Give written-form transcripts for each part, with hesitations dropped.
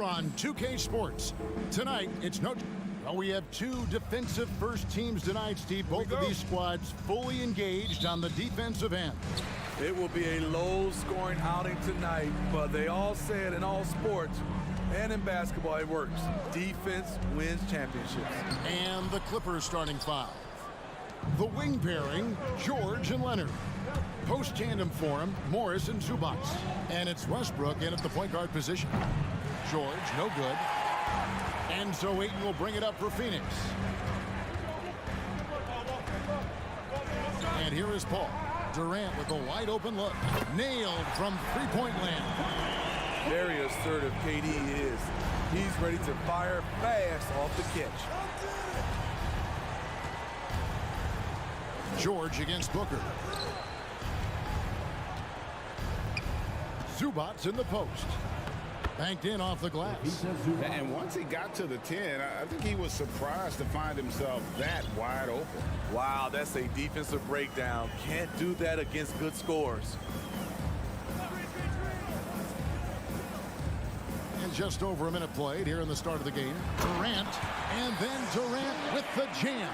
On 2K Sports. Tonight, it's no... Well, we have two defensive first teams tonight, Steve. Both of these squads fully engaged on the defensive end. It will be a low-scoring outing tonight, but they all said in all sports and in basketball it works. Defense wins championships. And the Clippers starting five. The wing pairing, George and Leonard. Post tandem for him, Morris and Zubac. And it's Westbrook in at the point guard position. George, no good. And so Ayton will bring it up for Phoenix. And here is Paul. Durant with a wide open look. Nailed from three-point land. Very assertive KD is. He's ready to fire fast off the catch. George against Booker. Zubac in the post. Banked in off the glass. And once he got to the 10, I think he was surprised to find himself that wide open. Wow, that's a defensive breakdown. Can't do that against good scores. And just over a minute played here in the start of the game. Durant, and then Durant with the jam.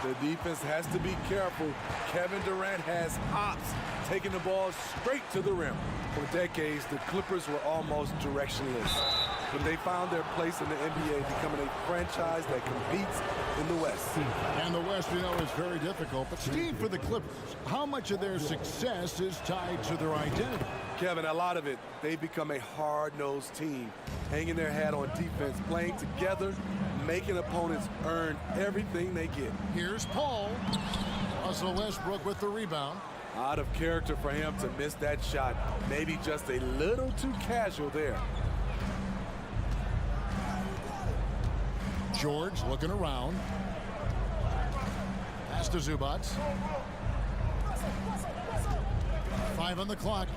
The defense has to be careful. Kevin Durant has hops, taking the ball straight to the rim. For decades, the Clippers were almost directionless, but they found their place in the NBA, becoming a franchise that competes in the West. And the West, we know, is very difficult. But Steve, for the Clippers, how much of their success is tied to their identity? Kevin, a lot of it. They've become a hard-nosed team, hanging their hat on defense, playing together, making opponents earn everything they get. Here's Paul. Russell Westbrook with the rebound. Out of character for him to miss that shot. Maybe just a little too casual there. George looking around. Pass to Zubac. 5 on the clock.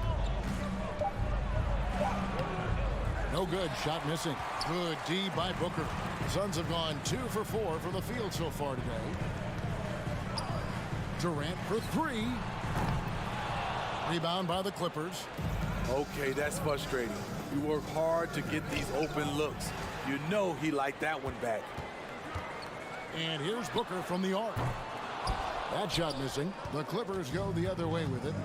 No good. Shot missing. Good D by Booker. The Suns have gone 2 for 4 from the field so far today. Durant for 3. Rebound by the Clippers. Okay, that's frustrating. You work hard to get these open looks. You know he liked that one back. And here's Booker from the arc. That shot missing. The Clippers go the other way with it.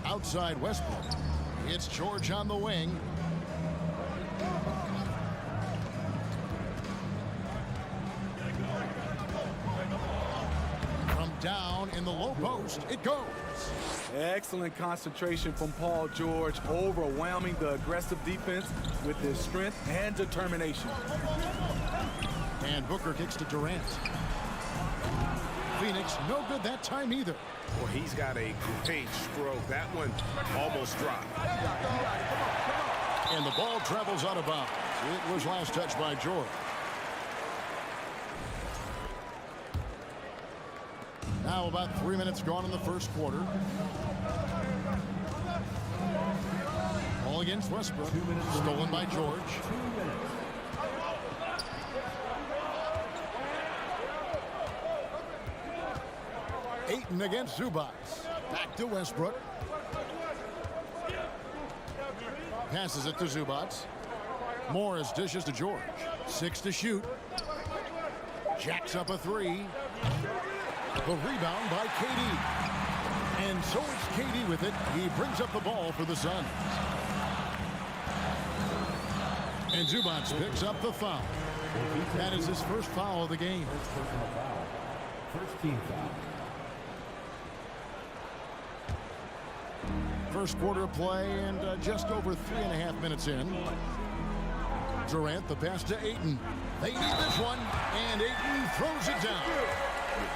Outside Westbrook. It's George on the wing. From down in the low post, it goes. Excellent concentration from Paul George, overwhelming the aggressive defense with his strength and determination. And Booker kicks to Durant. Phoenix, no good that time either. Well, he's got a great stroke. That one almost dropped. And the ball travels out of bounds. It was last touched by George. Now about 3 minutes gone in the first quarter. Ball against Westbrook. Stolen by George. Ayton against Zubac. Back to Westbrook. Passes it to Zubac. Morris dishes to George. 6 to shoot. Jacks up a 3. The rebound by KD. And so it's KD with it. He brings up the ball for the Suns. And Zubac picks up the foul. That is his first foul of the game. First team foul. First quarter of play and just over 3.5 minutes in. Durant, the pass to Ayton. They need this one, and Ayton throws it down.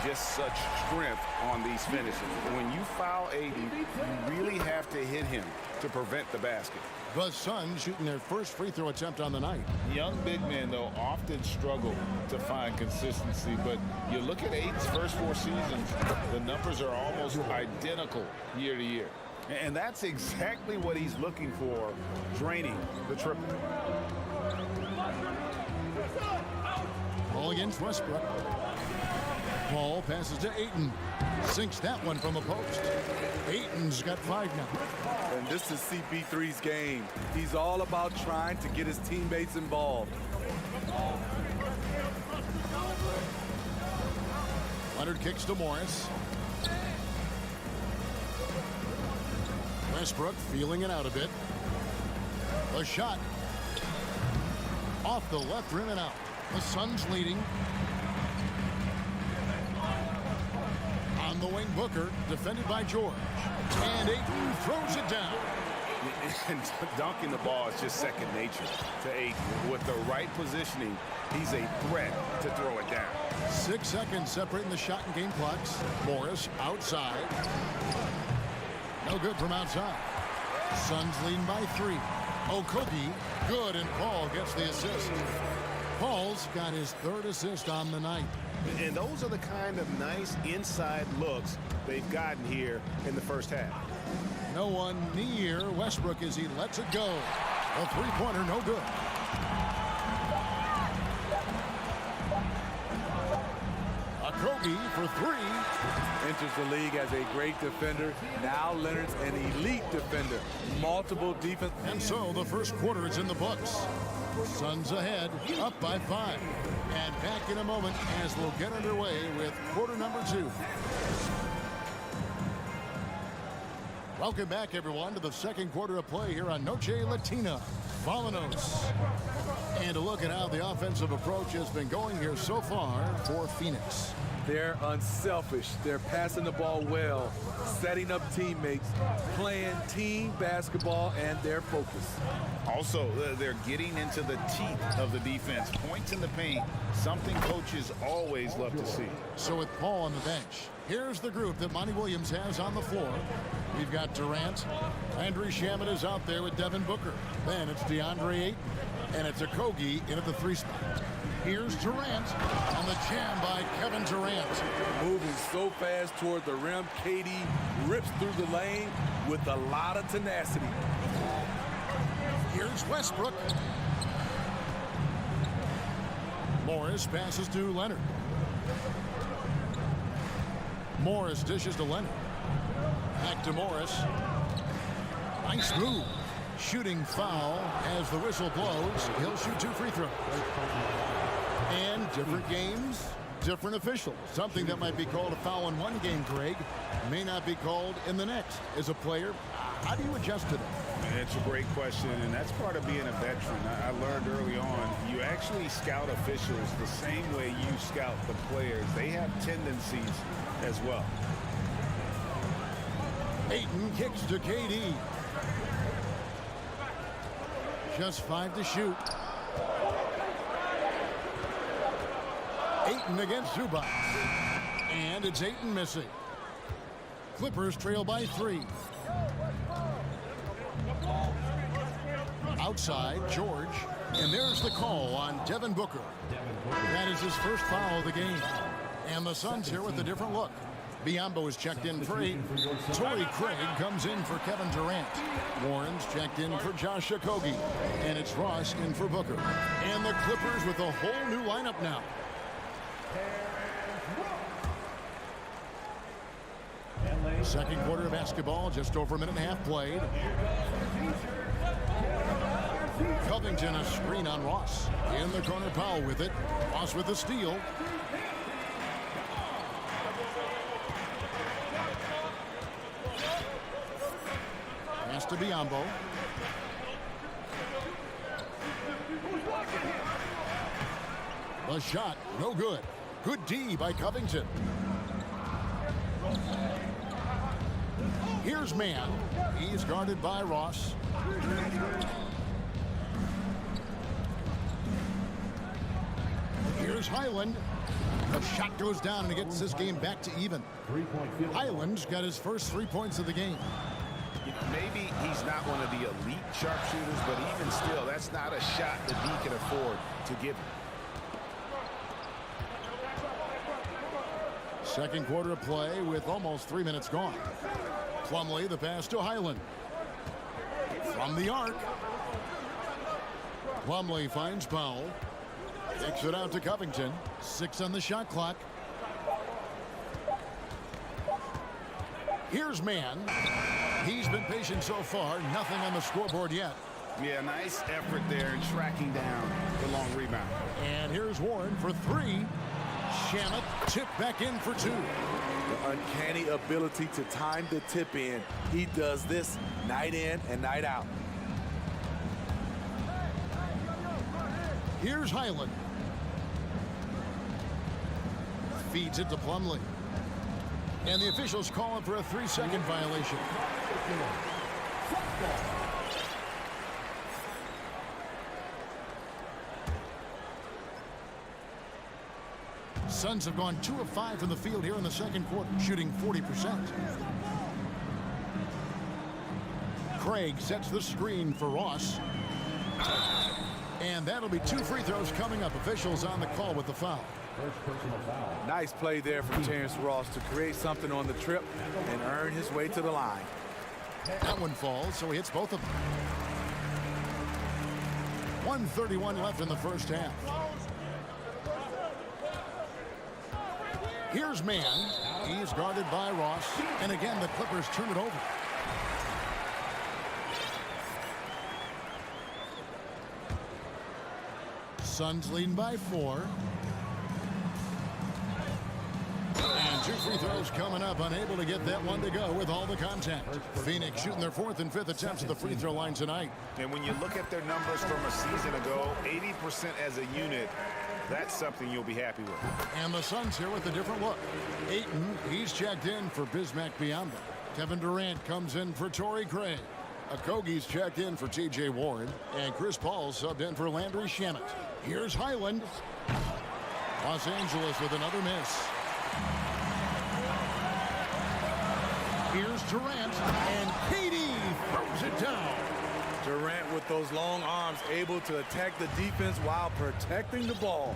Just such strength on these finishes. When you foul Ayton, you really have to hit him to prevent the basket. The Suns shooting their first free throw attempt on the night. Young big men, though, often struggle to find consistency, but you look at Ayton's first 4 seasons, the numbers are almost identical year to year. And that's exactly what he's looking for, draining the triple. Ball against Westbrook. Ball passes to Ayton. Sinks that one from the post. Ayton's got 5 now. And this is CP3's game. He's all about trying to get his teammates involved. Leonard kicks to Morris. Westbrook feeling it out a bit. The shot. Off the left rim and out. The Suns leading. On the wing, Booker, defended by George. And Ayton throws it down. And dunking the ball is just second nature to Ayton. With the right positioning, he's a threat to throw it down. 6 seconds separating the shot and game clocks. Morris outside. No good from outside. Suns leading by 3. Octopi, good, and Paul gets the assist. Paul's got his 3rd assist on the night. And those are the kind of nice inside looks they've gotten here in the first half. No one near Westbrook as he lets it go. A 3-pointer, no good. Octopi for 3. Enters the league as a great defender. Now Leonard's an elite defender. Multiple defense. And so the first quarter is in the books. Suns ahead, up by 5. And back in a moment as we'll get underway with quarter number 2. Welcome back, everyone, to the second quarter of play here on Noche Latina. Volanos. And a look at how the offensive approach has been going here so far for Phoenix. They're unselfish. They're passing the ball well, setting up teammates, playing team basketball, and their focus. Also, they're getting into the teeth of the defense. Points in the paint, something coaches always love to see. So with Paul on the bench, here's the group that Monty Williams has on the floor. We've got Durant. Landry Shamet is out there with Devin Booker. Then it's DeAndre Ayton. And it's Okogie in at the 3 spot. Here's Durant on the jam by Kevin Durant. Moving so fast toward the rim, KD rips through the lane with a lot of tenacity. Here's Westbrook. Morris passes to Leonard. Morris dishes to Leonard. Back to Morris. Nice move. Shooting foul as the whistle blows. He'll shoot 2 free throws. And different games, different officials. Something that might be called a foul in one game, Greg, may not be called in the next. As a player, how do you adjust to that? It's a great question, and that's part of being a veteran. I learned early on, you actually scout officials the same way you scout the players. They have tendencies as well. Ayton kicks to KD. Just 5 to shoot. Ayton against Zubac. And it's Ayton missing. Clippers trail by 3. Outside, George. And there's the call on Devin Booker. That is his first foul of the game. And the Suns here with a different look. Biombo is checked in for 8. Torrey Craig comes in for Kevin Durant. Warren's checked in for Josh Okogie. And it's Ross in for Booker. And the Clippers with a whole new lineup now. Second quarter of basketball, just over a minute and a half played. Covington a screen on Ross. In the corner, Powell with it. Ross with the steal. Pass to Biombo. The shot, no good. Good D by Covington. Here's Mann. He's guarded by Ross. Here's Highland. The shot goes down and it gets this game back to even. Highland's got his first 3 points of the game. Maybe he's not one of the elite sharpshooters, but even still, that's not a shot that he can afford to give him. Second quarter of play with almost 3 minutes gone. Plumlee, the pass to Highland. From the arc. Plumlee finds Powell. Kicks it out to Covington. 6 on the shot clock. Here's Mann. He's been patient so far. Nothing on the scoreboard yet. Yeah, nice effort there in tracking down the long rebound. And here's Warren for 3. Shamet tipped back in for 2. The uncanny ability to time the tip in. He does this night in and night out. Here's Highland. Feeds it to Plumlee. And the officials call him for a 3-second violation. Suns have gone 2 of 5 from the field here in the second quarter, shooting 40%. Craig sets the screen for Ross. And that'll be 2 free throws coming up. Officials on the call with the foul. First personal foul. Nice play there from Terrence Ross to create something on the trip and earn his way to the line. That one falls, so he hits both of them. 1:31 left in the first half. Here's Mann. He's guarded by Ross. And again, the Clippers turn it over. Suns leading by 4. And 2 free throws coming up. Unable to get that one to go with all the contact. Phoenix shooting their 4th and 5th attempts at the free throw line tonight. And when you look at their numbers from a season ago, 80% as a unit, that's something you'll be happy with. And the Suns here with a different look. Ayton, he's checked in for Bismack Biyombo. Kevin Durant comes in for Torrey Craig. Okogie's checked in for T.J. Warren. And Chris Paul subbed in for Landry Shamet. Here's Highland. Los Angeles with another miss. Here's Durant, and KD throws it down. Durant with those long arms able to attack the defense while protecting the ball.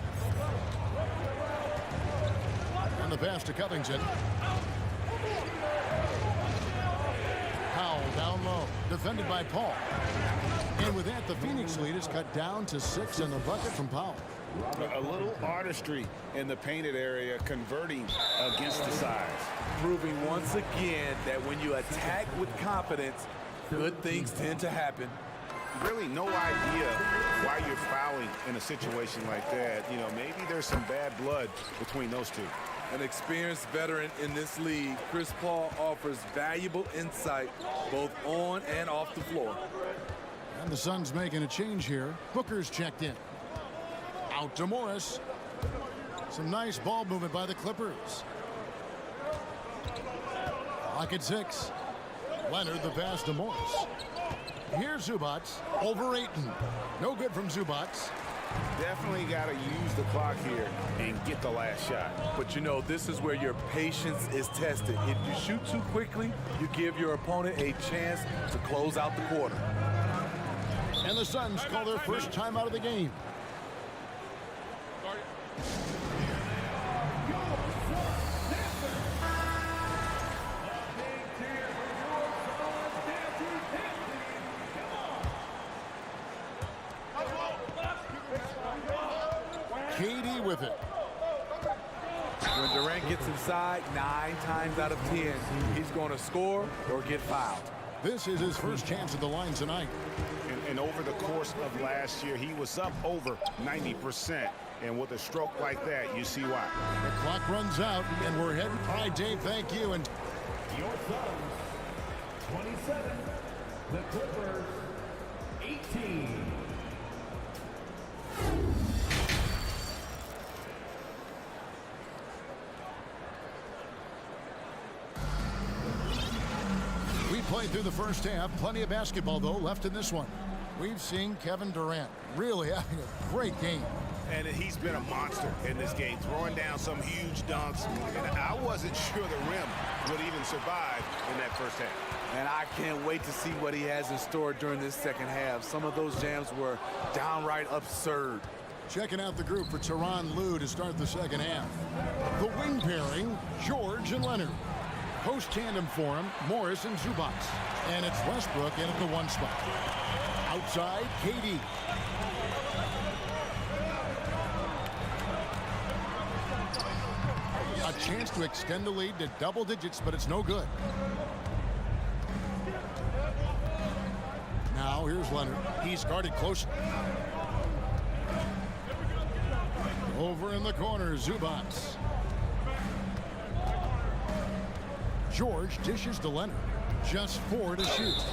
And the pass to Covington. Powell down low, defended by Paul. And with that, the Phoenix lead is cut down to 6 in the bucket from Powell. A little artistry in the painted area, converting against the size. Proving once again that when you attack with confidence, good things tend to happen. Really no idea why you're fouling in a situation like that. You know, maybe there's some bad blood between those two. An experienced veteran in this league, Chris Paul offers valuable insight both on and off the floor. And the Suns making a change here. Booker's checked in. Out to Morris. Some nice ball movement by the Clippers. Clock at 6. Leonard the pass to Morris. Here's Zubac over Ayton. No good from Zubac. Definitely got to use the clock here and get the last shot. But you know, this is where your patience is tested. If you shoot too quickly, you give your opponent a chance to close out the quarter. And the Suns call their first time out of the game. KD with it. When Durant gets inside, 9 times out of 10, he's going to score or get fouled. This is his first chance at the line tonight. And over the course of last year, he was up over 90%. And with a stroke like that, you see why. The clock runs out, and we're heading. All right, Dave, thank you. And Your Suns, 27. The Clippers, 18. we played through the first half. Plenty of basketball, though, left in this one. We've seen Kevin Durant really having a great game. And he's been a monster in this game, throwing down some huge dunks. And I wasn't sure the rim would even survive in that first half. And I can't wait to see what he has in store during this second half. Some of those jams were downright absurd. Checking out the group for Tyronn Lue to start the second half. The wing pairing, George and Leonard. Post tandem for him, Morris and Zubac. And it's Westbrook in at the 1 spot. Outside, KD. A chance to extend the lead to double digits, but it's no good. Now here's Leonard. He's guarded closely. Over in the corner, Zubac. George dishes to Leonard. Just 4 to shoot.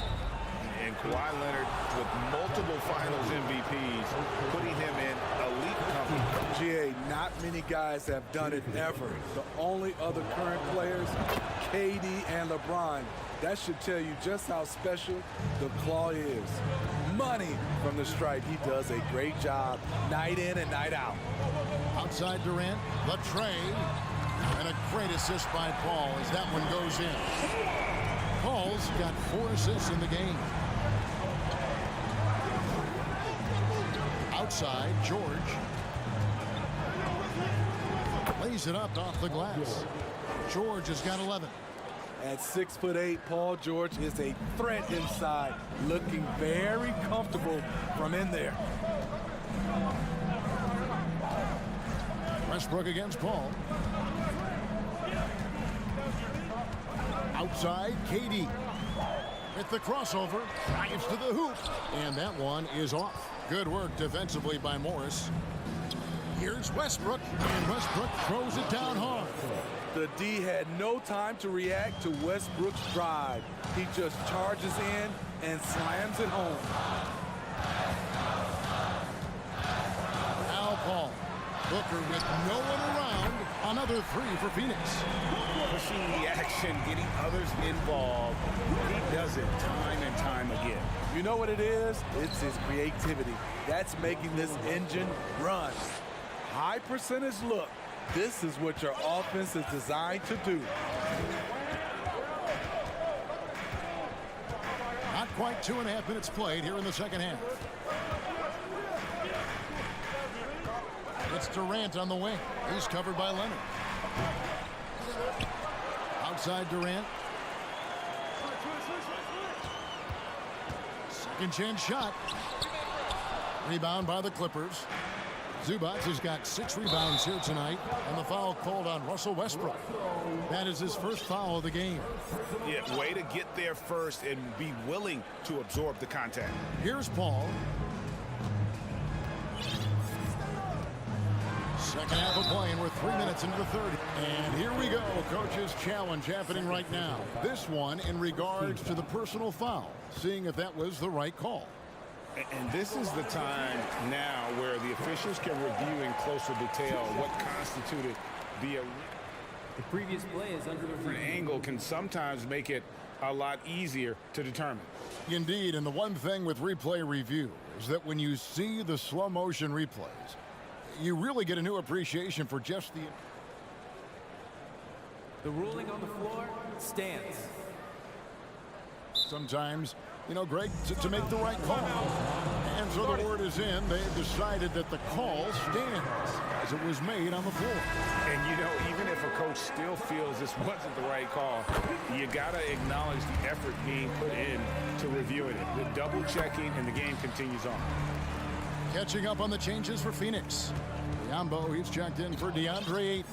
And Kawhi Leonard with multiple finals MVPs, putting him in elite company. GA, not many guys have done it ever. The only other current players, KD and LeBron. That should tell you just how special the Claw is. Money from the stripe. He does a great job night in and night out. Outside Durant, the tray. And a great assist by Paul as that one goes in. Paul's got 4 assists in the game. Outside, George. Lays it up off the glass. George has got 11. At 6'8", Paul George is a threat inside, looking very comfortable from in there. Westbrook against Paul. Outside, KD. With the crossover, drives to the hoop. And that one is off. Good work defensively by Morris. Here's Westbrook. And Westbrook throws it down hard. The D had no time to react to Westbrook's drive. He just charges in and slams it home. Now Paul. Booker with no one around. Another 3 for Phoenix. Pushing the action, getting others involved. He does it time and time again. You know what it is? It's his creativity. That's making this engine run. High percentage look. This is what your offense is designed to do. Not quite 2.5 minutes played here in the second half. It's Durant on the wing. He's covered by Leonard. Outside Durant. Second chance shot. Rebound by the Clippers. Zubac has got 6 rebounds here tonight, and the foul called on Russell Westbrook. That is his first foul of the game. Yeah, way to get there first and be willing to absorb the contact. Here's Paul. Second half of play, and we're 3 minutes into the third. And here we go, coach's challenge happening right now. This one in regards to the personal foul, seeing if that was the right call. And this is the time now where the officials can review in closer detail what constituted the previous play is under different angle can sometimes make it a lot easier to determine. Indeed, and the one thing with replay review is that when you see the slow motion replays, you really get a new appreciation for just the ruling on the floor stands. Sometimes, you know, Greg, to make the right call. And so the word is in. They've decided that the call stands as it was made on the floor. And, you know, even if a coach still feels this wasn't the right call, you got to acknowledge the effort being put in to reviewing it. The double checking, and the game continues on. Catching up on the changes for Phoenix. Yambo, he's checked in for DeAndre Ayton.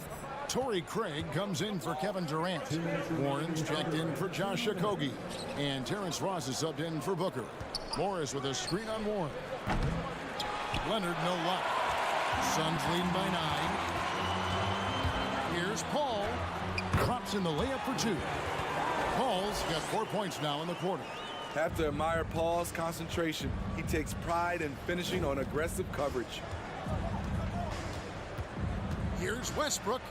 Torrey Craig comes in for Kevin Durant. Warren's checked in for Josh Okogie. And Terrence Ross is subbed in for Booker. Morris with a screen on Warren. Leonard, no luck. Suns leading by 9. Here's Paul. Drops in the layup for 2. Paul's got 4 points now in the quarter. Have to admire Paul's concentration. He takes pride in finishing on aggressive coverage. Here's Westbrook.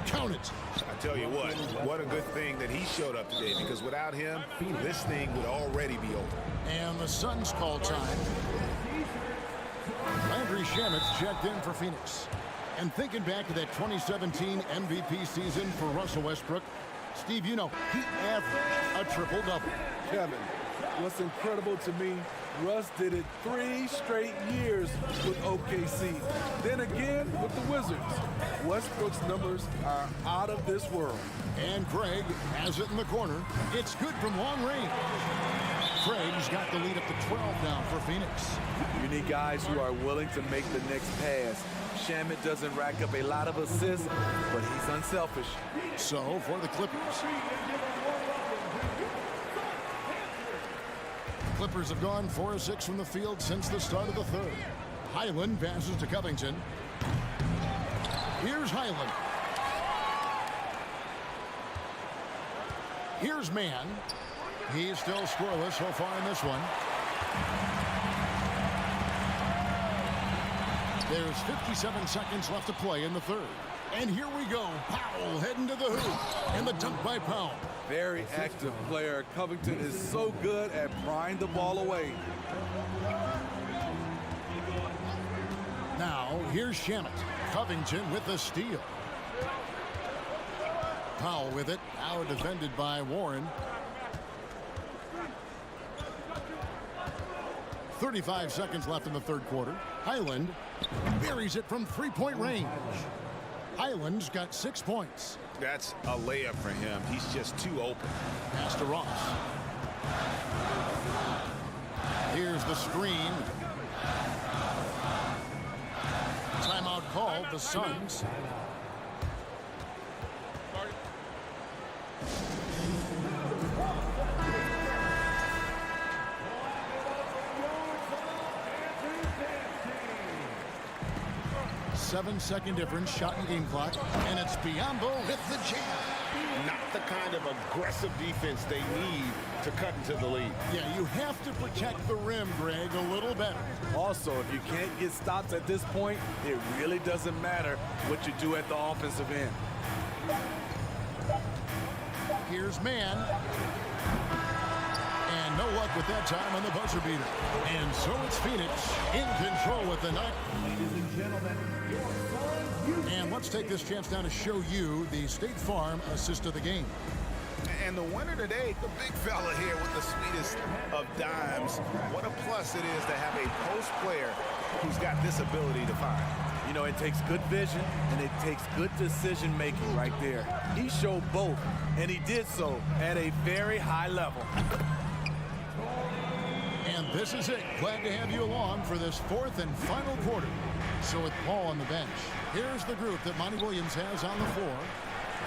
Count it. I tell you what a good thing that he showed up today, because without him, this thing would already be over. And the Suns call time. Landry Shamet's checked in for Phoenix. And thinking back to that 2017 MVP season for Russell Westbrook, Steve, you know, he averaged a triple-double. Kevin, What's incredible to me, Russ did it 3 straight years with OKC. Then again with the Wizards. Westbrook's numbers are out of this world. And Craig has it in the corner. It's good from long range. Craig's got the lead up to 12 now for Phoenix. You need guys who are willing to make the next pass. Shamet doesn't rack up a lot of assists, but he's unselfish. So for the Clippers. Clippers have gone 4 of 6 from the field since the start of the third. Highland passes to Covington. Here's Highland. Here's Mann. He's still scoreless so far in this one. There's 57 seconds left to play in the third. And here we go. Powell heading to the hoop. And the dunk by Powell. Very active player. Covington is so good at prying the ball away. Now, here's Shamet. Covington with the steal. Powell with it. Now defended by Warren. 35 seconds left in the third quarter. Highland buries it from three-point range. Highland's got 6 points. That's a layup for him. He's just too open. Pass to Ross. Here's the screen. Timeout called, the Suns. Seven-second difference, shot in game clock, and it's Biyombo with the jam. Not the kind of aggressive defense they need to cut into the lead. Yeah, you have to protect the rim, Greg, a little better. Also, if you can't get stops at this point, it really doesn't matter what you do at the offensive end. Here's Mann. And no luck with that time on the buzzer beater. And so it's Phoenix in control with the night. Ladies and gentlemen, your Suns. And let's take this chance now to show you the State Farm assist of the game. And the winner today, the big fella here with the sweetest of dimes. What a plus it is to have a post player who's got this ability to find. You know, it takes good vision and it takes good decision making right there. He showed both, and he did so at a very high level. And this is it. Glad to have you along for this fourth and final quarter. So with Paul on the bench, here's the group that Monty Williams has on the floor.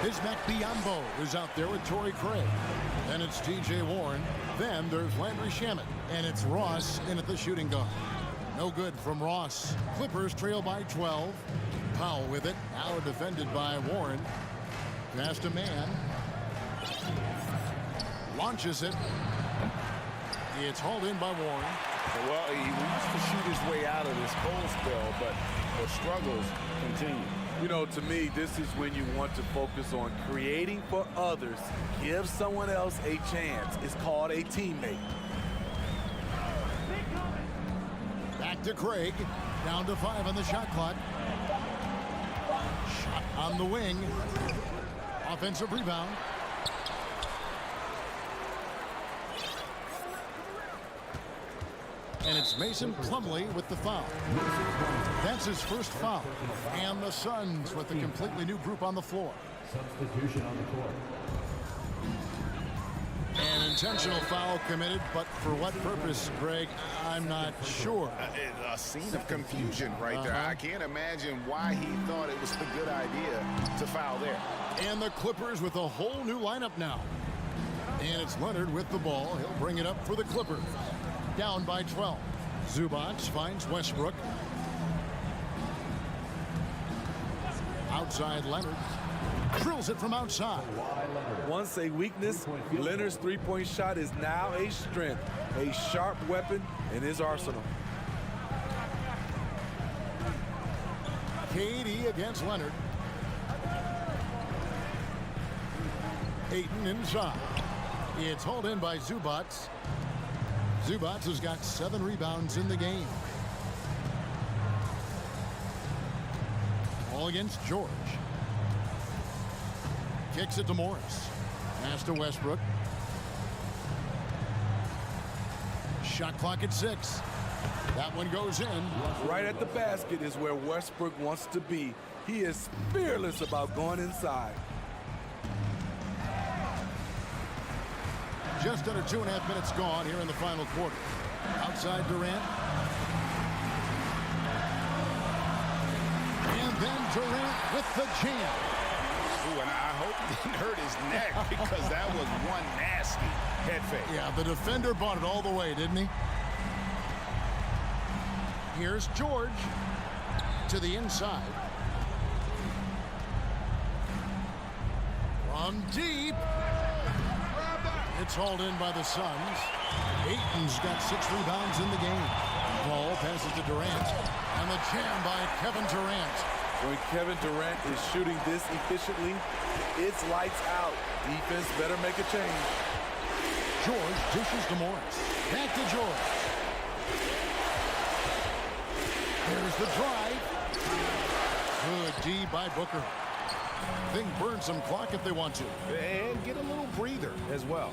Bismack Biyombo is out there with Torrey Craig. Then it's T.J. Warren. Then there's Landry Shamet. And it's Ross in at the shooting guard. No good from Ross. Clippers trail by 12. Powell with it. Now defended by Warren. Pass to Mann. Launches it. It's hauled in by Warren. Well, he wants to shoot his way out of this cold spell, but the struggles continue. You know, to me, this is when you want to focus on creating for others. Give someone else a chance. It's called a teammate. Back to Craig. Down to 5 on the shot clock. Shot on the wing. Offensive rebound. And it's Mason Plumlee with the foul. That's his first foul. And the Suns with a completely new group on the floor. Substitution on the court. An intentional foul committed, but for what purpose, Greg, I'm not sure. A scene of confusion right there. I can't imagine why he thought it was a good idea to foul there. And the Clippers with a whole new lineup now. And it's Leonard with the ball. He'll bring it up for the Clippers. Down by 12. Zubac finds Westbrook. Outside Leonard. Drills it from outside. Once a weakness, Leonard's three-point shot is now a strength, a sharp weapon in his arsenal. KD against Leonard. Ayton inside. It's hauled in by Zubac. Zubac has got 7 rebounds in the game. All against George. Kicks it to Morris. Pass to Westbrook. Shot clock at 6. That one goes in. Right at the basket is where Westbrook wants to be. He is fearless about going inside. Just under 2.5 minutes gone here in the final quarter. Outside Durant. And then Durant with the jam. Ooh, and I hope he didn't hurt his neck because that was one nasty head fake. Yeah, the defender bought it all the way, didn't he? Here's George to the inside. From deep. It's hauled in by the Suns. Ayton's got 6 rebounds in the game. Ball passes to Durant. And the jam by Kevin Durant. When Kevin Durant is shooting this efficiently, it's lights out. Defense better make a change. George dishes to Morris. Back to George. There's the drive. Good D by Booker. They can burn some clock if they want to. And get a little breather as well.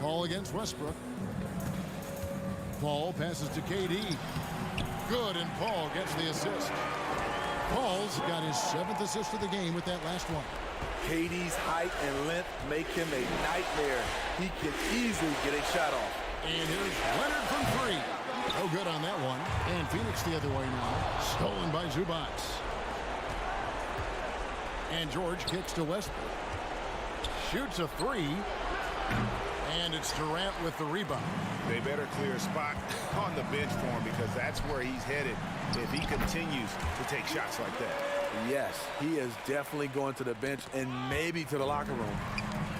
Ball against Westbrook. Paul passes to KD. Good, and Paul gets the assist. Paul's got his 7th assist of the game with that last one. KD's height and length make him a nightmare. He can easily get a shot off. And here's Leonard from 3. No good on that one. And Phoenix the other way now. Stolen by Zubac. And George kicks to Westbrook. Shoots a 3. And it's Durant with the rebound. They better clear a spot on the bench for him because that's where he's headed if he continues to take shots like that. Yes, he is definitely going to the bench and maybe to the locker room.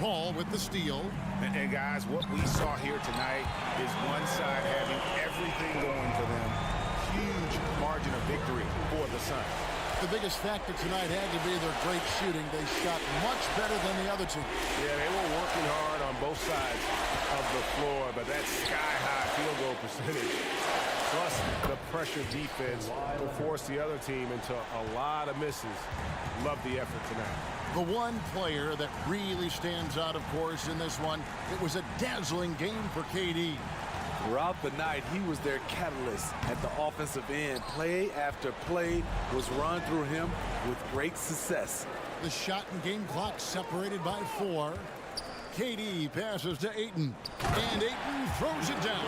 Paul with the steal. And guys, what we saw here tonight is one side having everything going for them. Huge margin of victory for the Suns. The biggest factor tonight had to be their great shooting. They shot much better than the other team. Yeah, they were working hard on both sides of the floor, but that sky-high field goal percentage, plus the pressure defense, will force the other team into a lot of misses. Love the effort tonight. The one player that really stands out, of course, in this one, it was a dazzling game for KD. Throughout the night, he was their catalyst at the offensive end. Play after play was run through him with great success. The shot and game clock separated by 4. KD passes to Ayton. And Ayton throws it down.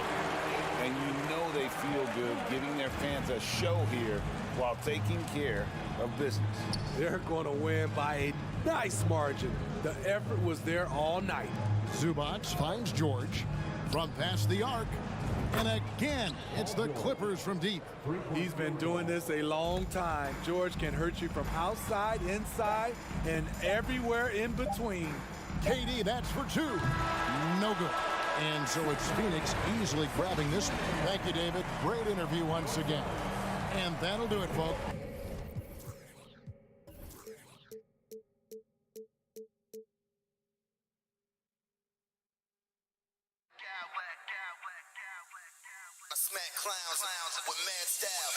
And you know they feel good giving their fans a show here while taking care of business. They're going to win by a nice margin. The effort was there all night. Zubac finds George from past the arc. And again, it's the Clippers from deep. He's been doing this a long time. George can hurt you from outside, inside, and everywhere in between. KD, that's for 2. No good. And so it's Phoenix easily grabbing this one. Thank you, David. Great interview once again. And that'll do it, folks. Smack clowns with mad style.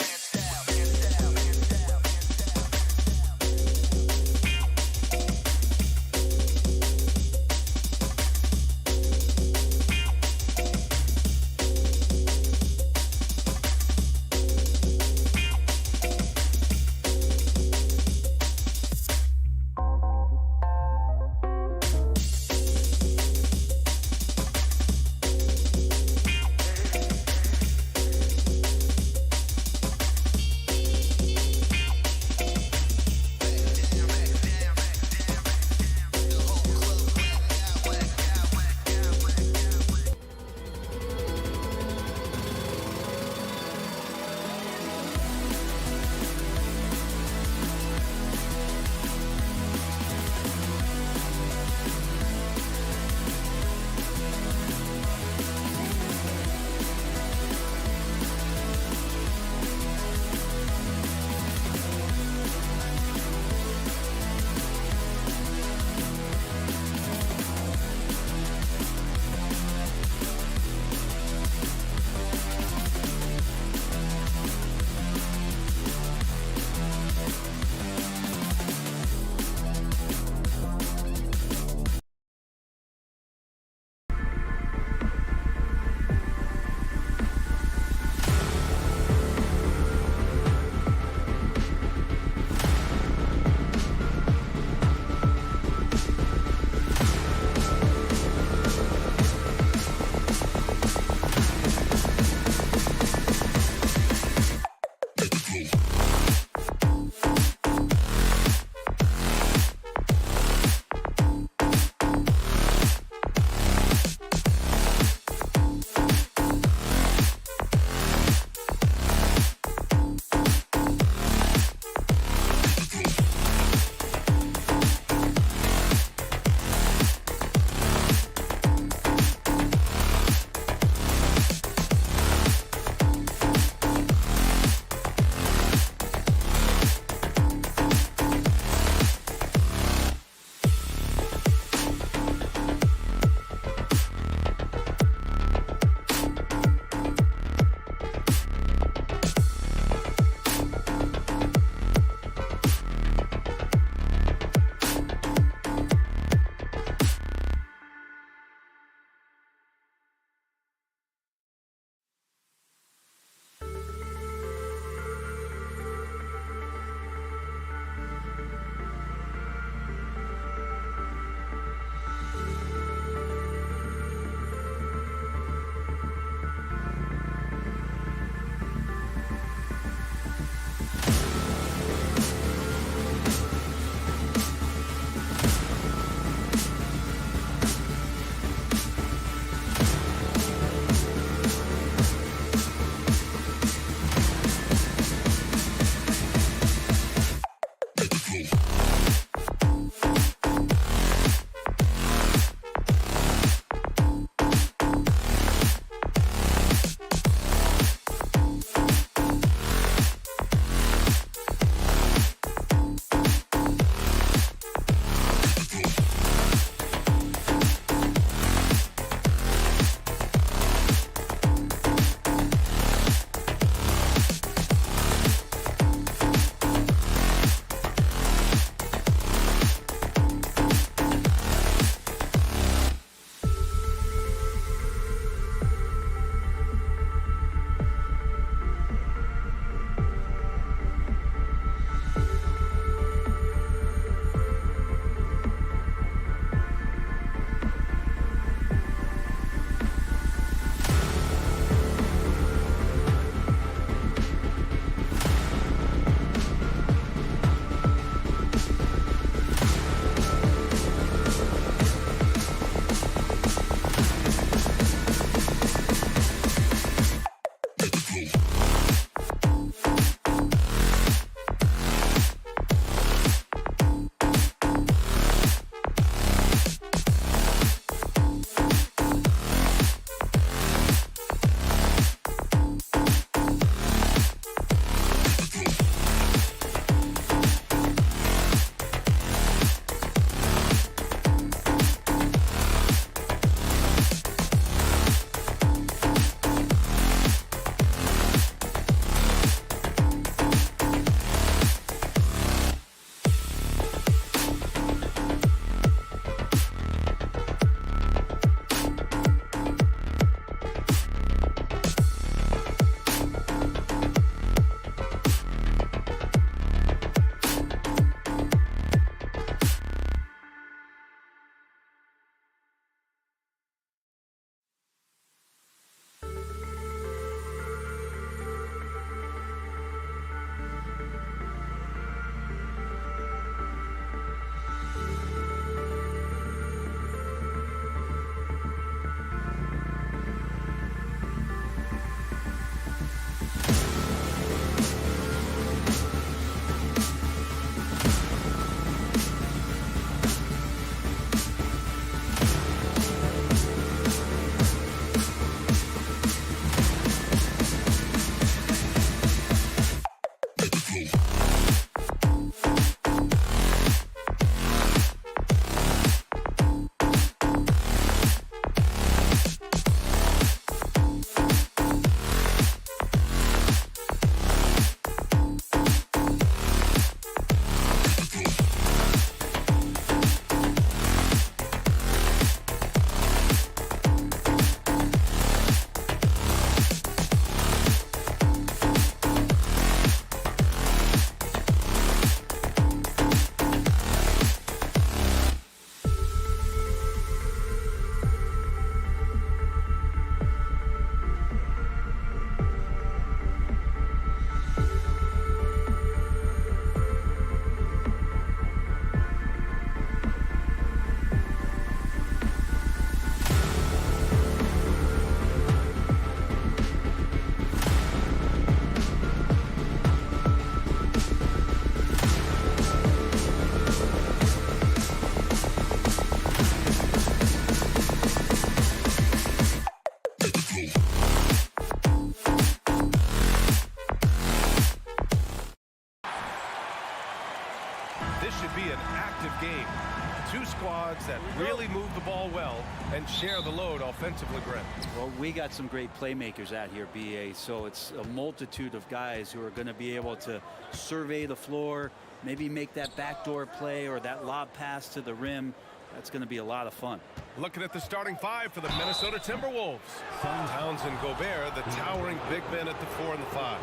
that really move the ball well and share the load offensively, Brent. Well, we got some great playmakers out here, BA, so it's a multitude of guys who are going to be able to survey the floor, maybe make that backdoor play or that lob pass to the rim. That's going to be a lot of fun. Looking at the starting five for the Minnesota Timberwolves. Towns and Gobert, the towering big men at the 4 and the 5.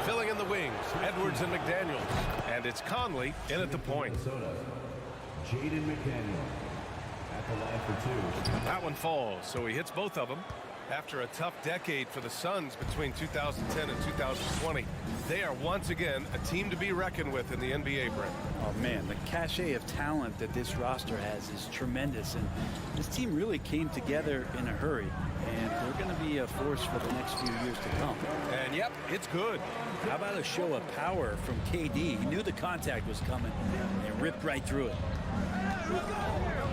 Filling in the wings, Edwards and McDaniels. And it's Conley in at the point. Minnesota, Jaden McDaniel at the line for 2. That one falls, so he hits both of them. After a tough decade for the Suns between 2010 and 2020, they are once again a team to be reckoned with in the NBA, Brent. Oh, man, the cachet of talent that this roster has is tremendous, and this team really came together in a hurry, and they're going to be a force for the next few years to come. And, yep, it's good. How about a show of power from KD? He knew the contact was coming and ripped right through it.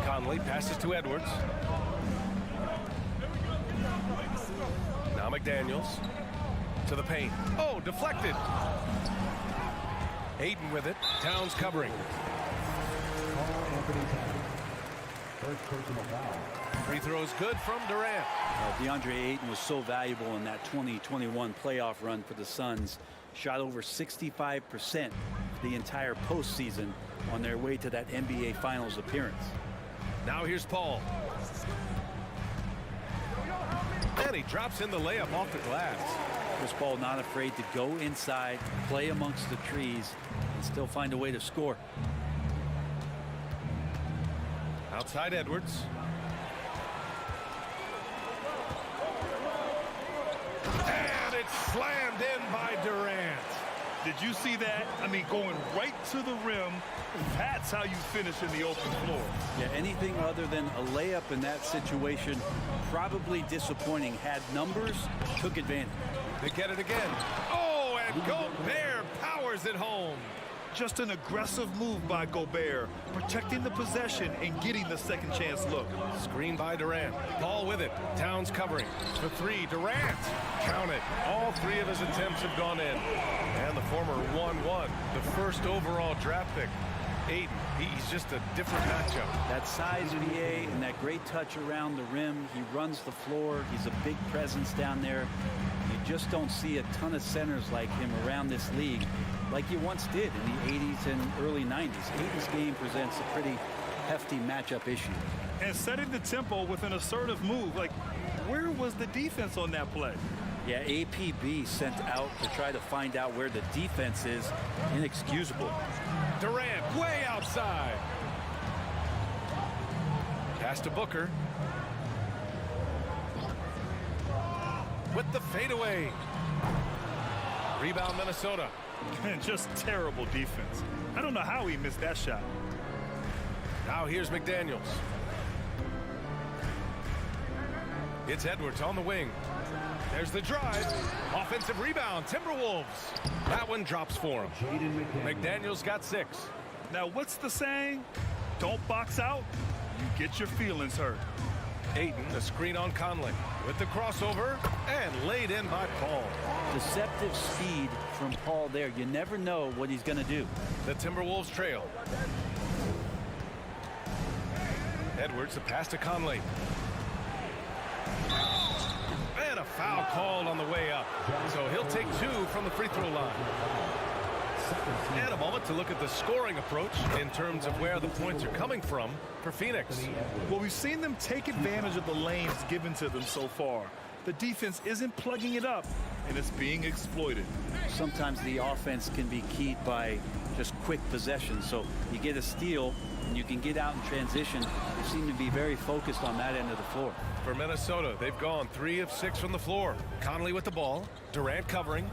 Conley passes to Edwards. Now McDaniels to the paint. Oh, deflected. Ayton with it. Towns covering. First personal foul. Free throws good from Durant. DeAndre Ayton was so valuable in that 2021 playoff run for the Suns. Shot over 65% the entire postseason on their way to that NBA Finals appearance. Now here's Paul. And he drops in the layup off the glass. Chris Paul not afraid to go inside, play amongst the trees, and still find a way to score. Outside Edwards. And it's slammed in by Durant. Did you see that? I mean, going right to the rim. That's how you finish in the open floor. Yeah, anything other than a layup in that situation, probably disappointing. Had numbers, took advantage. They get it again. Oh, and Gobert powers it home. Just an aggressive move by Gobert, protecting the possession and getting the second chance look. Screen by Durant. Paul with it. Towns covering. For 3, Durant. Count it. All 3 of his attempts have gone in. And the former 1-1, the first overall draft pick. Ayton, he's just a different matchup. That size VA and that great touch around the rim. He runs the floor. He's a big presence down there. You just don't see a ton of centers like him around this league like you once did in the 80s and early 90s. Ayton's game presents a pretty hefty matchup issue. And setting the tempo with an assertive move. Like, where was the defense on that play? Yeah, APB sent out to try to find out where the defense is. Inexcusable. Durant way outside. Pass to Booker. With the fadeaway. Rebound Minnesota. And just terrible defense. I don't know how he missed that shot. Now here's McDaniels. It's Edwards on the wing. There's the drive. Offensive rebound. Timberwolves. That one drops for him. Jaden McDaniels got 6. Now, what's the saying? Don't box out. You get your feelings hurt. Ayton, a screen on Conley. With the crossover and laid in by Paul. Deceptive speed from Paul there. You never know what he's going to do. The Timberwolves trail. Edwards, a pass to Conley. And a foul called on the way up. So he'll take 2 from the free throw line. And a moment to look at the scoring approach in terms of where the points are coming from for Phoenix. Well, we've seen them take advantage of the lanes given to them so far. The defense isn't plugging it up, and it's being exploited. Sometimes the offense can be keyed by just quick possession. So you get a steal, and you can get out in transition. They seem to be very focused on that end of the floor. For Minnesota, they've gone 3 of 6 from the floor. Conley with the ball. Durant covering.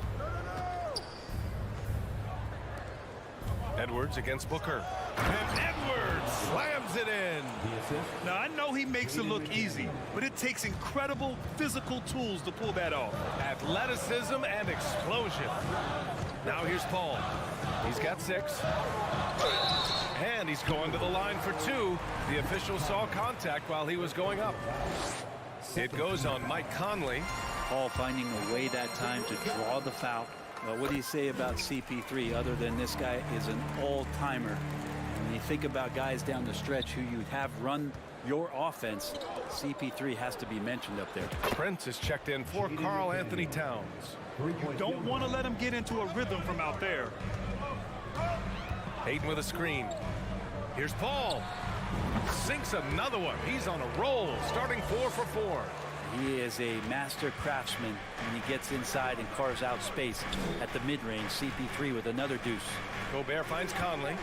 Edwards against Booker. And Edwards slams it in. Now, I know he makes it look easy, but it takes incredible physical tools to pull that off. Athleticism and explosion. Now here's Paul. He's got 6. And he's going to the line for 2. The official saw contact while he was going up. It goes on Mike Conley. Paul finding a way that time to draw the foul. What do you say about CP3 other than this guy is an all-timer in When you think about guys down the stretch who you'd have run your offense, CP3 has to be mentioned up there. Prince is checked in for Karl Anthony Towns. You don't want to let him get into a rhythm from out there. Ayton with a screen. Here's Paul. Sinks another one. He's on a roll, starting 4 for 4. He is a master craftsman when he gets inside and carves out space at the mid-range. CP3 with another deuce. Gobert finds Conley.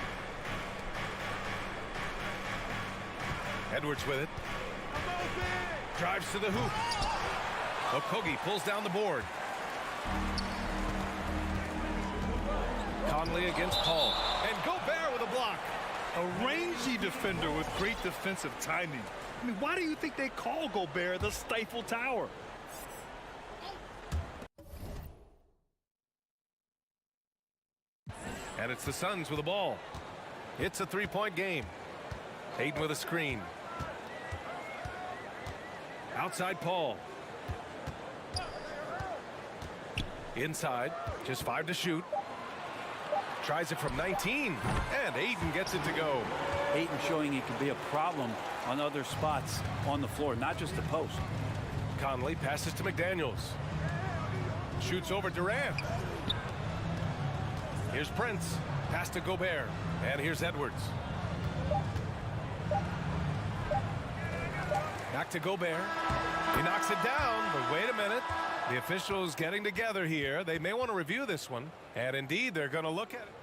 Edwards with it. Drives to the hoop. Okogie pulls down the board. Conley against Paul. And Gobert with a block. A rangy defender with great defensive timing. I mean, why do you think they call Gobert the Stifle Tower? And it's the Suns with the ball. It's a three-point game. Ayton with a screen. Outside Paul. Inside, just 5 to shoot. Tries it from 19, and Ayton gets it to go. Ayton showing he can be a problem on other spots on the floor, not just the post. Conley passes to McDaniels. Shoots over Durant. Here's Prince. Pass to Gobert. And here's Edwards. Back to Gobert. He knocks it down, but wait a minute. The officials getting together here. They may want to review this one. And indeed, they're going to look at it.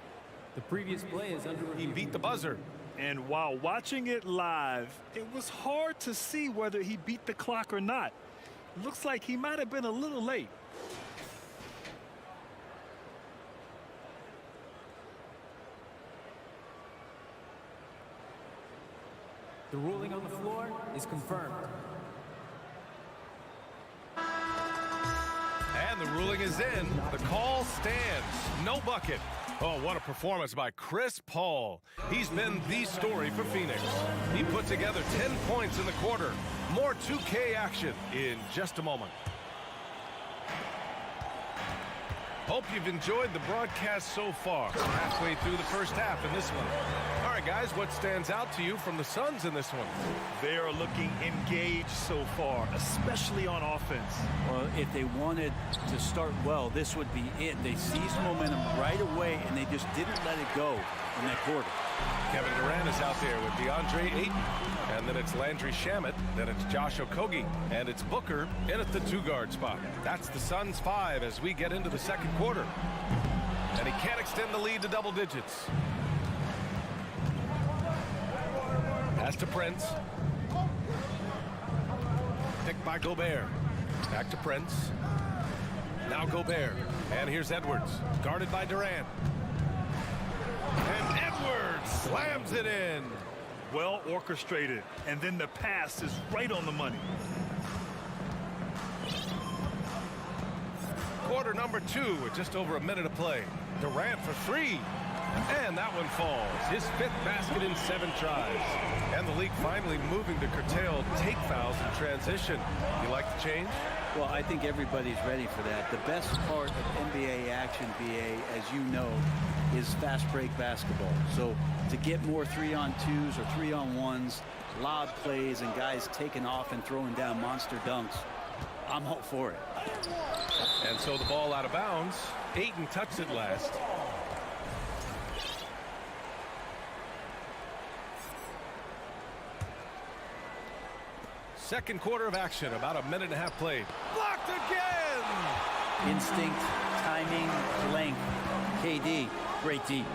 The previous play is under review. He beat the buzzer. And while watching it live, it was hard to see whether he beat the clock or not. Looks like he might have been a little late. The ruling on the floor is confirmed. And the ruling is in. The call stands. No bucket. Oh, what a performance by Chris Paul. He's been the story for Phoenix. He put together 10 points in the quarter. More 2K action in just a moment. Hope you've enjoyed the broadcast so far. Halfway through the first half in this one. All right, guys, what stands out to you from the Suns in this one? They are looking engaged so far, especially on offense. Well, if they wanted to start well, this would be it. They seized momentum right away, and they just didn't let it go in that quarter. Kevin Durant is out there with DeAndre Ayton. And then it's Landry Shamet. Then it's Josh Okogie. And it's Booker in at the 2-guard spot. That's the Suns 5 as we get into the second quarter. And he can't extend the lead to double digits. Pass to Prince. Picked by Gobert. Back to Prince. Now Gobert. And here's Edwards. Guarded by Durant. And Edwards slams it in. Well orchestrated. And then the pass is right on the money. Quarter number 2 with just over a minute to play. Durant for 3. And that one falls. His 5th basket in 7 tries. And the league finally moving to curtail take fouls in transition. You like the change? Well, I think everybody's ready for that. The best part of NBA action, BA, as you know, is fast break basketball. So to get more 3-on-2s or 3-on-1s, lob plays, and guys taking off and throwing down monster dunks, I'm all for it. And so the ball out of bounds. Ayton touched it last. Second quarter of action, about a minute and a half played. Blocked again! Instinct, timing, length. KD, great D.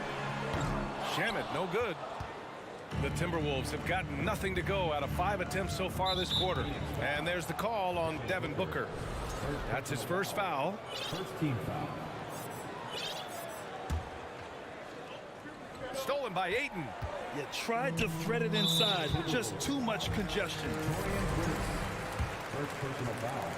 Shamet, no good. The Timberwolves have got nothing to go out of 5 attempts so far this quarter. And there's the call on Devin Booker. That's his first foul. First team foul. Stolen by Ayton. You tried to thread it inside with just too much congestion. First personal foul.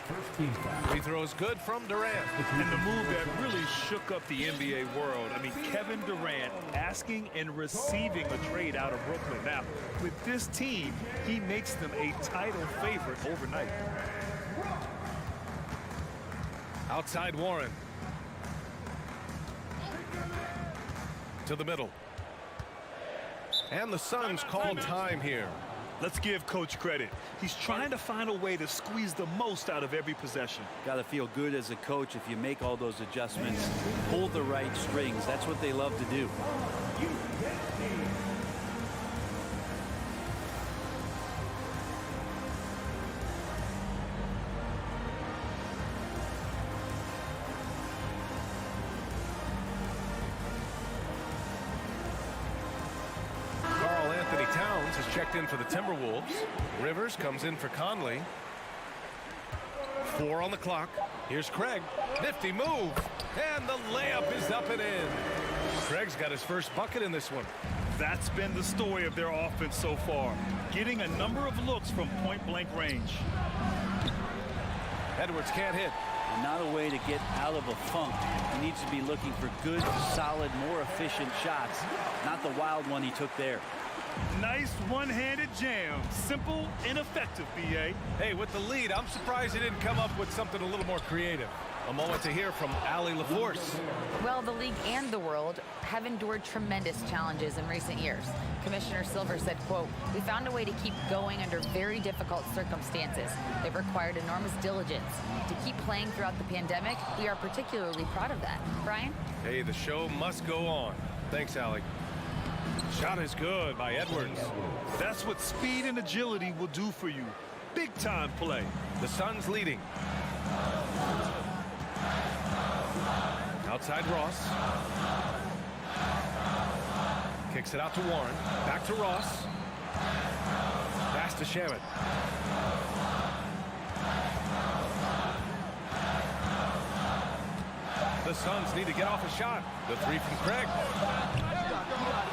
First team foul. Free throw is good from Durant. And the move that really shook up the NBA world. I mean, Kevin Durant asking and receiving a trade out of Brooklyn. Now, with this team, he makes them a title favorite overnight. Outside Warren. To the middle. And the Suns call time here. Let's give Coach credit. He's trying to find a way to squeeze the most out of every possession. Got to feel good as a coach if you make all those adjustments, pull the right strings. That's what they love to do. Checked in for the Timberwolves. Rivers comes in for Conley. 4 on the clock. Here's Craig. Nifty move. And the layup is up and in. Craig's got his first bucket in this one. That's been the story of their offense so far. Getting a number of looks from point-blank range. Edwards can't hit. Not a way to get out of a funk. He needs to be looking for good, solid, more efficient shots. Not the wild one he took there. Nice one-handed jam. Simple and effective, B.A. Hey, with the lead, I'm surprised he didn't come up with something a little more creative. A moment to hear from Allie LaForce. Well, the league and the world have endured tremendous challenges in recent years. Commissioner Silver said, quote, "We found a way to keep going under very difficult circumstances. They've required enormous diligence. To keep playing throughout the pandemic, we are particularly proud of that." Brian? Hey, the show must go on. Thanks, Allie. Shot is good by Edwards. That's what speed and agility will do for you. Big time play. The Suns leading. Outside Ross. Kicks it out to Warren. Back to Ross. Pass to Shamet. The Suns need to get off a shot. The 3 from Craig.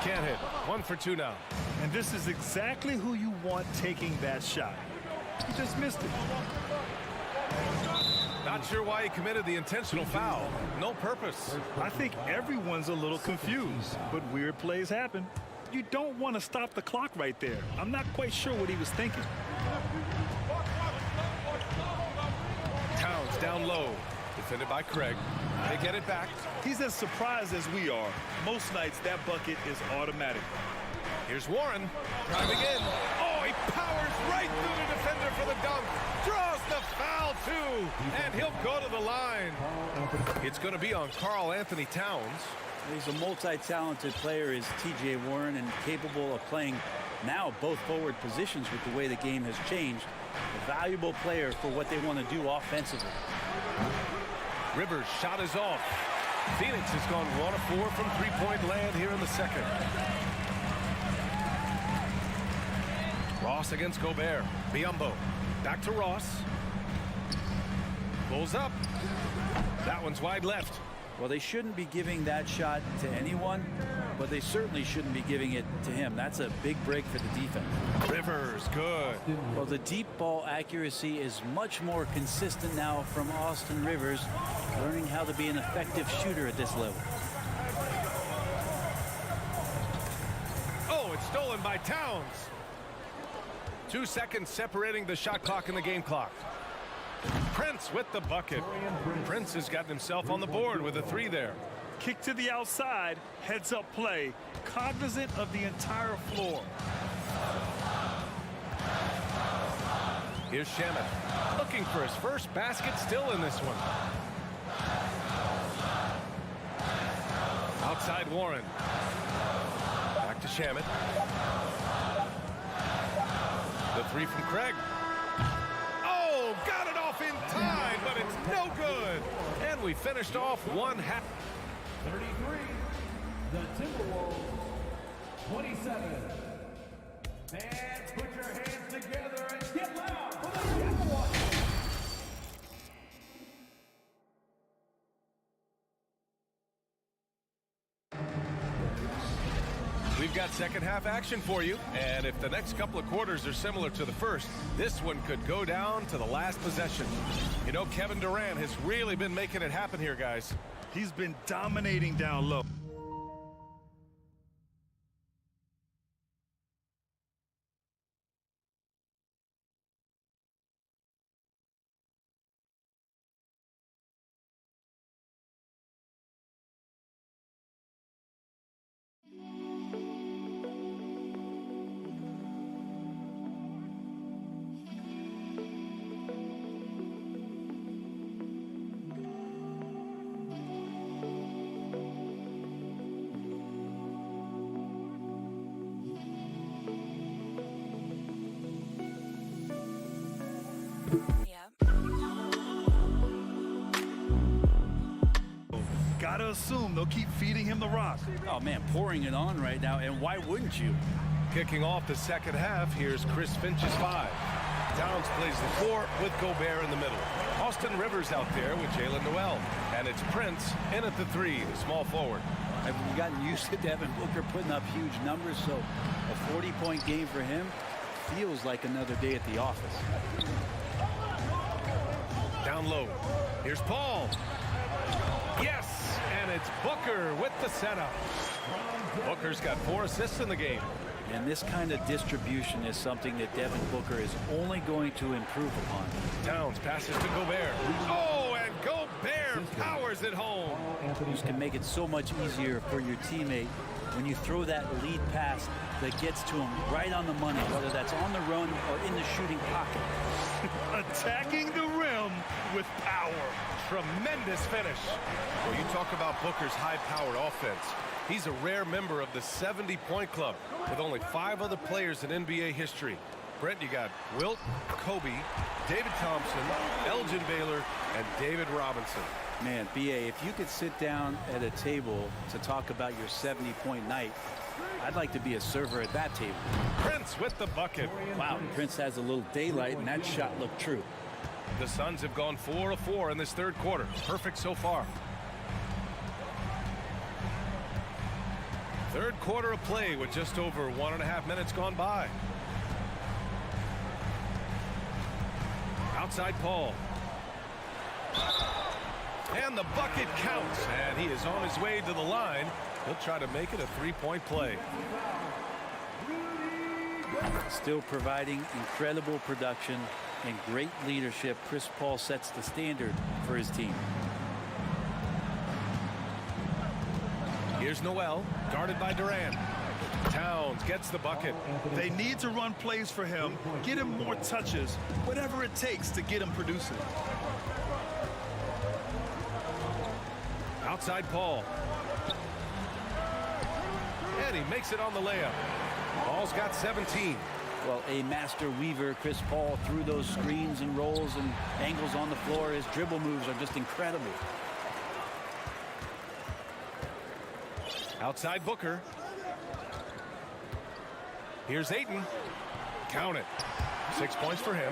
Can't hit. 1 for 2 now. And this is exactly who you want taking that shot. He just missed it. Not sure why he committed the intentional foul. No purpose. I think everyone's a little confused, but weird plays happen. You don't want to stop the clock right there. I'm not quite sure what he was thinking. Towns down low. Defended by Craig. They get it back. He's as surprised as we are. Most nights that bucket is automatic. Here's Warren driving in. Oh, he powers right through the defender for the dunk. Draws the foul too, and he'll go to the line. It's going to be on Karl Anthony Towns. He's a multi-talented player, is T.J. Warren, and capable of playing now both forward positions with the way the game has changed. A valuable player for what they want to do offensively. Rivers' shot is off. Phoenix has gone 1 of 4 from three-point land here in the second. Ross against Gobert. Biyombo. Back to Ross. Pulls up. That one's wide left. Well, they shouldn't be giving that shot to anyone, but they certainly shouldn't be giving it to him. That's a big break for the defense. Rivers, good. Well, the deep ball accuracy is much more consistent now from Austin Rivers, learning how to be an effective shooter at this level. Oh, it's stolen by Towns. 2 seconds separating the shot clock and the game clock. Prince with the bucket. Prince has gotten himself on the board with a 3 there. Kick to the outside, heads up play, cognizant of the entire floor. Here's Shamet looking for his first basket, still in this one. Outside Warren. Back to Shamet. The 3 from Craig. Oh, got it off in time, but it's no good. And we finished off 1 half. 33, the Timberwolves, 27. And put your hands together and get loud for the Timberwolves. We've got second half action for you, and if the next couple of quarters are similar to the first, this one could go down to the last possession. You know, Kevin Durant has really been making it happen here, guys. He's been dominating down low. Gotta assume they'll keep feeding him the rock. Oh, man, pouring it on right now, and why wouldn't you? Kicking off the second half, here's Chris Finch's 5. Towns plays the 4 with Gobert in the middle. Austin Rivers out there with Jalen Noel. And it's Prince in at the 3, the small forward. I've gotten used to Devin Booker putting up huge numbers, so a 40-point game for him feels like another day at the office. Down low. Here's Paul. Yes, and it's Booker with the setup. Booker's got 4 assists in the game. And this kind of distribution is something that Devin Booker is only going to improve upon. Towns passes to Gobert. Oh, and Gobert powers it home. This can make it so much easier for your teammate when you throw that lead pass that gets to him right on the money, whether that's on the run or in the shooting pocket. Attacking the rim with power. Tremendous finish. Well, you talk about Booker's high-powered offense. He's a rare member of the 70-point club with only 5 other players in NBA history. Brent, you got Wilt, Kobe, David Thompson, Elgin Baylor, and David Robinson. Man, B.A., if you could sit down at a table to talk about your 70-point night, I'd like to be a server at that table. Prince with the bucket. Wow, Prince has a little daylight, and that shot looked true. The Suns have gone 4 of 4 in this third quarter. Perfect so far. Third quarter of play with just over 1.5 minutes gone by. Outside Paul. And the bucket counts. And he is on his way to the line. He'll try to make it a 3-point play. Still providing incredible production and great leadership. Chris Paul sets the standard for his team. Here's Noel, guarded by Durant. Towns gets the bucket. They need to run plays for him, get him more touches, whatever it takes to get him producing. Outside Paul. And he makes it on the layup. Paul's got 17. Well, a master weaver, Chris Paul, through those screens and rolls and angles on the floor. His dribble moves are just incredible. Outside Booker. Here's Ayton. Count it. 6 points for him.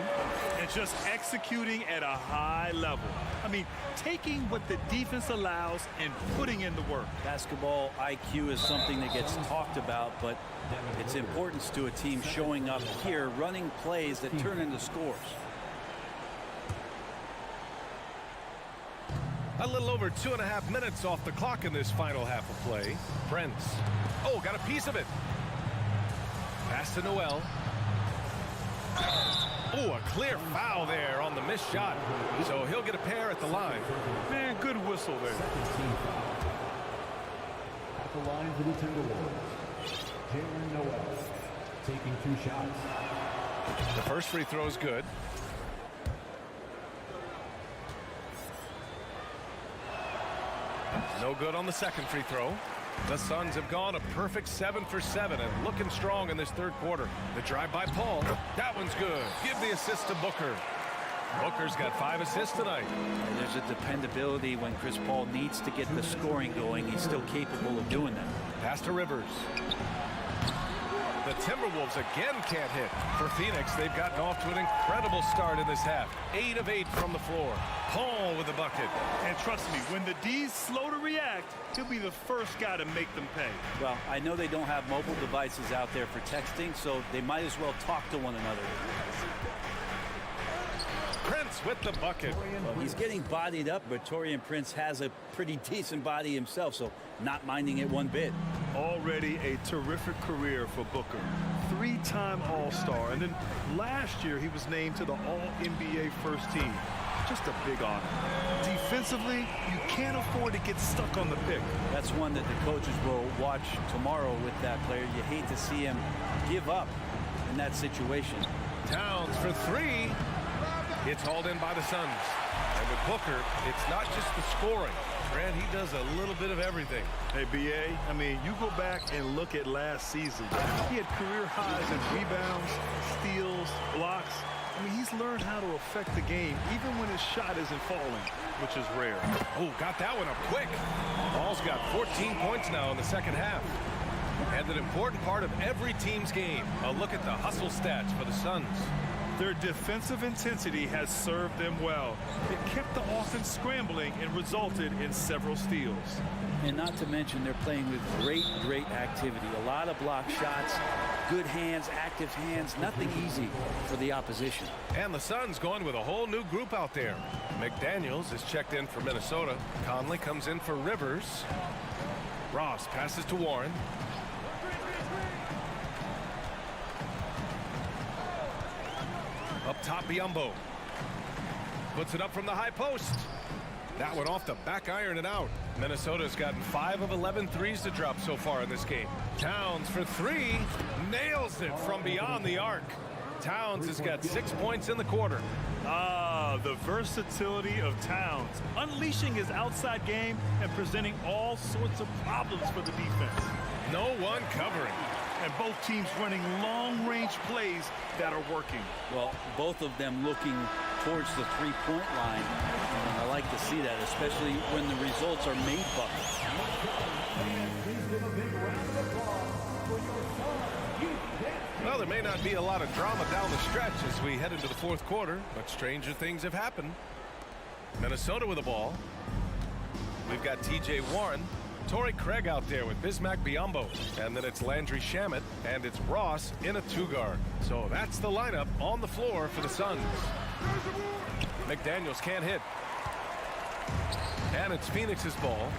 And just executing at a high level. I mean, taking what the defense allows and putting in the work. Basketball IQ is something that gets talked about, but its importance to a team showing up here, running plays that turn into scores. A little over 2.5 minutes off the clock in this final half of play. Prince. Oh, got a piece of it. Pass to Noel. Oh, a clear foul there on the missed shot. So he'll get a pair at the line. Man, good whistle there. At the line for the Timberwolves, Jalen Noel taking 2 shots. The first free throw is good. No good on the second free throw. The Suns have gone a perfect 7 for 7 and looking strong in this third quarter. The drive by Paul. That one's good. Give the assist to Booker. Booker's got 5 assists tonight. And there's a dependability when Chris Paul needs to get the scoring going. He's still capable of doing that. Pass to Rivers. The Timberwolves again can't hit. For Phoenix, they've gotten off to an incredible start in this half. 8 of 8 from the floor. Paul with the bucket. And trust me, when the D's slow to react, he'll be the first guy to make them pay. Well, I know they don't have mobile devices out there for texting, so they might as well talk to one another. Prince with the bucket. Well, he's getting bodied up, but Taurean Prince has a pretty decent body himself, so not minding it one bit. Already a terrific career for Booker. 3-time All-Star, and then last year he was named to the All-NBA first team. Just a big honor. Defensively, you can't afford to get stuck on the pick. That's one that the coaches will watch tomorrow with that player. You hate to see him give up in that situation. Towns for 3. It's hauled in by the Suns. And with Booker, it's not just the scoring. Grant, he does a little bit of everything. Hey, B.A., I mean, you go back and look at last season. He had career highs in rebounds, steals, blocks. I mean, he's learned how to affect the game even when his shot isn't falling, which is rare. Oh, got that one up quick. Ball's got 14 points now in the second half. And an important part of every team's game. A look at the hustle stats for the Suns. Their defensive intensity has served them well. It kept the offense scrambling and resulted in several steals. And not to mention they're playing with great activity. A lot of block shots, good hands, active hands, nothing easy for the opposition. And the Suns going with a whole new group out there. McDaniels is checked in for Minnesota. Conley comes in for Rivers. Ross passes to Warren. Up top, Biyombo. Puts it up from the high post. That one off the back iron and out. Minnesota's gotten 5 of 11 threes to drop so far in this game. Towns for 3. Nails it from beyond the arc. Towns has got 6 points in the quarter. Ah, the versatility of Towns. Unleashing his outside game and presenting all sorts of problems for the defense. No one covering. And both teams running long-range plays that are working. Well, both of them looking towards the three-point line. And I like to see that, especially when the results are made buckets. Well, there may not be a lot of drama down the stretch as we head into the fourth quarter, but stranger things have happened. Minnesota with the ball. We've got T.J. Warren. Torrey Craig out there with Bismack Biyombo. And then it's Landry Shamet, and it's Ross in a 2-guard. So that's the lineup on the floor for the Suns. McDaniels can't hit. And it's Phoenix's ball.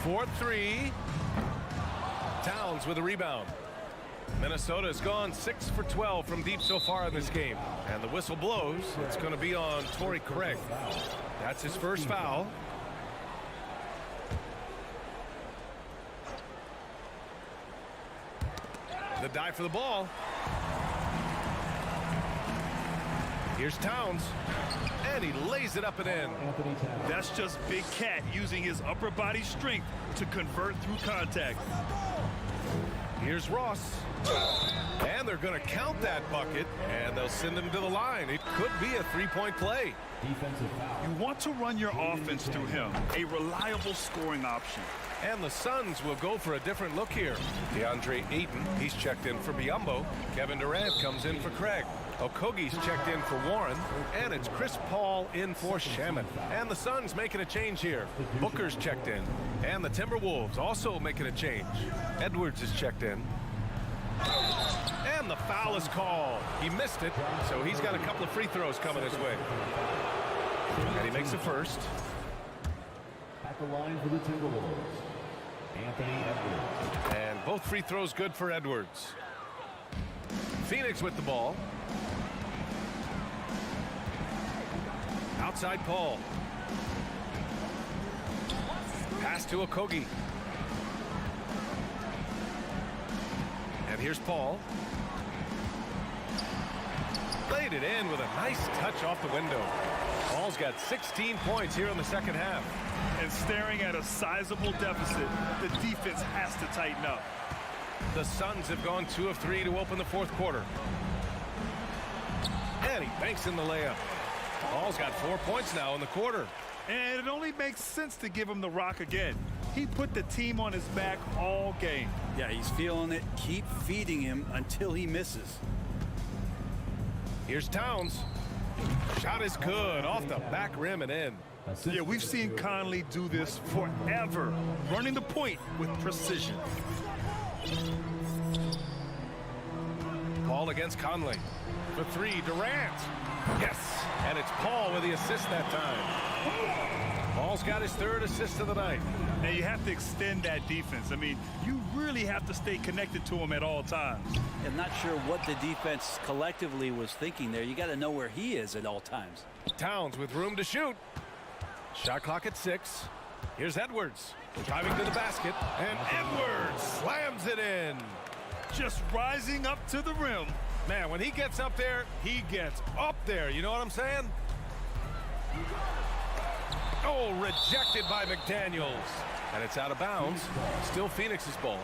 4-3. Towns with a rebound. Minnesota has gone 6 for 12 from deep so far in this game. And the whistle blows. It's going to be on Torrey Craig. That's his first foul. The dive for the ball. Here's Towns. And he lays it up and in. That's just Big Cat using his upper body strength to convert through contact. Here's Ross. And they're going to count that bucket. And they'll send him to the line. It could be a three-point play. You want to run your offense through him. A reliable scoring option. And the Suns will go for a different look here. DeAndre Ayton, he's checked in for Biyombo. Kevin Durant comes in for Craig. Okogie's checked in for Warren. And it's Chris Paul in for Shamet. And the Suns making a change here. Booker's checked in. And the Timberwolves also making a change. Edwards is checked in. And the foul is called. He missed it, so he's got a couple of free throws coming his way. And he makes the first. At the line for the Timberwolves, Anthony Edwards. And both free throws good for Edwards. Phoenix with the ball. Outside Paul. Pass to Okogie. And here's Paul. Laid it in with a nice touch off the window. Paul's got 16 points here in the second half. And staring at a sizable deficit, the defense has to tighten up. The Suns have gone 2 of 3 to open the fourth quarter. And he banks in the layup. Paul's got 4 points now in the quarter. And it only makes sense to give him the rock again. He put the team on his back all game. Yeah, he's feeling it. Keep feeding him until he misses. Here's Towns. Shot is good off the back rim and in. Yeah, we've seen Conley do this forever, running the point with precision. Paul against Conley. For 3, Durant. Yes, and it's Paul with the assist that time. Paul's got his 3rd assist of the night. And you have to extend that defense. I mean, you really have to stay connected to him at all times. I'm not sure what the defense collectively was thinking there. You got to know where he is at all times. Towns with room to shoot. Shot clock at 6. Here's Edwards driving to the basket, and Edwards slams it in. Just rising up to the rim. Man, when he gets up there, he gets up there. You know what I'm saying? Oh, rejected by McDaniels. And it's out of bounds. Still Phoenix's ball.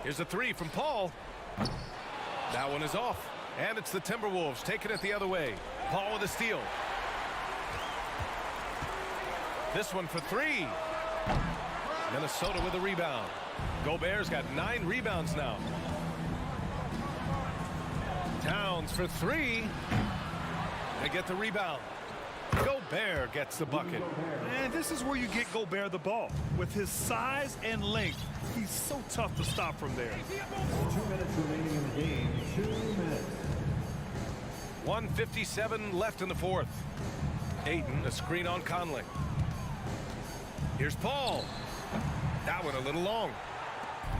Here's a three from Paul. That one is off. And it's the Timberwolves taking it the other way. Paul with a steal. This one for three. Minnesota with a rebound. Gobert's got 9 rebounds now. Towns for three. They get the rebound. Gobert gets the bucket. And this is where you get Gobert the ball. With his size and length, he's so tough to stop from there. 2 minutes remaining in the game. 2 minutes. 1:57 left in the fourth. Ayton, a screen on Conley. Here's Paul. That one a little long.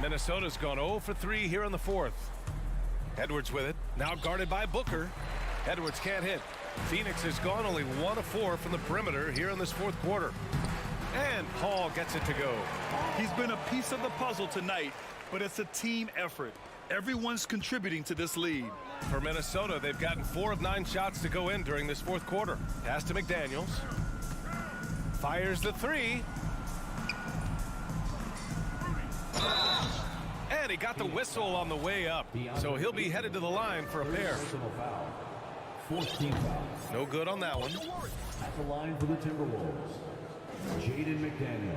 Minnesota's gone 0 for 3 here in the fourth. Edwards with it. Now guarded by Booker. Edwards can't hit. Phoenix has gone only 1 of 4 from the perimeter here in this fourth quarter. And Paul gets it to go. He's been a piece of the puzzle tonight, but it's a team effort. Everyone's contributing to this lead. For Minnesota, they've gotten 4 of 9 shots to go in during this fourth quarter. Pass to McDaniels. Fires the three. And he got the whistle on the way up. So he'll be headed to the line for a pair. 14 fouls. No good on that one. At the line for the Timberwolves, Jaden McDaniel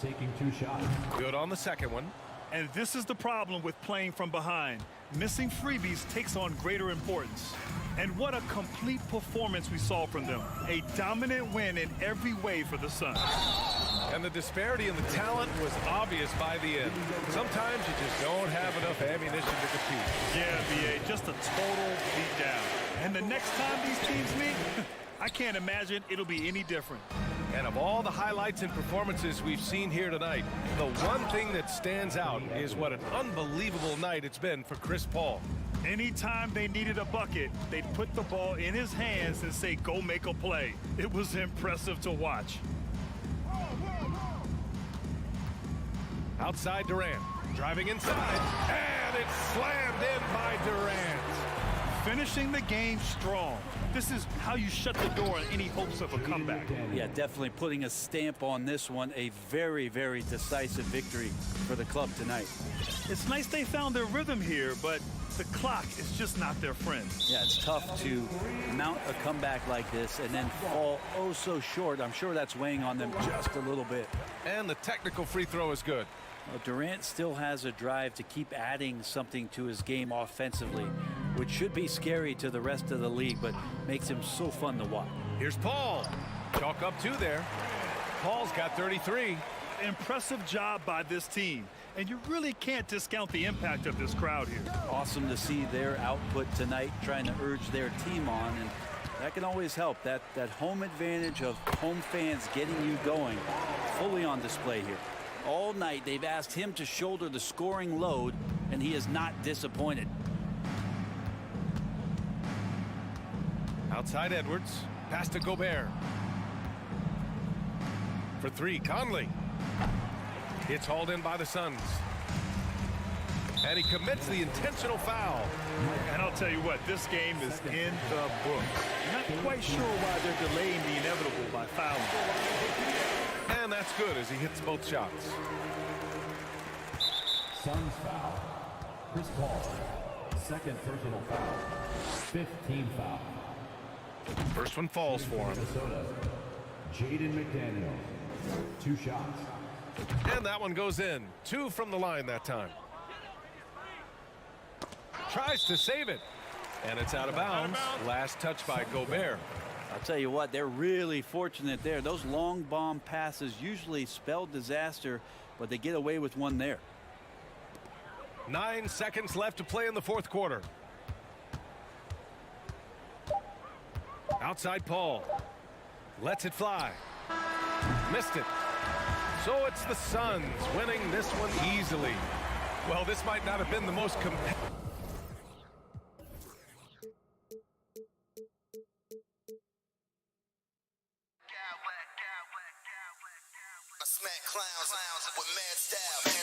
taking 2 shots. Good on the second one. And this is the problem with playing from behind. Missing freebies takes on greater importance. And what a complete performance we saw from them. A dominant win in every way for the Suns. And the disparity in the talent was obvious by the end. Sometimes you just don't have enough ammunition to compete. Yeah, BA, just a total beatdown. And the next time these teams meet, I can't imagine it'll be any different. And of all the highlights and performances we've seen here tonight, the one thing that stands out is what an unbelievable night it's been for Chris Paul. Anytime they needed a bucket, they'd put the ball in his hands and say, go make a play. It was impressive to watch. Outside Durant, driving inside, and it's slammed in by Durant. Finishing the game strong. This is how you shut the door on any hopes of a comeback. Yeah, definitely putting a stamp on this one. A very, very decisive victory for the club tonight. It's nice they found their rhythm here, but the clock is just not their friend. Yeah, it's tough to mount a comeback like this and then fall oh so short. I'm sure that's weighing on them just a little bit. And the technical free throw is good. Well, Durant still has a drive to keep adding something to his game offensively, which should be scary to the rest of the league, but makes him so fun to watch. Here's Paul. Chalk up 2 there. Paul's got 33. Impressive job by this team. And you really can't discount the impact of this crowd here. Awesome to see their output tonight, trying to urge their team on, and that can always help. That home advantage of home fans getting you going, fully on display here. All night they've asked him to shoulder the scoring load, and he is not disappointed. Outside Edwards, pass to Gobert. For 3, Conley. It's hauled in by the Suns. And he commits the intentional foul. And I'll tell you what, this game is in the book. Not quite sure why they're delaying the inevitable by fouling. And that's good as he hits both shots. Suns foul. Chris Paul. Second personal foul. 15 foul. First one falls for him. Minnesota. Jaden McDaniel. 2 shots. And that one goes in. 2 from the line that time. Tries to save it. And it's out of bounds. Last touch by Gobert. I'll tell you what, they're really fortunate there. Those long bomb passes usually spell disaster, but they get away with one there. 9 seconds left to play in the fourth quarter. Outside Paul. Lets it fly. Missed it. So it's the Suns winning this one easily. Well, this might not have been the most competitive. I smack clowns with mad style.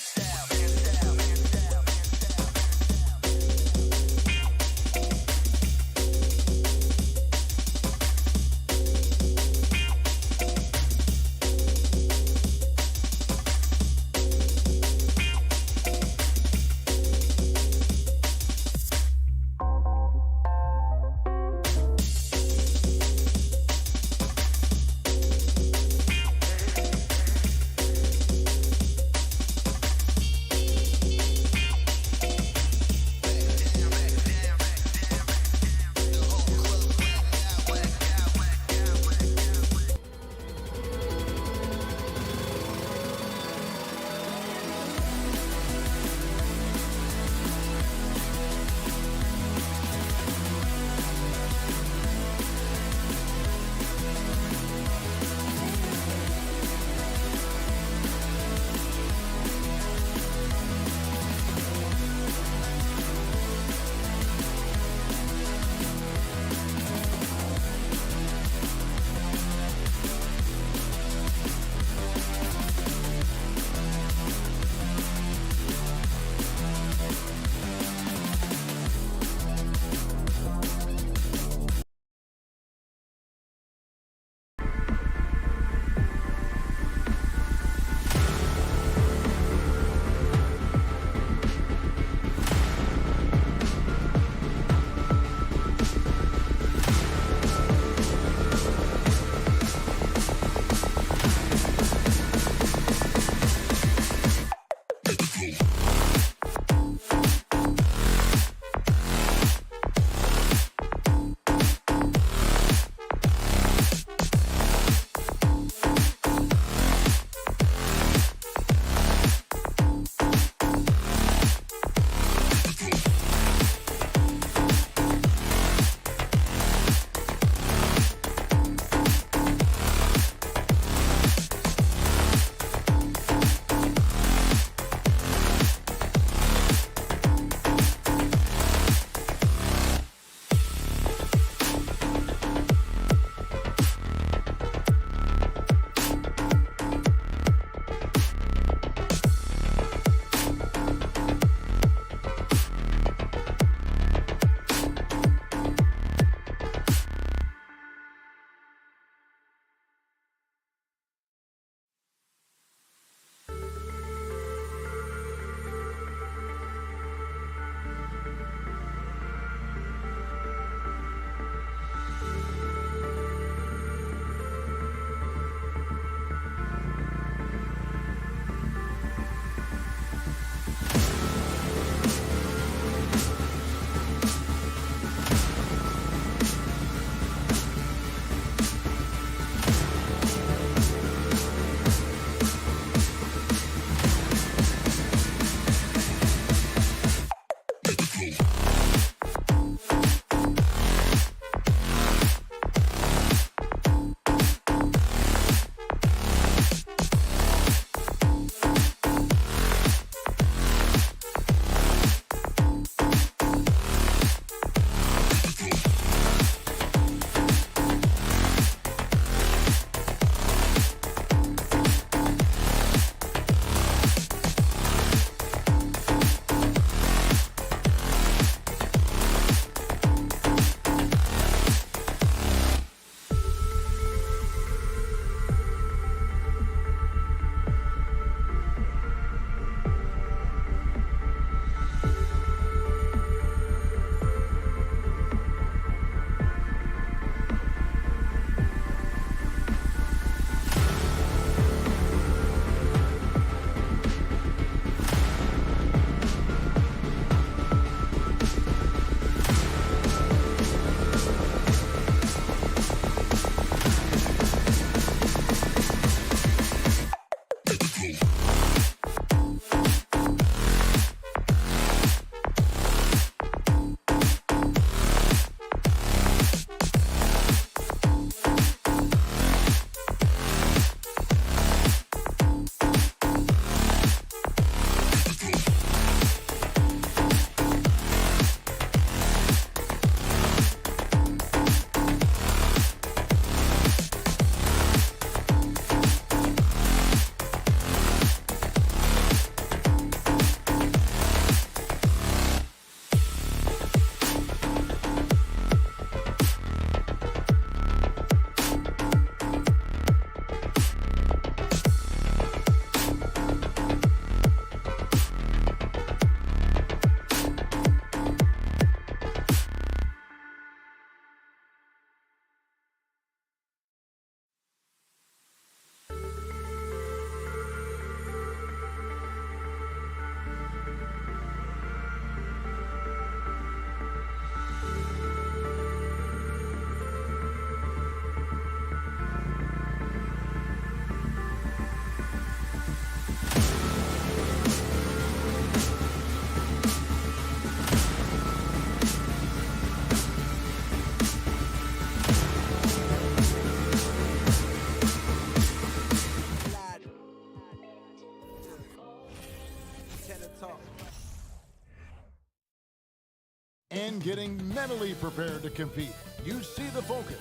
And getting mentally prepared to compete. You see the focus.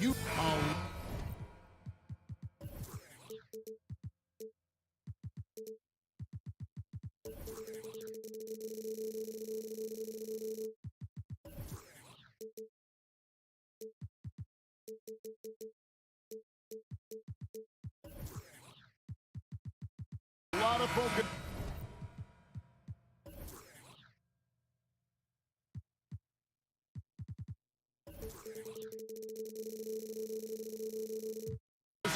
You a lot of focus.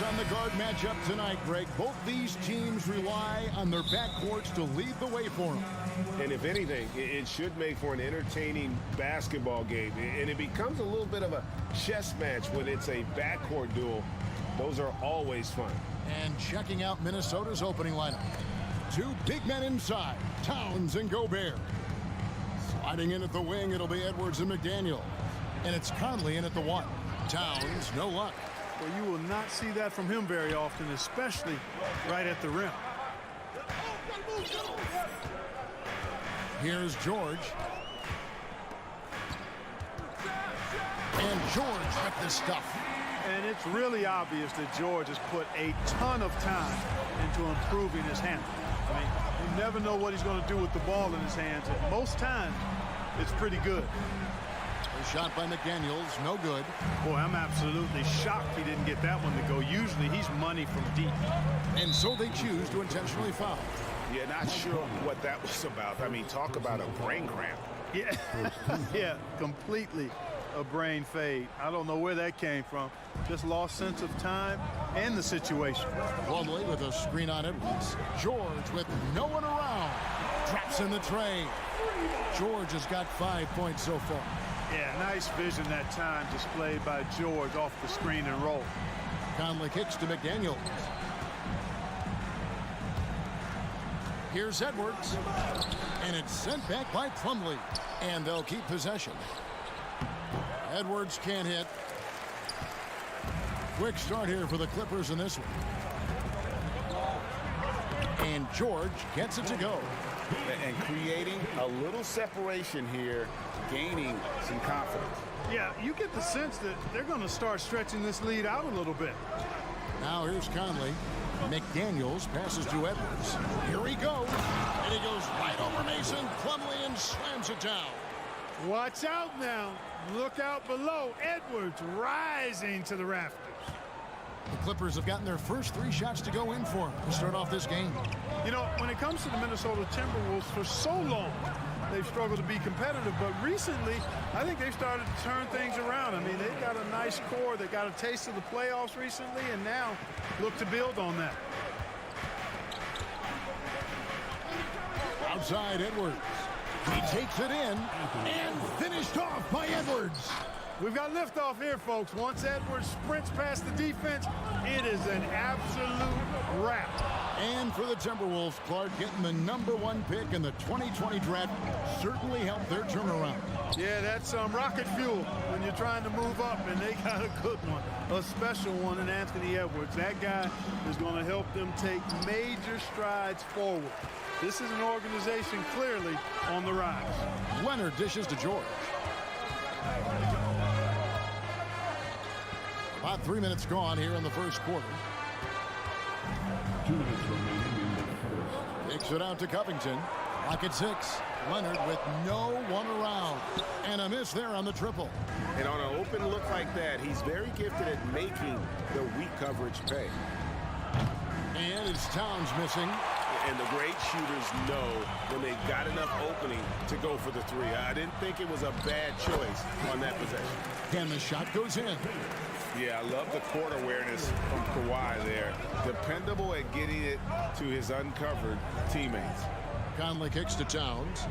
On the guard matchup tonight, Greg, both these teams rely on their backcourts to lead the way for them. And if anything, it should make for an entertaining basketball game. And it becomes a little bit of a chess match when it's a backcourt duel. Those are always fun. And checking out Minnesota's opening lineup. Two big men inside, Towns and Gobert. Sliding in at the wing, it'll be Edwards and McDaniel. And it's Conley in at the one. Towns, no luck. Well, you will not see that from him very often, especially right at the rim. Here's George. And George with this stuff. And it's really obvious that George has put a ton of time into improving his handle. I mean, you never know what he's going to do with the ball in his hands. And most times, it's pretty good. A shot by McDaniels, no good. Boy, I'm absolutely shocked he didn't get that one to go. Usually he's money from deep. And so they choose to intentionally foul. Yeah, not sure what that was about. I mean, talk about a brain cramp. Yeah, yeah, completely a brain fade. I don't know where that came from. Just lost sense of time and the situation. Plumlee with a screen on Edwards. George with no one around. Drops in the tray. George has got 5 points so far. Yeah, nice vision that time displayed by George off the screen and roll. Conley kicks to McDaniel. Here's Edwards. And it's sent back by Plumlee. And they'll keep possession. Edwards can't hit. Quick start here for the Clippers in this one. And George gets it to go. And creating a little separation here, gaining some confidence. Yeah, you get the sense that they're going to start stretching this lead out a little bit. Now here's Conley. McDaniels passes to Edwards. Here he goes. And he goes right over Mason Plumlee and slams it down. Watch out now. Look out below. Edwards rising to the rafters. The Clippers have gotten their first 3 shots to go in for them to start off this game. You know, when it comes to the Minnesota Timberwolves, for so long, they've struggled to be competitive. But recently, I think they've started to turn things around. I mean, they've got a nice core. They got a taste of the playoffs recently, and now look to build on that. Outside Edwards. He takes it in and finished off by Edwards. We've got liftoff here, folks. Once Edwards sprints past the defense, it is an absolute wrap. And for the Timberwolves, Clark, getting the #1 pick in the 2020 draft certainly helped their turnaround. Yeah, that's rocket fuel when you're trying to move up, and they got a good one, a special one in Anthony Edwards. That guy is going to help them take major strides forward. This is an organization clearly on the rise. Leonard dishes to George. About 3 minutes gone here in the first quarter. 2 minutes remaining in the first. Kicks it out to Covington. Lock at 6. Leonard with no one around. And a miss there on the triple. And on an open look like that, he's very gifted at making the weak coverage pay. And it's Towns missing. And the great shooters know when they've got enough opening to go for the 3. I didn't think it was a bad choice on that possession. And the shot goes in. Yeah, I love the court awareness from Kawhi there. Dependable at getting it to his uncovered teammates. Conley kicks to Towns.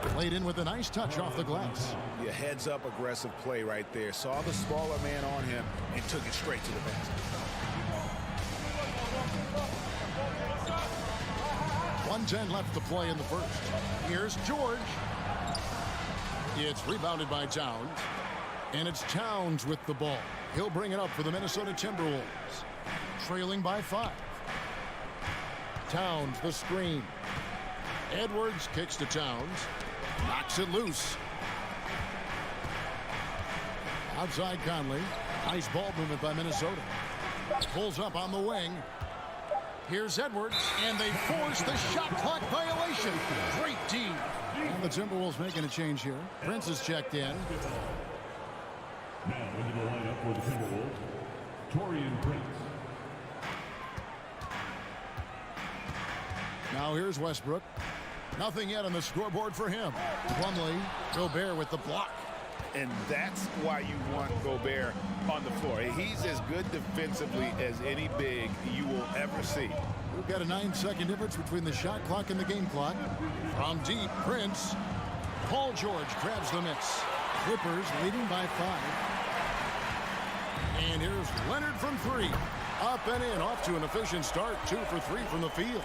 Played in with a nice touch off the glass. Yeah, heads up aggressive play right there. Saw the smaller man on him and took it straight to the basket. 1:10 left to play in the first. Here's George. It's rebounded by Towns. And it's Towns with the ball. He'll bring it up for the Minnesota Timberwolves. Trailing by 5. Towns the screen. Edwards kicks to Towns. Knocks it loose. Outside Conley. Nice ball movement by Minnesota. Pulls up on the wing. Here's Edwards, and they force the shot clock violation. Great D. And the Timberwolves making a change here. Prince is checked in. Now into the lineup for the Timberwolves, Taurean Prince. Now here's Westbrook. Nothing yet on the scoreboard for him. Plumlee, Gobert with the block. And that's why you want Gobert on the floor. He's as good defensively as any big you will ever see. We've got a 9-second difference between the shot clock and the game clock. From deep, Prince. Paul George grabs the miss. Clippers leading by 5. And here's Leonard from 3. Up and in, off to an efficient start. 2 for 3 from the field.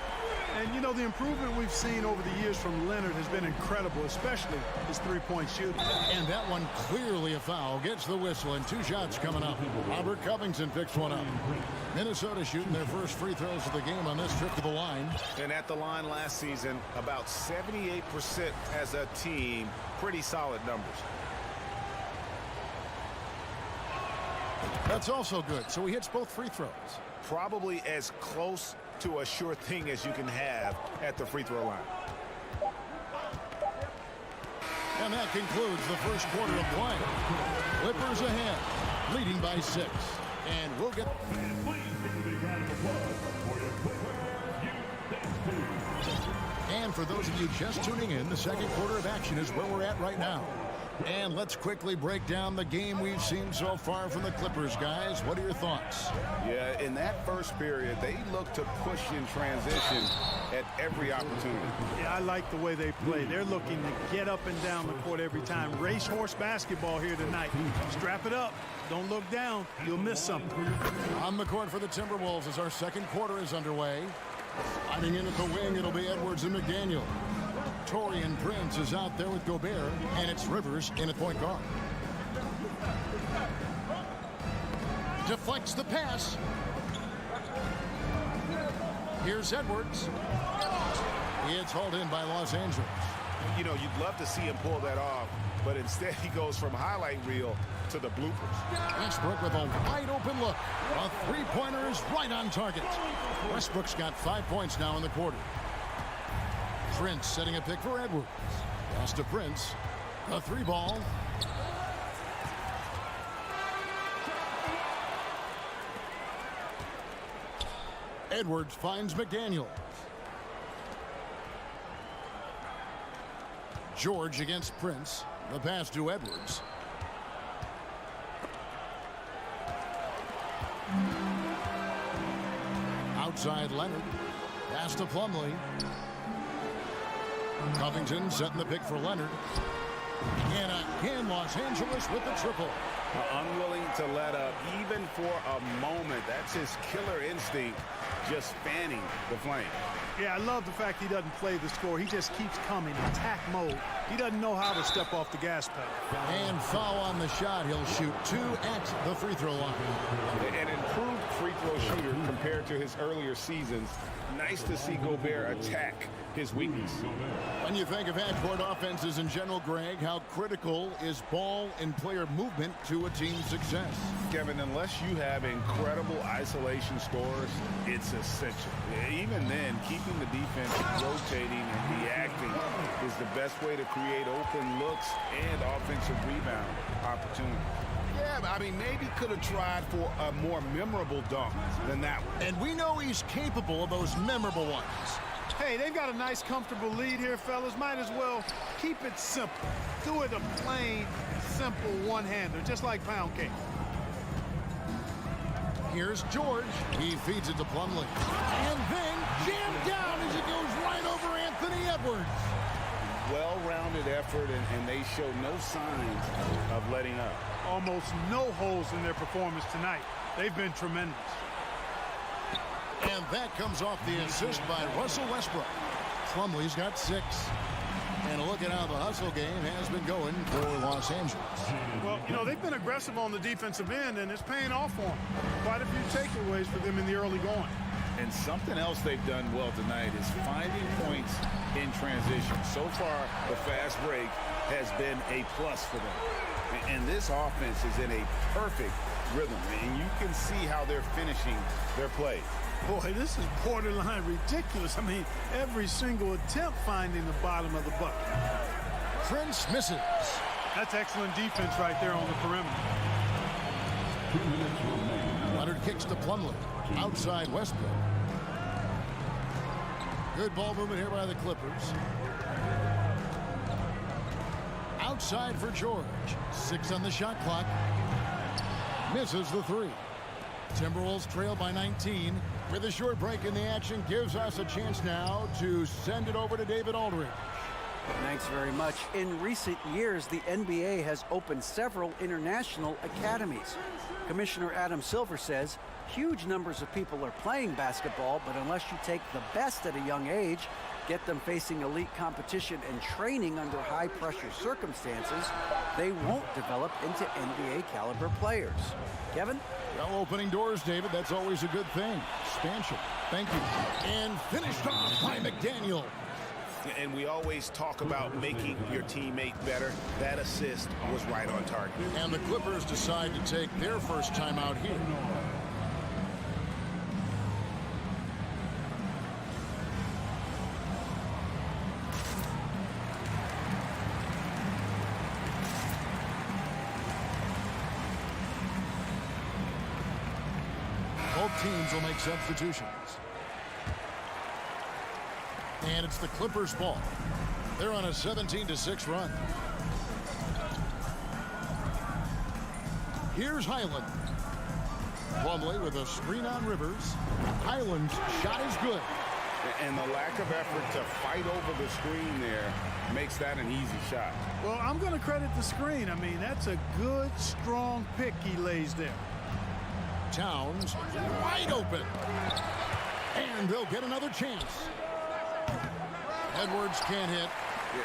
And, you know, the improvement we've seen over the years from Leonard has been incredible, especially his three-point shooting. And that one clearly a foul. Gets the whistle, and 2 shots coming up. Robert Covington picks one up. Minnesota shooting their first free throws of the game on this trip to the line. And at the line last season, about 78% as a team. Pretty solid numbers. That's also good. So he hits both free throws. Probably as close to a sure thing as you can have at the free throw line. And that concludes the first quarter of play. Clippers ahead, leading by 6. And we'll get... And for those of you just tuning in, the second quarter of action is where we're at right now. And let's quickly break down the game we've seen so far from the Clippers, guys. What are your thoughts? Yeah, in that first period, they looked to push in transition at every opportunity. Yeah, I like the way they play. They're looking to get up and down the court every time. Racehorse basketball here tonight. Strap it up. Don't look down. You'll miss something. On the court for the Timberwolves as our second quarter is underway. Sliding in at the wing, it'll be Edwards and McDaniel. Taurean Prince is out there with Gobert, and it's Rivers in at point guard. Deflects the pass. Here's Edwards. It's hauled in by Los Angeles. You know, you'd love to see him pull that off, but instead he goes from highlight reel to the bloopers. Westbrook with a wide open look. A three-pointer is right on target. Westbrook's got 5 points now in the quarter. Prince setting a pick for Edwards. Pass to Prince. A three ball. Edwards finds McDaniel. George against Prince. The pass to Edwards. Outside Leonard. Pass to Plumlee. Covington setting the pick for Leonard. And again, Los Angeles with the triple. Unwilling to let up even for a moment. That's his killer instinct, just fanning the flame. Yeah, I love the fact he doesn't play the score. He just keeps coming, attack mode. He doesn't know how to step off the gas pedal. And foul on the shot. He'll shoot 2 at the free throw line. An improved free throw shooter compared to his earlier seasons. Nice to see Gobert attack his weakness. When you think of half-court offenses in general, Greg, how critical is ball and player movement to a team's success? Kevin, unless you have incredible isolation scores, it's essential. Even then, keeping the defense rotating and reacting is the best way to create open looks and offensive rebound opportunities. Yeah, I mean, maybe could have tried for a more memorable dunk than that one. And we know he's capable of those memorable ones. Hey, they've got a nice, comfortable lead here, fellas. Might as well keep it simple. Do it a plain, simple one-hander, just like pound cake. Here's George. He feeds it to Plumlee. And then jammed down as it goes right over Anthony Edwards. Well-rounded effort, and they show no signs of letting up. Almost no holes in their performance tonight. They've been tremendous. And that comes off the assist by Russell Westbrook. Plumlee's got 6. And look at how the hustle game has been going for Los Angeles. Well, you know, they've been aggressive on the defensive end, and it's paying off for them. Quite a few takeaways for them in the early going. And something else they've done well tonight is finding points in transition. So far, the fast break has been a plus for them. And this offense is in a perfect rhythm. And you can see how they're finishing their play. Boy, this is borderline ridiculous. I mean, every single attempt finding the bottom of the bucket. Prince misses. That's excellent defense right there on the perimeter. Leonard kicks to Plumlee. Outside Westbrook. Good ball movement here by the Clippers. Outside for George. 6 on the shot clock. Misses the 3. Timberwolves trail by 19. With a short break in the action, gives us a chance now to send it over to David Aldridge. Thanks very much. In recent years, the NBA has opened several international academies. Commissioner Adam Silver says huge numbers of people are playing basketball, but unless you take the best at a young age, get them facing elite competition and training under high-pressure circumstances, they won't develop into NBA-caliber players. Kevin? Well, opening doors, David, that's always a good thing. Expansion. Thank you. And finished off by McDaniel. And we always talk about making your teammate better. That assist was right on target. And the Clippers decide to take their first time out here. Both teams will make substitutions. And it's the Clippers' ball. They're on a 17-6 run. Here's Highland. Plumlee with a screen on Rivers. Highland's shot is good. And the lack of effort to fight over the screen there makes that an easy shot. Well, I'm going to credit the screen. I mean, that's a good, strong pick he lays there. Towns wide open. And they'll get another chance. Edwards can't hit.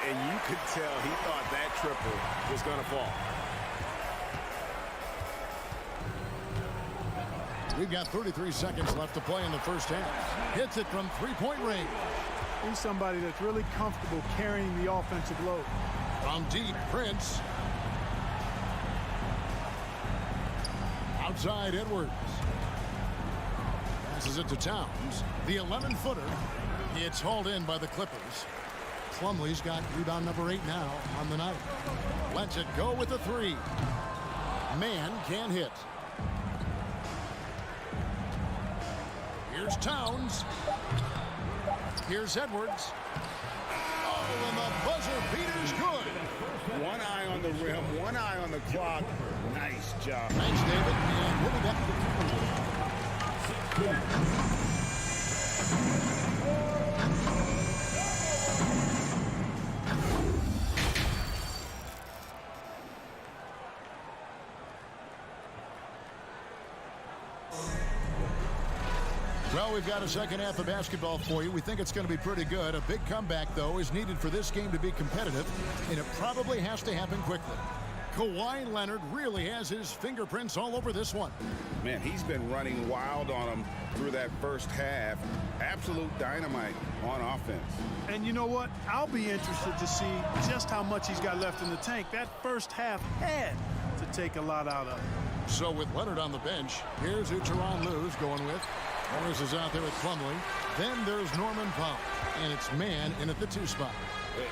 And you could tell he thought that triple was going to fall. We've got 33 seconds left to play in the first half. Hits it from three-point range. He's somebody that's really comfortable carrying the offensive load. From deep, Prince. Outside, Edwards. Passes it to Towns. The 11-footer. It's hauled in by the Clippers. Plumlee's got rebound number 8 now on the night. Lets it go with the 3. Man can't hit. Here's Towns. Here's Edwards. Oh, and the buzzer beater's good. One eye on the rim, one eye on the clock. Nice job. Thanks, David. And we'll be back. Well, we've got a second half of basketball for you. We think it's going to be pretty good. A big comeback, though, is needed for this game to be competitive, and it probably has to happen quickly. Kawhi Leonard really has his fingerprints all over this one. Man, he's been running wild on him through that first half. Absolute dynamite on offense. And you know what? I'll be interested to see just how much he's got left in the tank. That first half had to take a lot out of him. So with Leonard on the bench, here's who Tyronn Lue's going with. Morris is out there with Plumlee. Then there's Norman Powell, and it's man in at the 2 spot.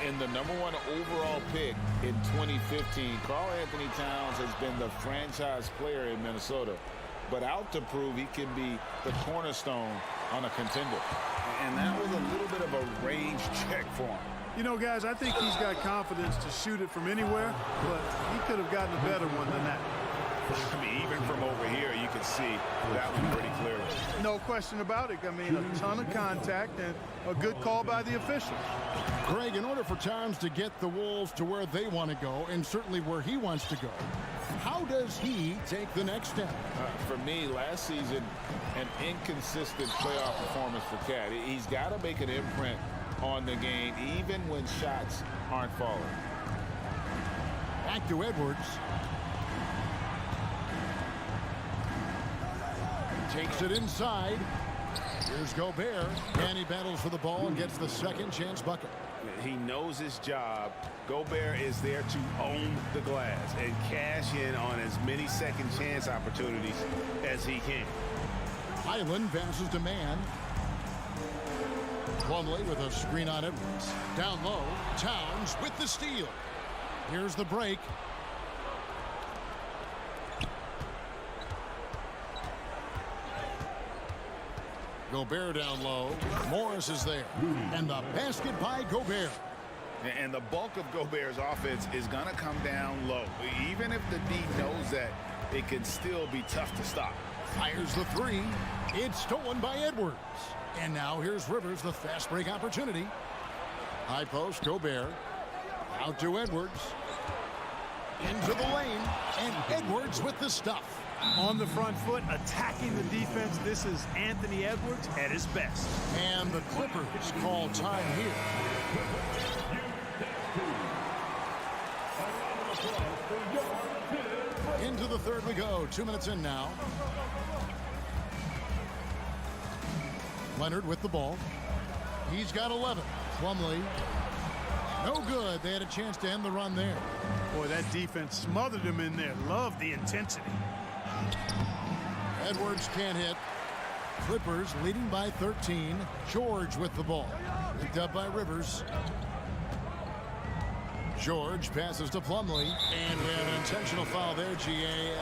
And the #1 overall pick in 2015, Karl Anthony Towns has been the franchise player in Minnesota, but out to prove he can be the cornerstone on a contender. And that was a little bit of a range check for him. You know, guys, I think he's got confidence to shoot it from anywhere, but he could have gotten a better one than that. I mean, even from over here, you can see that one pretty clearly. No question about it. I mean, a ton of contact and a good call by the officials. Greg, in order for Towns to get the Wolves to where they want to go, and certainly where he wants to go, how does he take the next step? For me, last season, an inconsistent playoff performance for Cat. He's got to make an imprint on the game, even when shots aren't falling. Back to Edwards. Takes it inside. Here's Gobert. And he battles for the ball and gets the second chance bucket. He knows his job. Gobert is there to own the glass and cash in on as many second chance opportunities as he can. Highland passes to man. Plumlee with a screen on Edwards. Down low. Towns with the steal. Here's the break. Gobert down low. Morris is there. And the basket by Gobert. And the bulk of Gobert's offense is going to come down low. Even if the D knows that, it can still be tough to stop. Fires the 3. It's stolen by Edwards. And now here's Rivers, the fast break opportunity. High post, Gobert. Out to Edwards. Into the lane. And Edwards with the stuff. On the front foot, attacking the defense. This is Anthony Edwards at his best. And the Clippers call time here. Into the third we go. 2 minutes in now. Leonard with the ball. He's got 11. Plumlee. No good. They had a chance to end the run there. Boy, that defense smothered him in there. Love the intensity. Edwards can't hit. Clippers leading by 13. George with the ball. Picked up by Rivers. George passes to Plumlee. And we have an intentional foul there, GA.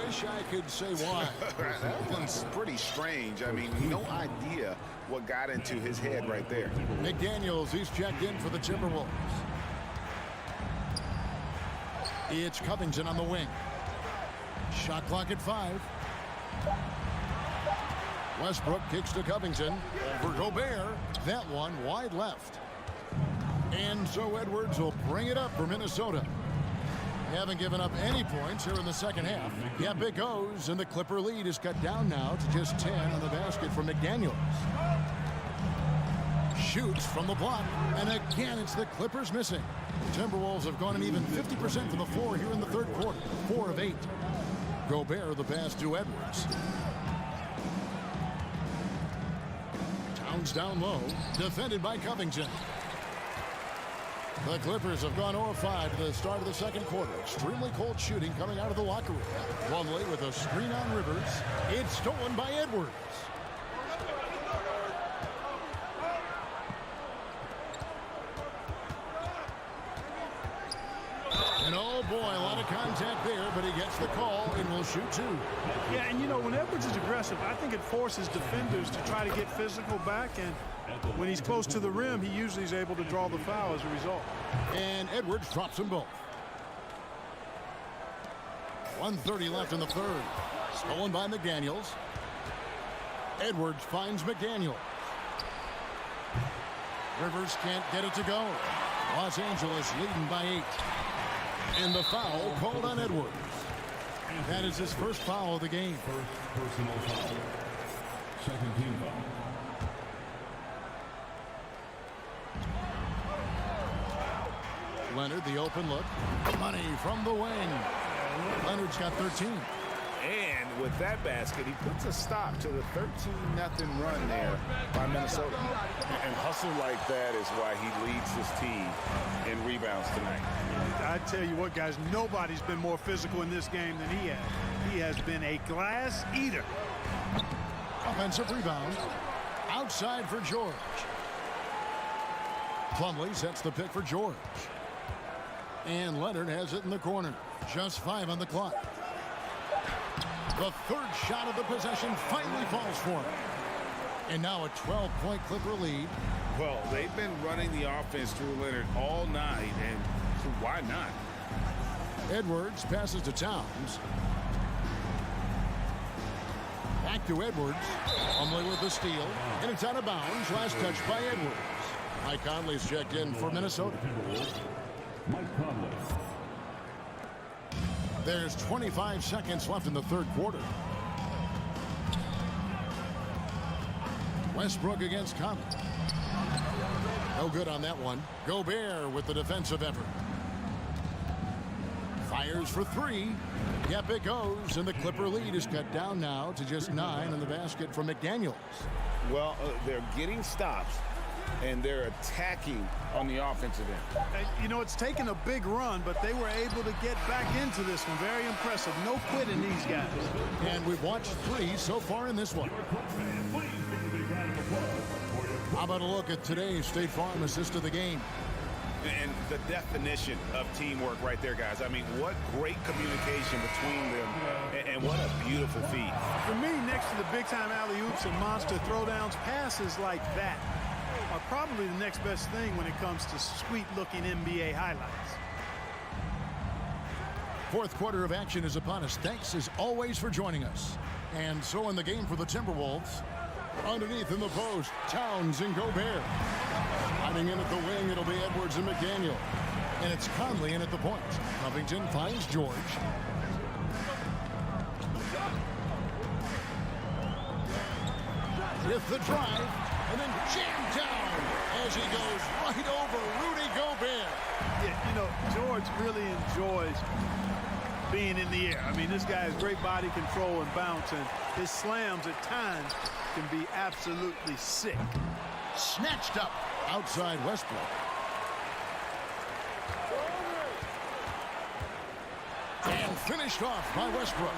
Wish I could say why. That one's pretty strange. I mean, no idea what got into his head right there. McDaniels, he's checked in for the Timberwolves. It's Covington on the wing. Shot clock at 5. Westbrook kicks to Covington. For Gobert, that one wide left. And so Edwards will bring it up for Minnesota. Haven't given up any points here in the second half. Yep, it goes, and the Clipper lead is cut down now to just 10 on the basket from McDaniels. Shoots from the block, and again it's the Clippers missing. The Timberwolves have gone an even 50% from the floor here in the third quarter, 4 of 8. Gobert the pass to Edwards. Towns down low, defended by Covington. The Clippers have gone 0-5 to the start of the second quarter. Extremely cold shooting coming out of the locker room. Plumlee with a screen on Rivers. It's stolen by Edwards. And oh boy, a lot of contact there, but he gets the call and will shoot 2. Yeah, and you know, when Edwards is aggressive, I think it forces defenders to try to get physical back, and when he's close to the rim, he usually is able to draw the foul as a result. And Edwards drops them both. 1:30 left in the third. Stolen by McDaniels. Edwards finds McDaniels. Rivers can't get it to go. Los Angeles leading by 8. And the foul called on Edwards. That is his first foul of the game. First personal foul. Second team foul. Leonard, the open look. Money from the wing. Leonard's got 13. And with that basket, he puts a stop to the 13-0 run there by Minnesota. And hustle like that is why he leads his team in rebounds tonight. I tell you what, guys, nobody's been more physical in this game than he has. He has been a glass eater. Offensive rebound. Outside for George. Plumlee sets the pick for George. And Leonard has it in the corner. Just 5 on the clock. The third shot of the possession finally falls for him. And now a 12-point Clipper lead. Well, they've been running the offense through Leonard all night, and so why not? Edwards passes to Towns. Back to Edwards. Plumlee with the steal. And it's out of bounds. Last touch by Edwards. Mike Conley's checked in for Minnesota. Mike Conley. There's 25 seconds left in the third quarter. Westbrook against Conley. No good on that one. Gobert with the defensive effort. Fires for 3. Yep, it goes. And the Clipper lead is cut down now to just 9 on the basket from McDaniels. Well, they're getting stops, and they're attacking on the offensive end. You know, it's taken a big run, but they were able to get back into this one. Very impressive. No quitting these guys. And we've watched 3 so far in this one. How about a look at today's State Farm assist of the game? And the definition of teamwork right there, guys. I mean, what great communication between them, and what a beautiful feed. For me, next to the big-time alley-oops and monster throwdowns, passes like that are probably the next best thing when it comes to sweet-looking NBA highlights. Fourth quarter of action is upon us. Thanks, as always, for joining us. And so in the game for the Timberwolves, underneath in the post, Towns and Gobert. Hiding in at the wing, it'll be Edwards and McDaniel. And it's Conley in at the point. Covington finds George. With the drive, and then jammed down as he goes right over Rudy Gobert. Yeah, you know, George really enjoys being in the air. I mean, this guy has great body control and bounce, and his slams at times can be absolutely sick. Snatched up outside Westbrook. And finished off by Westbrook.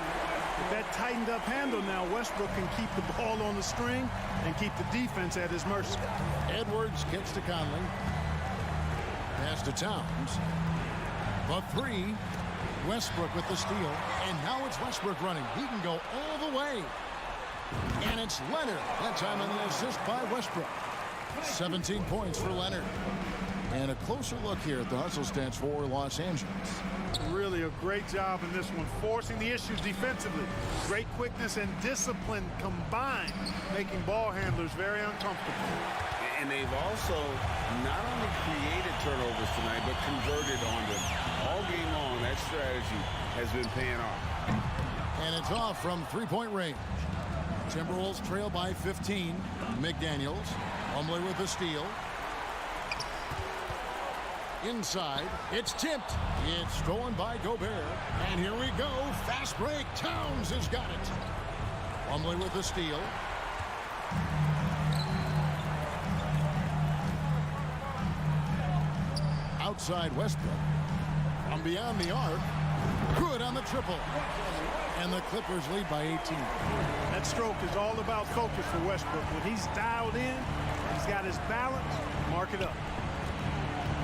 With that tightened up handle now, Westbrook can keep the ball on the string and keep the defense at his mercy. Edwards gets to Conley. Pass to Towns. The 3. Westbrook with the steal. And now it's Westbrook running. He can go all the way. And it's Leonard. That time on the assist by Westbrook. 17 points for Leonard. And a a closer look here at the hustle stats for Los Angeles. Really a great job in this one, forcing the issues defensively. Great quickness and discipline combined, making ball handlers very uncomfortable. And they've also not only created turnovers tonight, but converted on them. All game long, that strategy has been paying off. And it's off from three-point range. Timberwolves trail by 15. McDaniels, Plumlee with the steal. Inside, it's tipped. It's stolen by Gobert. And here we go. Fast break. Towns has got it. Plumlee with the steal. Outside Westbrook. From beyond the arc. Good on the triple. And the Clippers lead by 18. That stroke is all about focus for Westbrook. When he's dialed in, he's got his balance, mark it up.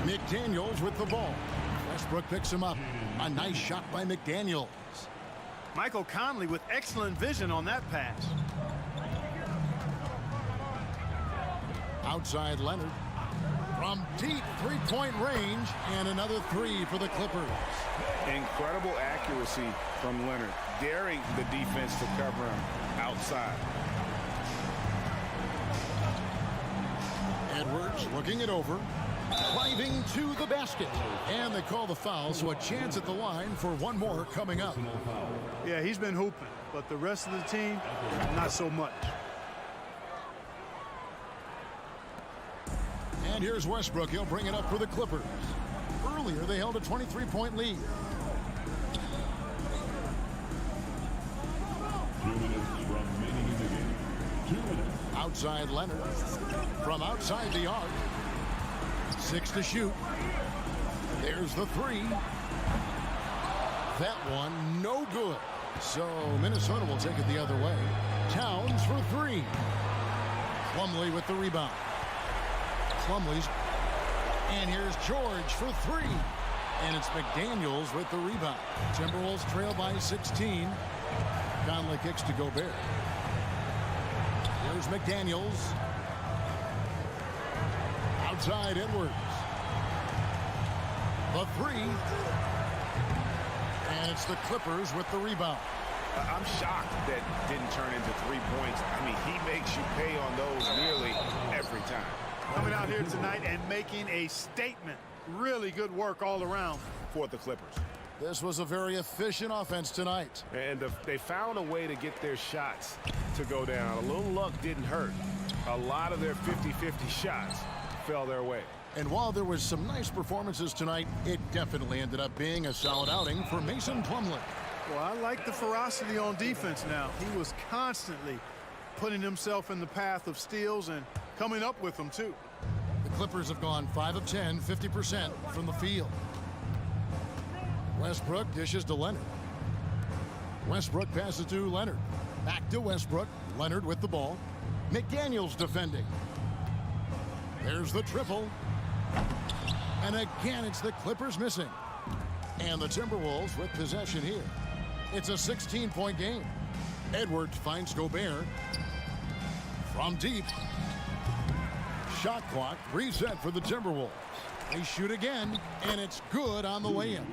McDaniels with the ball. Westbrook picks him up. A nice shot by McDaniels. Michael Conley with excellent vision on that pass. Outside Leonard. From deep three-point range, and another three for the Clippers. Incredible accuracy from Leonard, daring the defense to cover him outside. Edwards looking it over, driving to the basket. And they call the foul, so a chance at the line for one more coming up. Yeah, he's been hooping, but the rest of the team, not so much. And here's Westbrook. He'll bring it up for the Clippers. Earlier, they held a 23-point lead. 2 minutes remaining in the game. 2 minutes. Outside Leonard. From outside the arc. 6 to shoot. There's the three. That one, no good. So Minnesota will take it the other way. Towns for three. Plumlee with the rebound. Plumlee's. And here's George for three. And it's McDaniels with the rebound. Timberwolves trail by 16. Conley kicks to Gobert. Here's McDaniels. Outside Edwards. The three. And it's the Clippers with the rebound. I'm shocked that didn't turn into 3 points. I mean, he makes you pay on those nearly every time. Coming out here tonight and making a statement. Really good work all around for the Clippers. This was a very efficient offense tonight. And they found a way to get their shots to go down. A little luck didn't hurt. A lot of their 50-50 shots fell their way. And while there was some nice performances tonight, it definitely ended up being a solid outing for Mason Plumlee. Well, I like the ferocity on defense now. He was constantly putting himself in the path of steals and coming up with them, too. The Clippers have gone 5 of 10, 50% from the field. Westbrook dishes to Leonard. Westbrook passes to Leonard. Back to Westbrook. Leonard with the ball. McDaniels defending. There's the triple. And again, it's the Clippers missing. And the Timberwolves with possession here. It's a 16-point game. Edwards finds Gobert. From deep. Shot clock reset for the Timberwolves. They shoot again, and it's good on the way-in.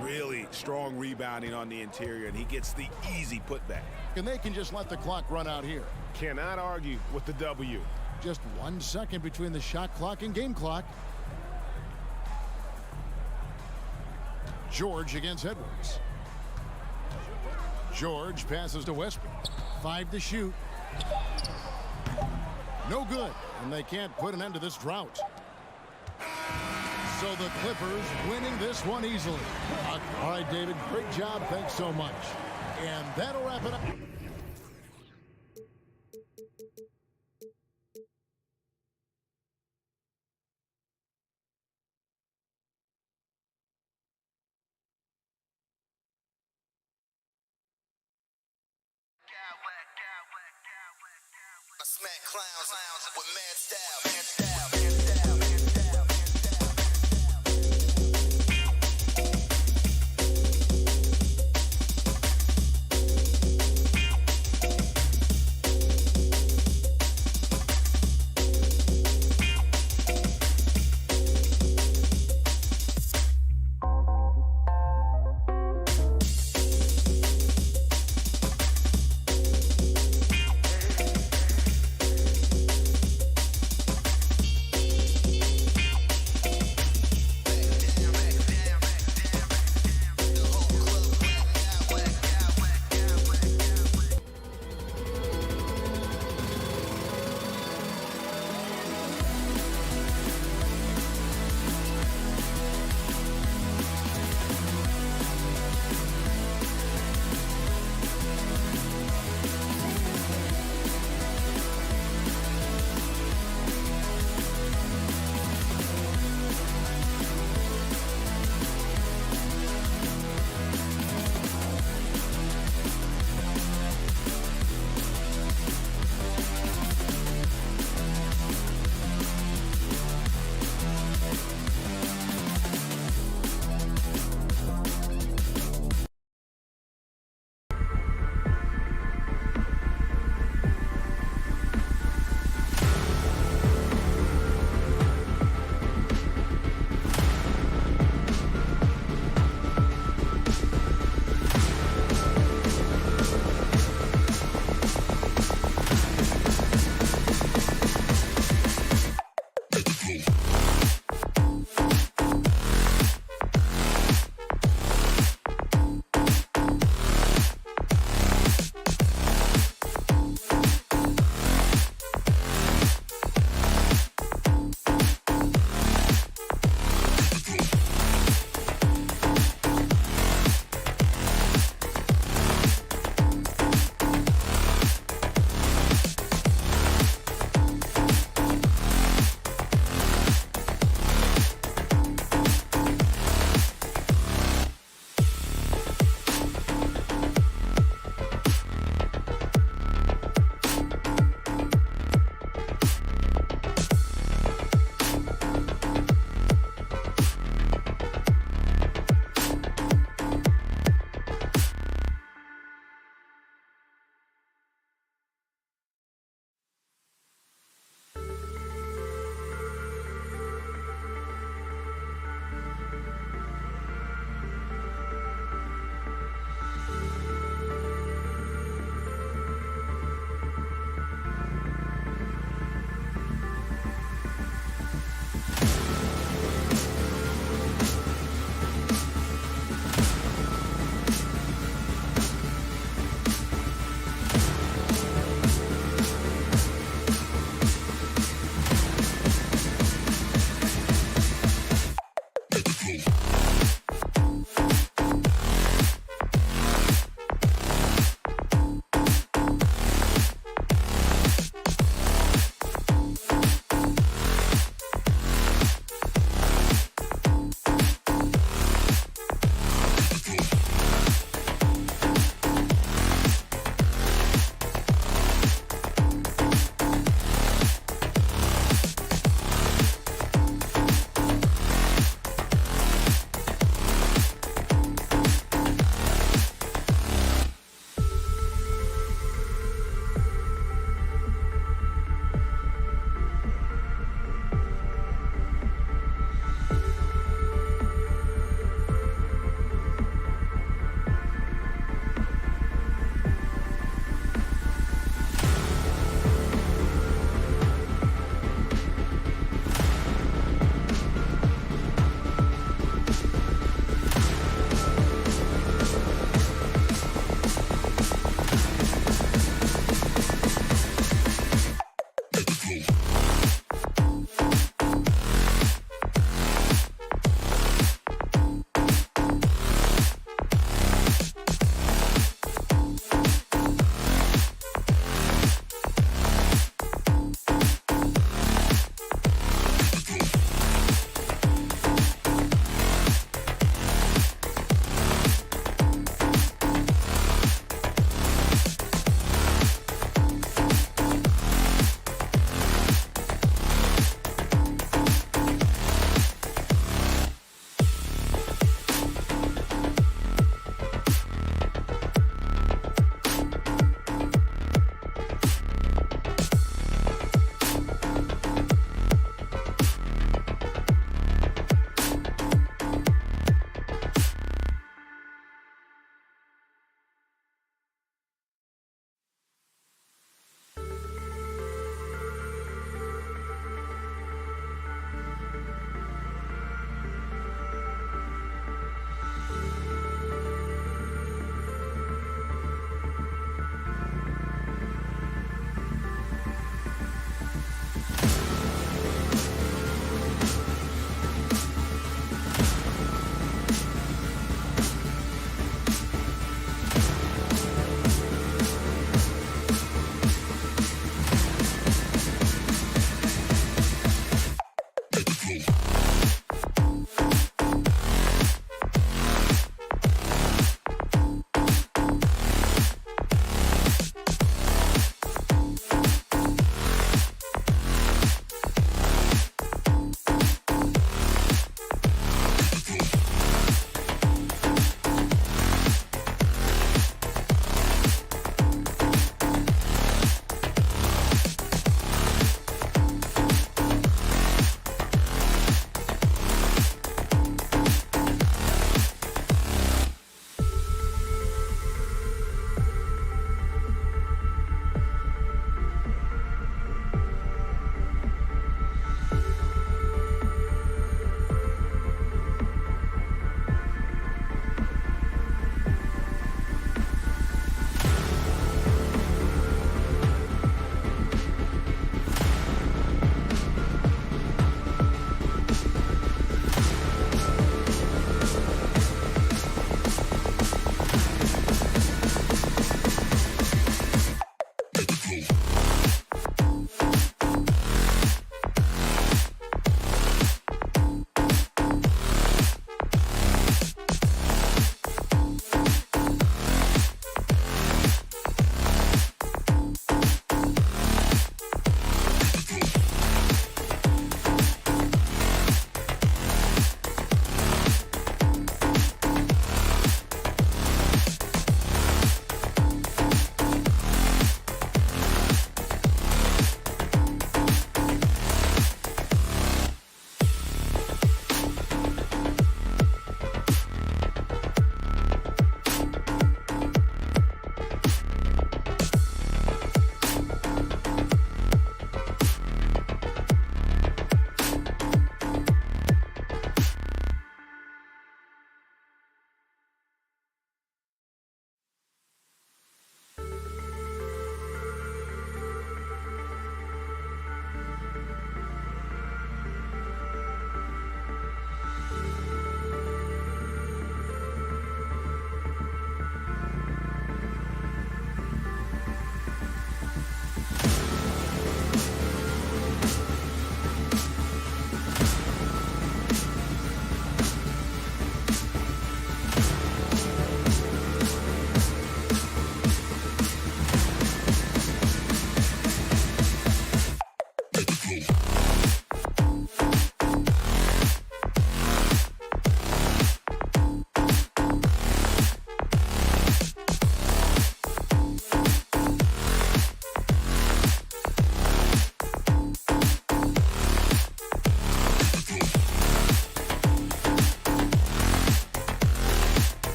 Really strong rebounding on the interior, and he gets the easy putback. And they can just let the clock run out here. Cannot argue with the W. Just 1 second between the shot clock and game clock. George against Edwards. George passes to Westbrook. 5 to shoot. No good, and they can't put an end to this drought. So the Clippers winning this one easily. All right, David, great job. Thanks so much. And that'll wrap it up. I smack clowns with mad style.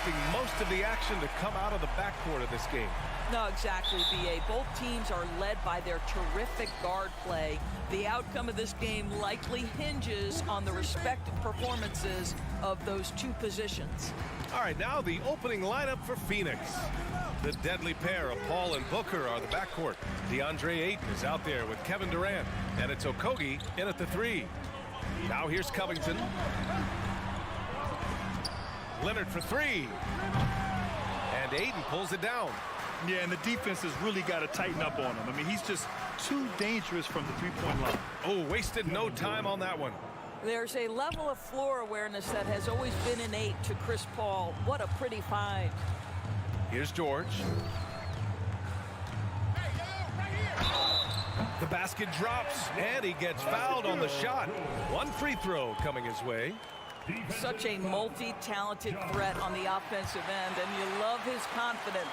expecting most of the action to come out of the backcourt of this game. No, exactly, B.A. Both teams are led by their terrific guard play. The outcome of this game likely hinges on the respective performances of those two positions. All right, now the opening lineup for Phoenix. The deadly pair of Paul and Booker are the backcourt. DeAndre Ayton is out there with Kevin Durant, and it's Okogie in at the 3. Now here's Covington. Leonard for 3. And Ayton pulls it down. Yeah, and the defense has really got to tighten up on him. I mean, he's just too dangerous from the three-point line. Oh, wasted no time on that one. There's a level of floor awareness that has always been innate to Chris Paul. What a pretty find. Here's George. The basket drops, and he gets fouled on the shot. One free throw coming his way. Such a multi-talented threat on the offensive end, and you love his confidence.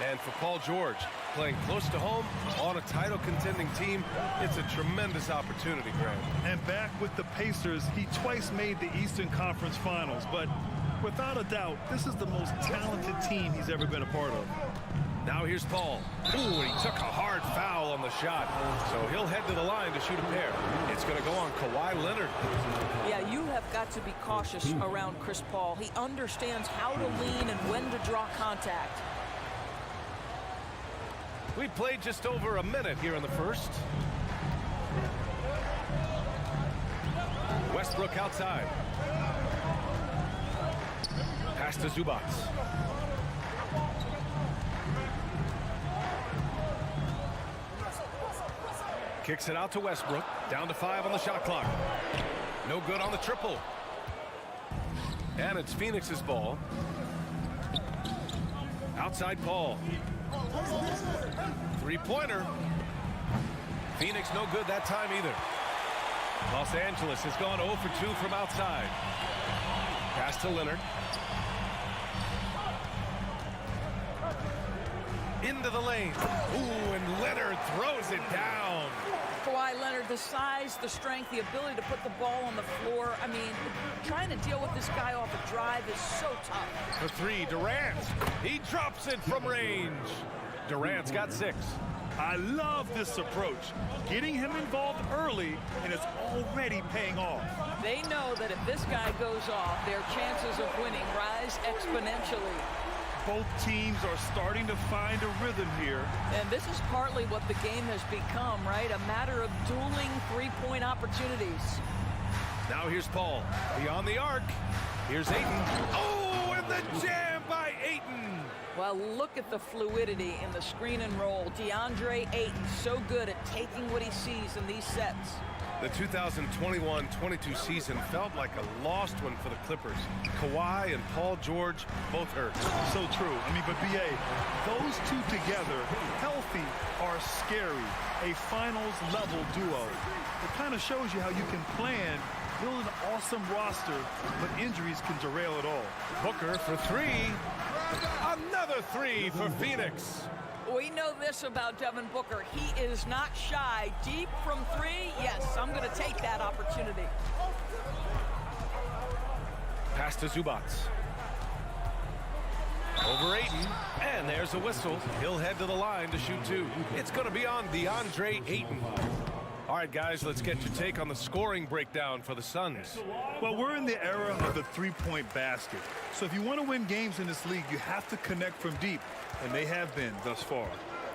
And for Paul George, playing close to home on a title-contending team, it's a tremendous opportunity, Grant. And back with the Pacers, he twice made the Eastern Conference Finals, but without a doubt, this is the most talented team he's ever been a part of. Now here's Paul. Ooh, he took a hard foul on the shot, so he'll head to the line to shoot a pair. It's going to go on Kawhi Leonard. Yeah, you have got to be cautious around Chris Paul. He understands how to lean and when to draw contact. We played just over a minute here in the first. Westbrook outside. Pass to Zubac. Kicks it out to Westbrook. Down to 5 on the shot clock. No good on the triple. And it's Phoenix's ball. Outside Paul. Three-pointer. Phoenix no good that time either. Los Angeles has gone 0 for 2 from outside. Pass to Leonard. Into the lane. Ooh, and Leonard throws it down. Kawhi Leonard, the size, the strength, the ability to put the ball on the floor. I mean, trying to deal with this guy off a drive is so tough. For 3, Durant. He drops it from range. Durant's got 6. I love this approach. Getting him involved early, and it's already paying off. They know that if this guy goes off, their chances of winning rise exponentially. Both teams are starting to find a rhythm here. And this is partly what the game has become, right? A matter of dueling three-point opportunities. Now here's Paul. Beyond the arc. Here's Ayton. Oh, and the jam by Ayton. Well, look at the fluidity in the screen and roll. DeAndre Ayton, so good at taking what he sees in these sets. The 2021-22 season felt like a lost one for the Clippers. Kawhi and Paul George both hurt. So true. I mean, but B.A., those two together, healthy, are scary. A finals-level duo. It kind of shows you how you can plan, build an awesome roster, but injuries can derail it all. Booker for 3. Another 3 for Phoenix. We know this about Devin Booker. He is not shy. Deep from 3, yes, I'm going to take that opportunity. Pass to Zubac. Over Ayton, and there's a whistle. He'll head to the line to shoot 2. It's going to be on DeAndre Ayton. All right, guys, let's get your take on the scoring breakdown for the Suns. Well, we're in the era of the three-point basket. So if you want to win games in this league, you have to connect from deep, and they have been thus far.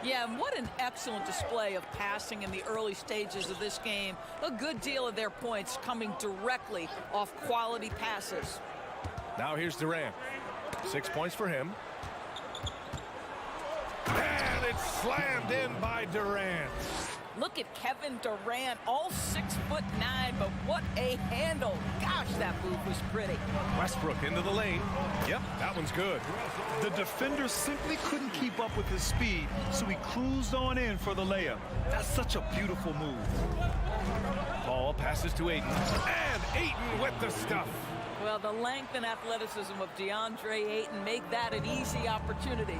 Yeah, and what an excellent display of passing in the early stages of this game. A good deal of their points coming directly off quality passes. Now here's Durant. 6 points for him. And it's slammed in by Durant. Look at Kevin Durant, all 6'9", but what a handle. Gosh, that move was pretty. Westbrook into the lane. Yep, that one's good. The defender simply couldn't keep up with his speed, so he cruised on in for the layup. That's such a beautiful move. Paul passes to Ayton, and Ayton with the stuff. Well, the length and athleticism of DeAndre Ayton make that an easy opportunity.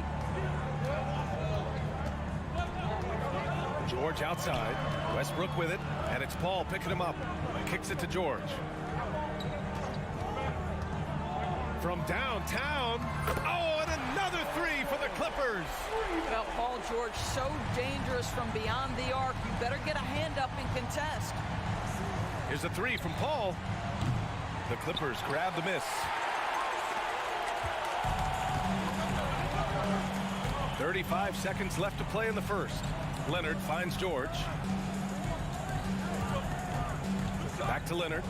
George outside. Westbrook with it, and it's Paul picking him up. Kicks it to George. from downtown. Oh, and another three for the Clippers. Well, Paul George, so dangerous from beyond the arc. You better get a hand up and contest. Here's a three from Paul. The Clippers grab the miss. 35 seconds left to play in the first. Leonard finds George. Back to Leonard.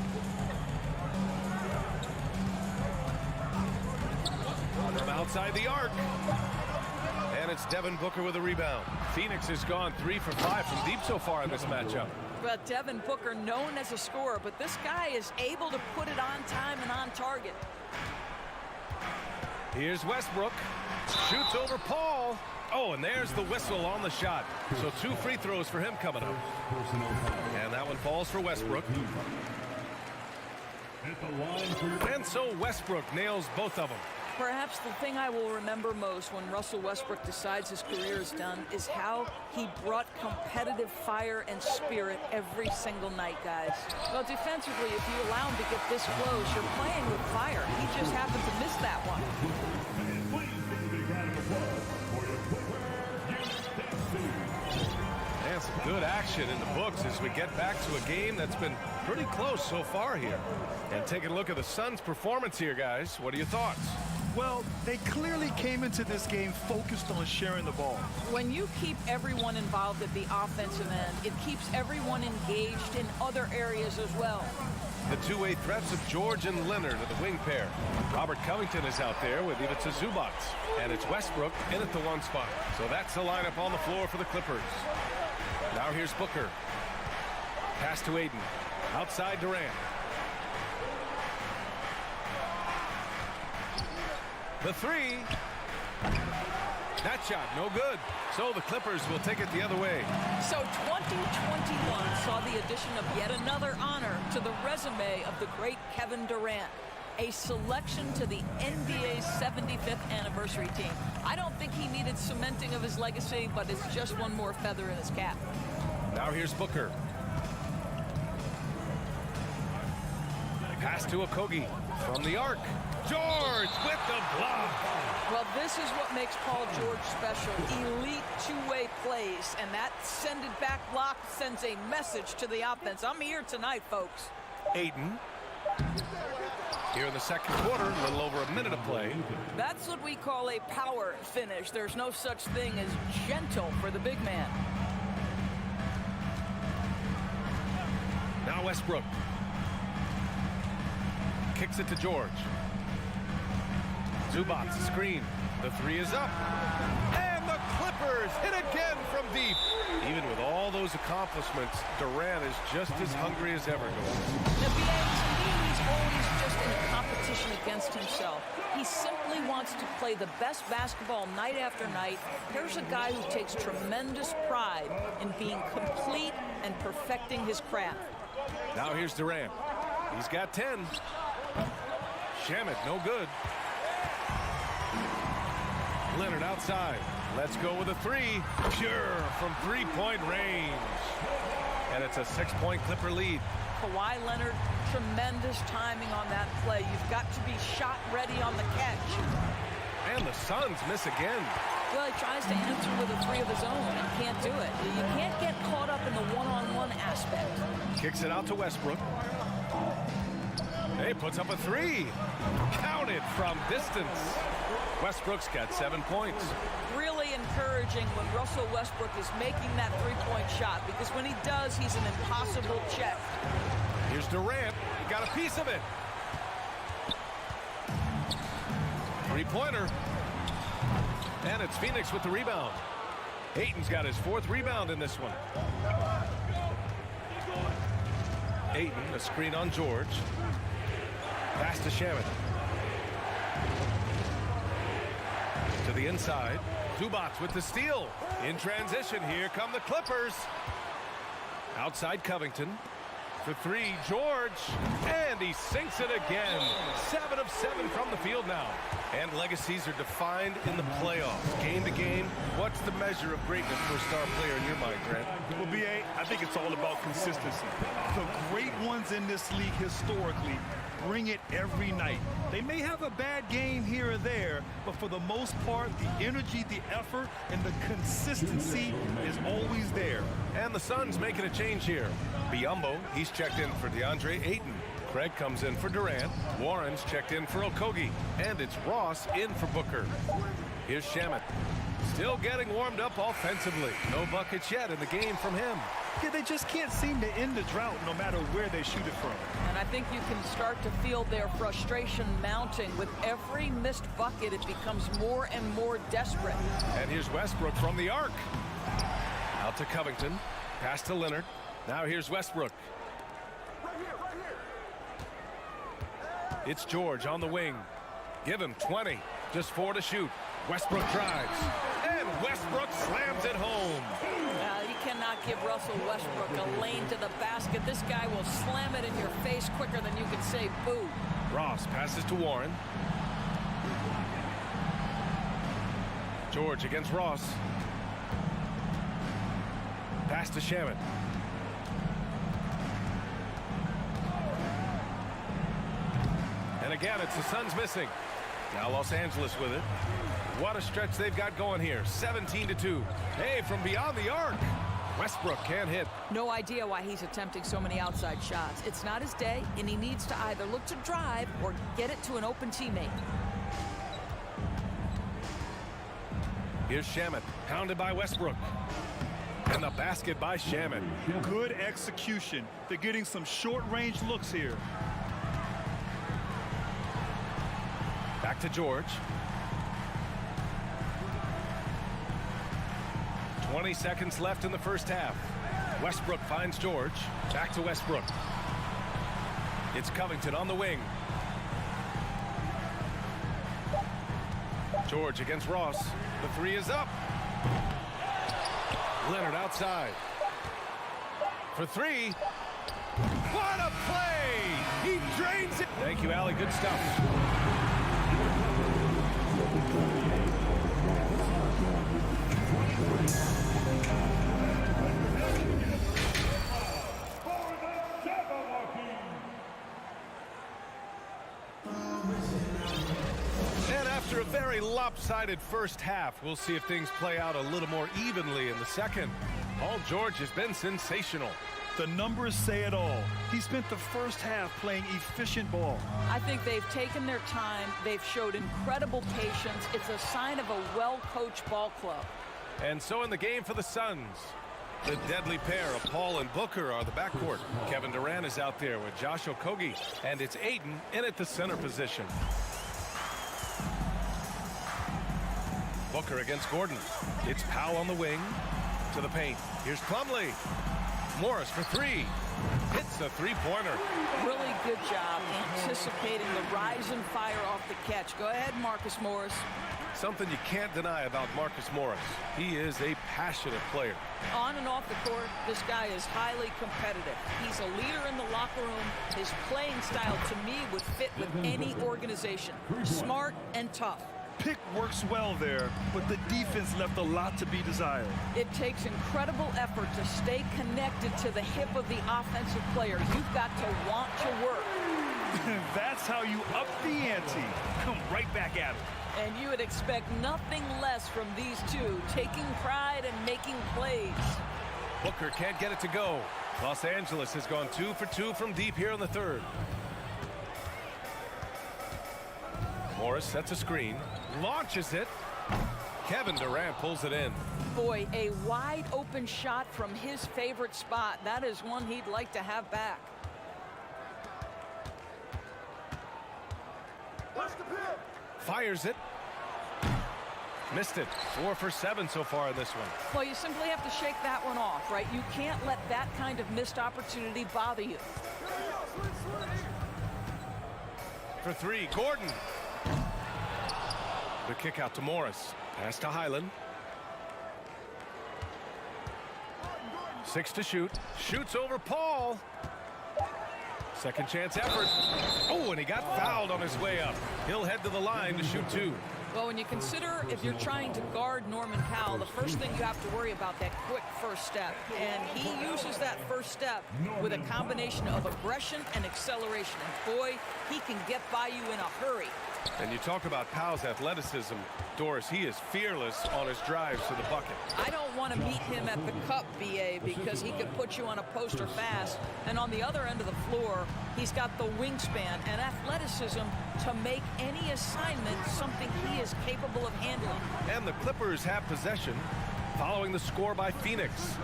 From outside the arc. And it's Devin Booker with a rebound. Phoenix has gone 3 for 5 from deep so far in this matchup. Well, Devin Booker, known as a scorer, but this guy is able to put it on time and on target. Here's Westbrook. Shoots over Paul. Oh, and there's the whistle on the shot. So 2 free throws for him coming up. And that one falls for Westbrook. And so Westbrook nails both of them. Perhaps the thing I will remember most when Russell Westbrook decides his career is done is how he brought competitive fire and spirit every single night, guys. Well, defensively, if you allow him to get this close, you're playing with fire. He just happened to miss that one. And some good action in the books as we get back to a game that's been pretty close so far here. And taking a look at the Suns' performance here, guys. What are your thoughts? Well, they clearly came into this game focused on sharing the ball. When you keep everyone involved at the offensive end, it keeps everyone engaged in other areas as well. The two-way threats of George and Leonard are the wing pair. Robert Covington is out there with Ivica Zubac. And it's Westbrook in at the 1 spot. So that's the lineup on the floor for the Clippers. Now here's Booker. Pass to Aiden. Outside Durant. The three. That shot, no good. So the Clippers will take it the other way. So 2021 saw the addition of yet another honor to the resume of the great Kevin Durant. A selection to the NBA's 75th anniversary team. I don't think he needed cementing of his legacy, but it's just one more feather in his cap. Now here's Booker. Pass to Okogie from the arc. George with the block. Well, this is what makes Paul George special. Elite two-way plays, and that send-it-back block sends a message to the offense. I'm here tonight, folks. Aiden. Here in the second quarter, a little over a minute of play. That's what we call a power finish. There's no such thing as gentle for the big man. Now Westbrook. Kicks it to George. Zubac, screen. The three is up. And the Clippers hit again from deep. Even with all those accomplishments, Durant is just as hungry as ever. Now, he's always just in competition against himself. He simply wants to play the best basketball night after night. Here's a guy who takes tremendous pride in being complete and perfecting his craft. Now here's Durant. He's got 10. Shamet, no good. Leonard outside. Let's go with a three. Sure, from three-point range. And it's a 6-point Clipper lead. Kawhi Leonard, tremendous timing on that play. You've got to be shot ready on the catch. And the Suns miss again. Well, he tries to answer with a three of his own and can't do it. You can't get caught up in the one-on-one aspect. Kicks it out to Westbrook. Hey, puts up a three. Counted from distance. Westbrook's got 7 points. Really encouraging when Russell Westbrook is making that three-point shot, because when he does, he's an impossible check. Here's Durant. He got a piece of it. Three-pointer. And it's Phoenix with the rebound. Ayton's got his 4th rebound in this one. Ayton, a screen on George. Pass to Shamet. To the inside. Zubac with the steal. In transition, here come the Clippers. Outside Covington. For three, George. And he sinks it again. 7 of 7 from the field now. And legacies are defined in the playoffs. Game to game, what's the measure of greatness for a star player in your mind, Grant? Well, B.A., I think it's all about consistency. The great ones in this league historically bring it every night. They may have a bad game here or there, but for the most part, the energy, the effort, and the consistency is always there. And the Suns making a change here. Biyombo, he's checked in for DeAndre Ayton. Craig comes in for Durant. Warren's checked in for Okogie. And it's Ross in for Booker. Here's Shamet. Still getting warmed up offensively. No buckets yet in the game from him. Yeah, they just can't seem to end the drought no matter where they shoot it from. And I think you can start to feel their frustration mounting. With every missed bucket, it becomes more and more desperate. And here's Westbrook from the arc. Out to Covington. Pass to Leonard. Now here's Westbrook. It's George on the wing. Give him 20. Just 4 to shoot. Westbrook drives. And Westbrook slams it home. You cannot give Russell Westbrook a lane to the basket. This guy will slam it in your face quicker than you can say boo. Ross passes to Warren. George against Ross. Pass to Shamet. And again, it's the Suns missing. Now Los Angeles with it. What a stretch they've got going here. 17-2. Hey, from beyond the arc. Westbrook can't hit. No idea why he's attempting so many outside shots. It's not his day, and he needs to either look to drive or get it to an open teammate. Here's Shamet, pounded by Westbrook. And the basket by Shamet. Good execution. They're getting some short-range looks here. Back to George. 20 seconds left in the first half. Westbrook finds George. Back to Westbrook. It's Covington on the wing. George against Ross. The three is up. Leonard outside. For three. What a play! He drains it. Thank you, Allie. Good stuff. And after a very lopsided first half, we'll see if things play out a little more evenly in the second. Paul George has been sensational. The numbers say it all. He spent the first half playing efficient ball. I think they've taken their time. They've showed incredible patience. It's a sign of a well-coached ball club. And so in the game for the Suns, the deadly pair of Paul and Booker are the backcourt. Kevin Durant is out there with Josh Okogie, and it's Ayton in at the center position. Booker against Gordon. It's Powell on the wing to the paint. Here's Plumlee. Morris for three. Hits a three-pointer. Really good job anticipating the rise and fire off the catch. Go ahead, Marcus Morris. Something you can't deny about Marcus Morris. He is a passionate player. On and off the court, this guy is highly competitive. He's a leader in the locker room. His playing style, to me, would fit with any organization. Smart and tough. Pick works well there, but the defense left a lot to be desired. It takes incredible effort to stay connected to the hip of the offensive player. You've got to want to work. That's how you up the ante. Come right back at it. And you would expect nothing less from these two, taking pride and making plays. Booker can't get it to go. Los Angeles has gone 2 for 2 from deep here in the third. Morris sets a screen, launches it. Kevin Durant pulls it in. Boy, a wide open shot from his favorite spot. That is one he'd like to have back. Fires it. Missed it. 4 for 7 so far in this one. Well, you simply have to shake that one off, right? You can't let that kind of missed opportunity bother you. For three, Gordon. The kick out to Morris. Pass to Highland. 6 to shoot. Shoots over Paul. Second chance effort. Oh, and he got fouled on his way up. He'll head to the line to shoot 2. Well, when you consider if you're trying to guard Norman Powell, the first thing you have to worry about that quick first step. And he uses that first step with a combination of aggression and acceleration. And boy, he can get by you in a hurry. And you talk about Powell's athleticism, Doris, he is fearless on his drives to the bucket. I don't want to meet him at the cup, BA, because he can put you on a poster fast. And on the other end of the floor, he's got the wingspan and athleticism to make any assignment something he is capable of handling. And the Clippers have possession following the score by Phoenix.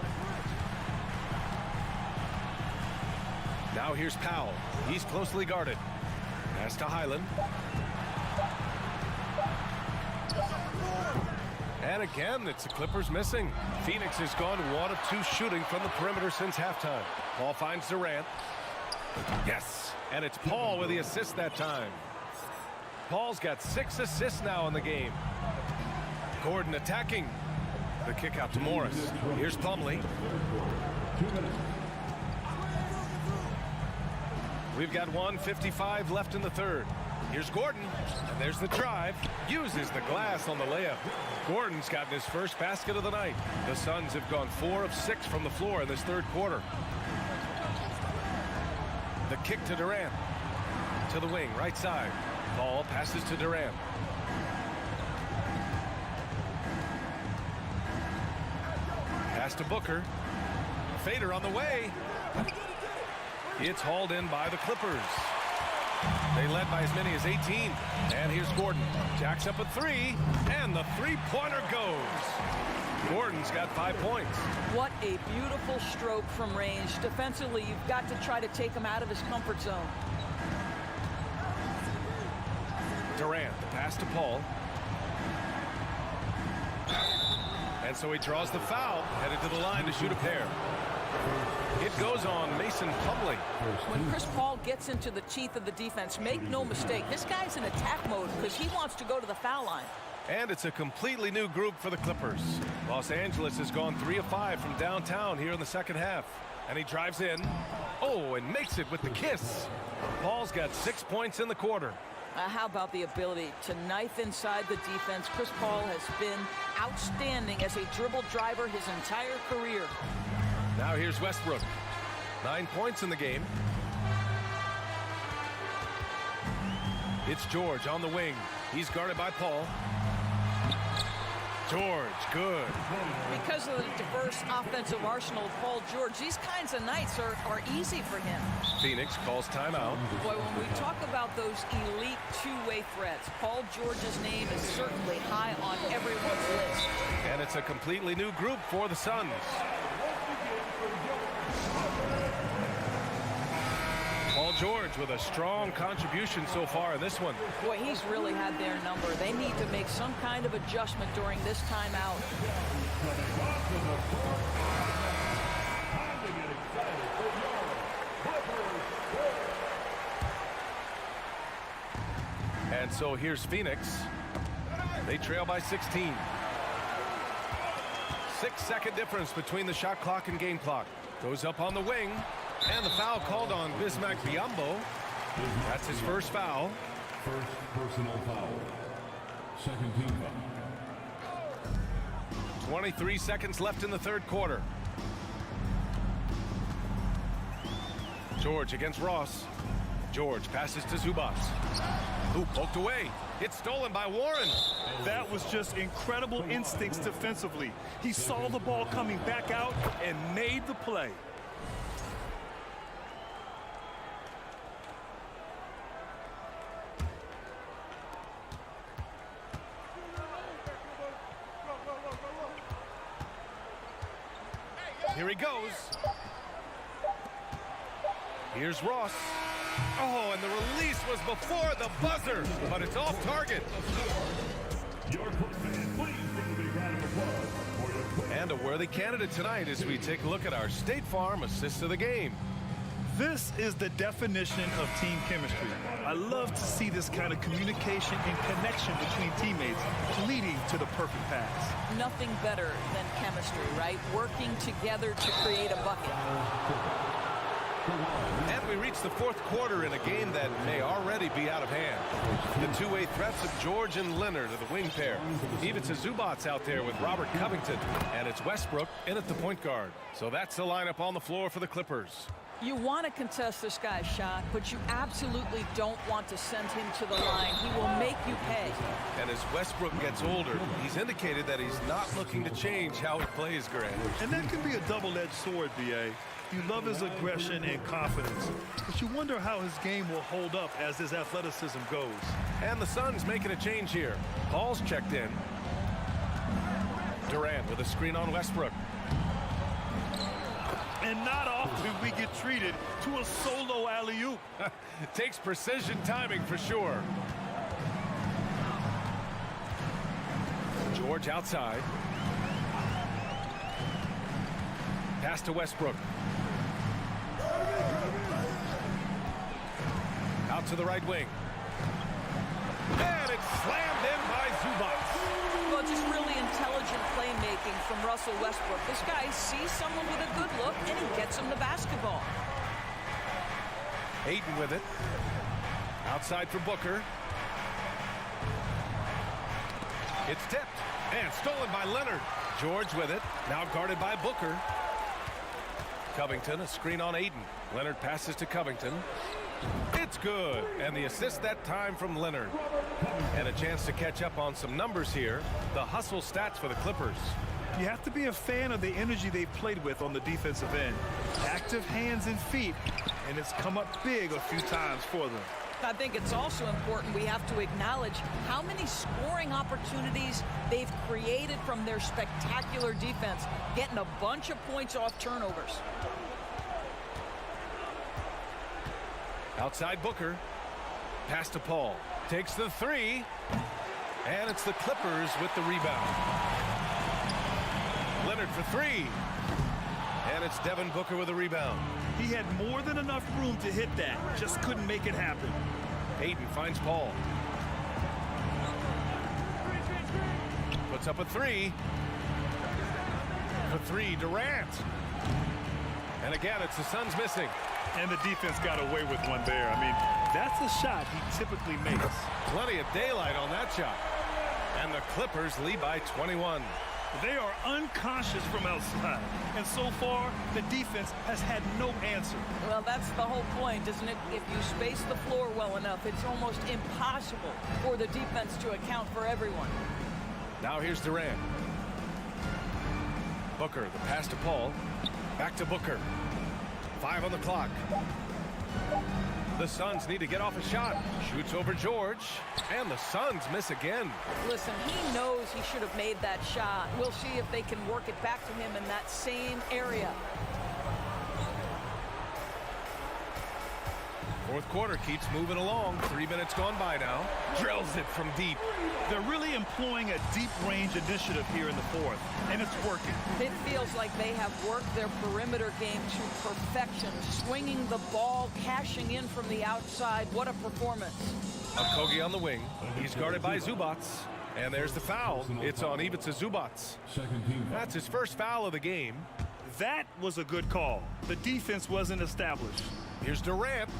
Now here's Powell. He's closely guarded. Pass to Highland. And again, it's the Clippers missing. Phoenix has gone 1 of 2 shooting from the perimeter since halftime. Paul finds Durant. Yes, and it's Paul with the assist that time. Paul's got 6 assists now in the game. Gordon attacking. The kick out to Morris. Here's Plumlee. We've got 1:55 left in the third. Here's Gordon, and there's the drive. Uses the glass on the layup. Gordon's gotten his first basket of the night. The Suns have gone 4 of 6 from the floor in this third quarter. The kick to Durant. To the wing, right side. Ball passes to Durant. Pass to Booker. Fader on the way. It's hauled in by the Clippers. They led by as many as 18. And here's Gordon. Jacks up a 3. And the three-pointer goes. Gordon's got 5 points. What a beautiful stroke from range. Defensively, you've got to try to take him out of his comfort zone. Durant, the pass to Paul. And so he draws the foul, headed to the line to shoot a pair. It goes on Mason Plumlee. When Chris Paul gets into the teeth of the defense, make no mistake, this guy's in attack mode because he wants to go to the foul line. And it's a completely new group for the Clippers. Los Angeles has gone 3 of 5 from downtown here in the second half. And he drives in. Oh, and makes it with the kiss. Paul's got 6 points in the quarter. How about the ability to knife inside the defense? Chris Paul has been outstanding as a dribble driver his entire career. Now here's Westbrook. 9 points in the game. It's George on the wing. He's guarded by Paul. George, good. Because of the diverse offensive arsenal of Paul George, these kinds of nights are easy for him. Phoenix calls timeout. Boy, when we talk about those elite two-way threats, Paul George's name is certainly high on everyone's list. And it's a completely new group for the Suns. Paul George with a strong contribution so far in this one. Boy, he's really had their number. They need to make some kind of adjustment during this timeout. And so here's Phoenix. They trail by 16. 6-second difference between the shot clock and game clock. Goes up on the wing. And the foul called on Bismack Biyombo. That's his first foul. First personal foul. Second team foul. 23 seconds left in the third quarter. George against Ross. George passes to Zubac. Who poked away. It's stolen by Warren. That was just incredible instincts defensively. He saw the ball coming back out and made the play. Here he goes. Here's Ross. Oh, and the release was before the buzzer, but it's off target. And a worthy candidate tonight as we take a look at our State Farm assist of the game. This is the definition of team chemistry. I love to see this kind of communication and connection between teammates leading to the perfect pass. Nothing better than chemistry, right? Working together to create a bucket. And we reach the fourth quarter in a game that may already be out of hand. The two-way threats of George and Leonard are the wing pair. Ivica Zubac's out there with Robert Covington, and it's Westbrook in at the point guard. So that's the lineup on the floor for the Clippers. You want to contest this guy's shot, but you absolutely don't want to send him to the line. He will make you pay. And as Westbrook gets older, he's indicated that he's not looking to change how he plays, Grant. And that can be a double-edged sword, B.A. You love his aggression and confidence, but you wonder how his game will hold up as his athleticism goes. And the Suns making a change here. Paul's checked in. Durant with a screen on Westbrook. And not often we get treated to a solo alley-oop. Takes precision timing for sure. George outside. Pass to Westbrook. Out to the right wing. And it's slammed in by Zubac. Well, just really intelligent playmaking from Russell Westbrook. This guy sees someone with a good look, and he gets him the basketball. Ayton with it. Outside for Booker. It's tipped and stolen by Leonard. George with it. Now guarded by Booker. Covington, a screen on Ayton. Leonard passes to Covington. It's good. And the assist that time from Leonard. And a chance to catch up on some numbers here. The hustle stats for the Clippers. You have to be a fan of the energy they've played with on the defensive end. Active hands and feet, and it's come up big a few times for them. I think it's also important we have to acknowledge how many scoring opportunities they've created from their spectacular defense, getting a bunch of points off turnovers. Outside Booker. Pass to Paul. Takes the three. And it's the Clippers with the rebound. Leonard for three. And it's Devin Booker with a rebound. He had more than enough room to hit that. Just couldn't make it happen. Ayton finds Paul. Puts up a three. For three, Durant. And again, it's the Suns missing. And the defense got away with one there. I mean, that's a shot he typically makes. Plenty of daylight on that shot. And the Clippers lead by 21. They are unconscious from outside. And so far, the defense has had no answer. Well, that's the whole point, isn't it? If you space the floor well enough, it's almost impossible for the defense to account for everyone. Now here's Durant. Booker, the pass to Paul. Back to Booker. 5 on the clock. The Suns need to get off a shot. Shoots over George. And the Suns miss again. Listen, he knows he should have made that shot. We'll see if they can work it back to him in that same area. Fourth quarter keeps moving along. 3 minutes gone by now. Drills it from deep. They're really employing a deep range initiative here in the fourth, and it's working. It feels like they have worked their perimeter game to perfection, swinging the ball, cashing in from the outside. What a performance. Octopi on the wing. He's guarded by Zubac. And there's the foul. It's on Ivica Zubac. That's his first foul of the game. That was a good call. The defense wasn't established. Here's Durant.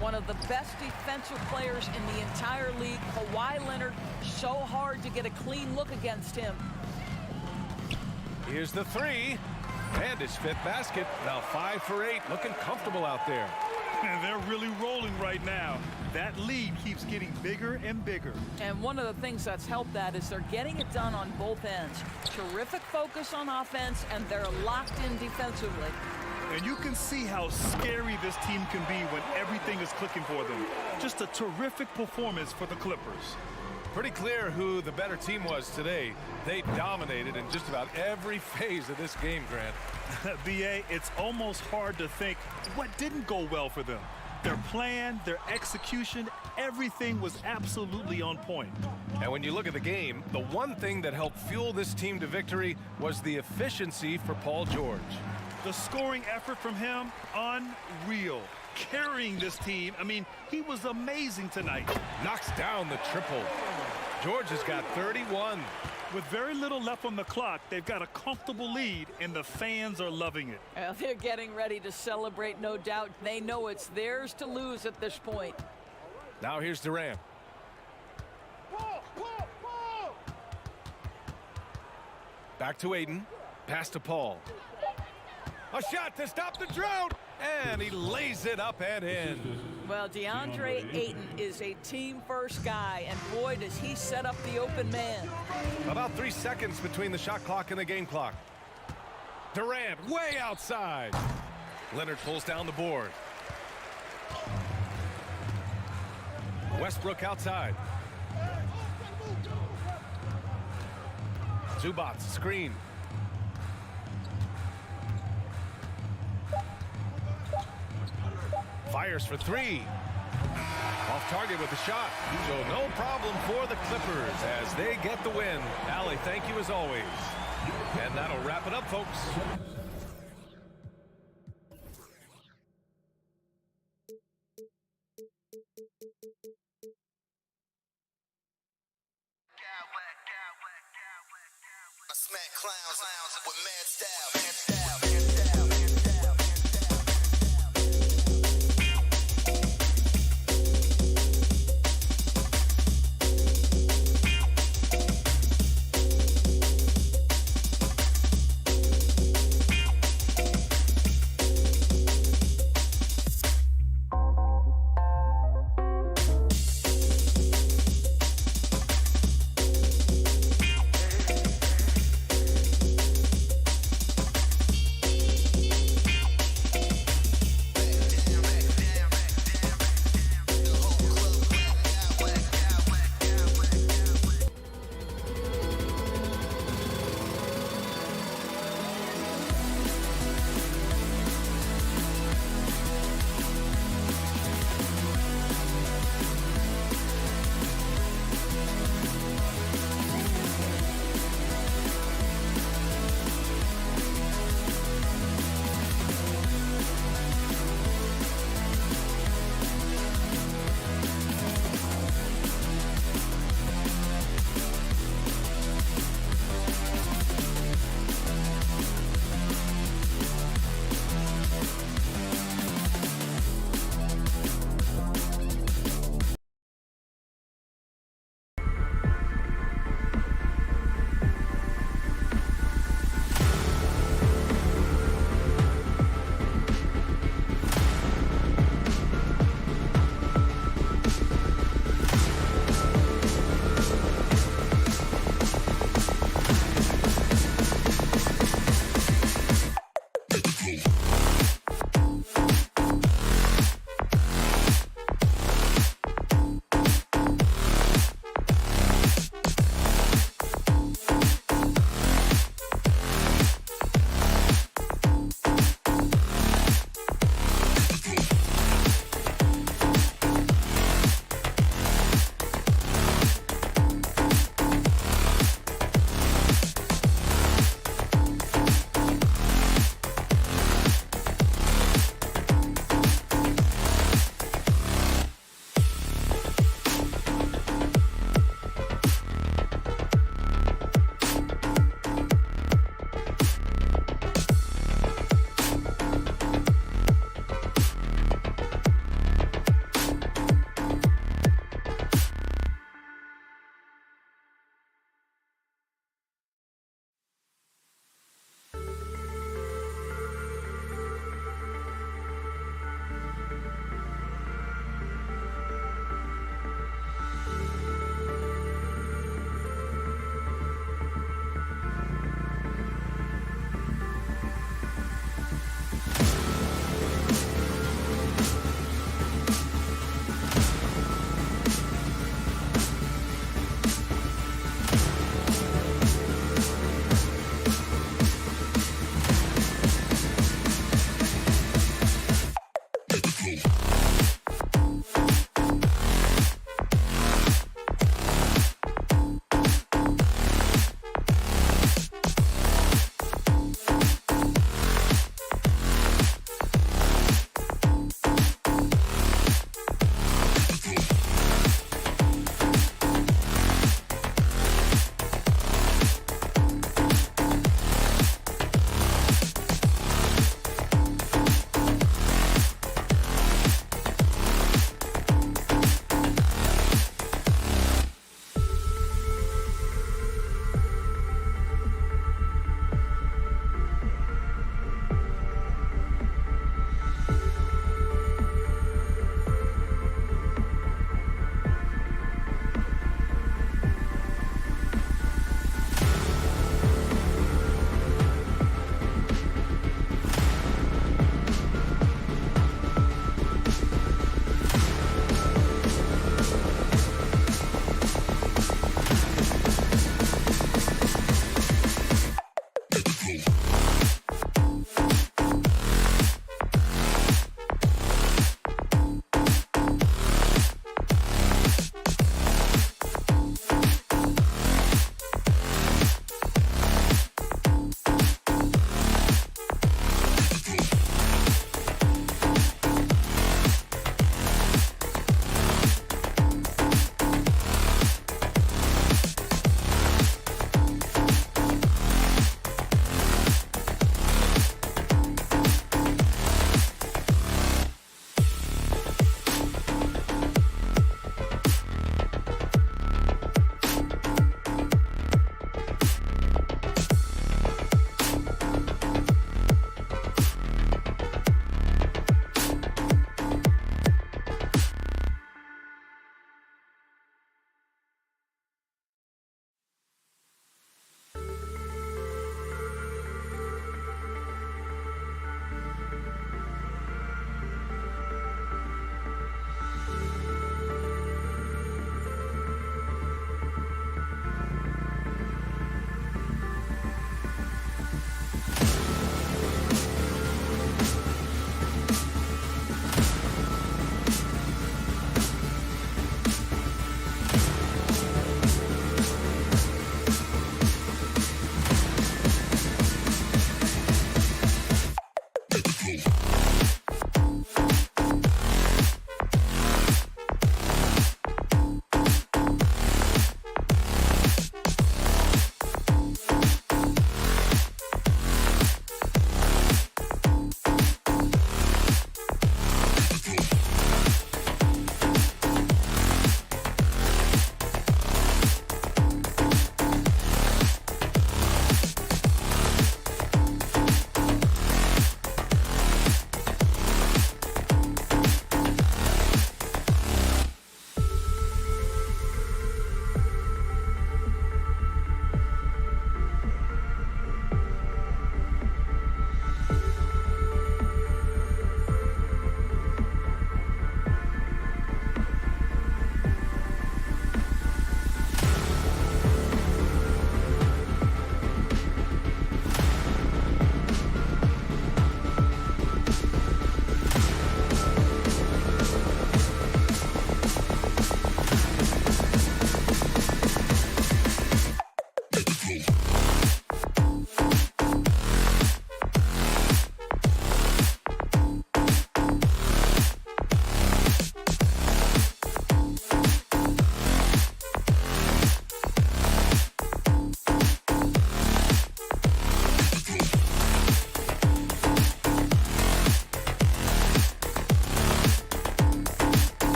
One of the best defensive players in the entire league. Kawhi Leonard, so hard to get a clean look against him. Here's the three. And his fifth basket. Now 5 for 8. Looking comfortable out there. And they're really rolling right now. That lead keeps getting bigger and bigger. And one of the things that's helped that is they're getting it done on both ends. Terrific focus on offense, and they're locked in defensively. And you can see how scary this team can be when everything is clicking for them. Just a terrific performance for the Clippers. Pretty clear who the better team was today. They dominated in just about every phase of this game, Grant. B.A., it's almost hard to think what didn't go well for them. Their plan, their execution, everything was absolutely on point. And when you look at the game, the one thing that helped fuel this team to victory was the efficiency for Paul George. The scoring effort from him, unreal. Carrying this team, I mean, he was amazing tonight. Knocks down the triple. George has got 31. With very little left on the clock, they've got a comfortable lead, and the fans are loving it. Well, they're getting ready to celebrate, no doubt. They know it's theirs to lose at this point. Now here's Durant. Back to Aiden. Pass to Paul. A shot to stop the drought, and he lays it up and in. Well, DeAndre Ayton is a team-first guy, and boy, does he set up the open man. About 3 seconds between the shot clock and the game clock. Durant way outside. Leonard pulls down the board. Westbrook outside. Zubac screen. Fires for three. Off target with the shot. So no problem for the Clippers as they get the win. Allie, thank you as always. And that'll wrap it up, folks. I smack clowns with mad style.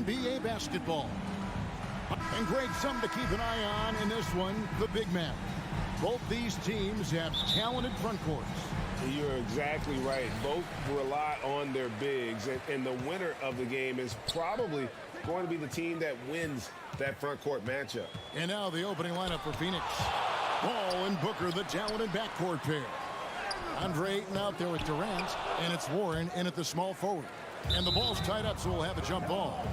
NBA basketball. And Greg, something to keep an eye on in this one, the big man. Both these teams have talented front courts. You're exactly right. Both rely on their bigs, and the winner of the game is probably going to be the team that wins that front court matchup. And now the opening lineup for Phoenix. Ball and Booker, the talented backcourt pair. Andre Ayton out there with Durant, and it's Warren in at the small forward. And the ball's tied up, so we'll have a jump ball.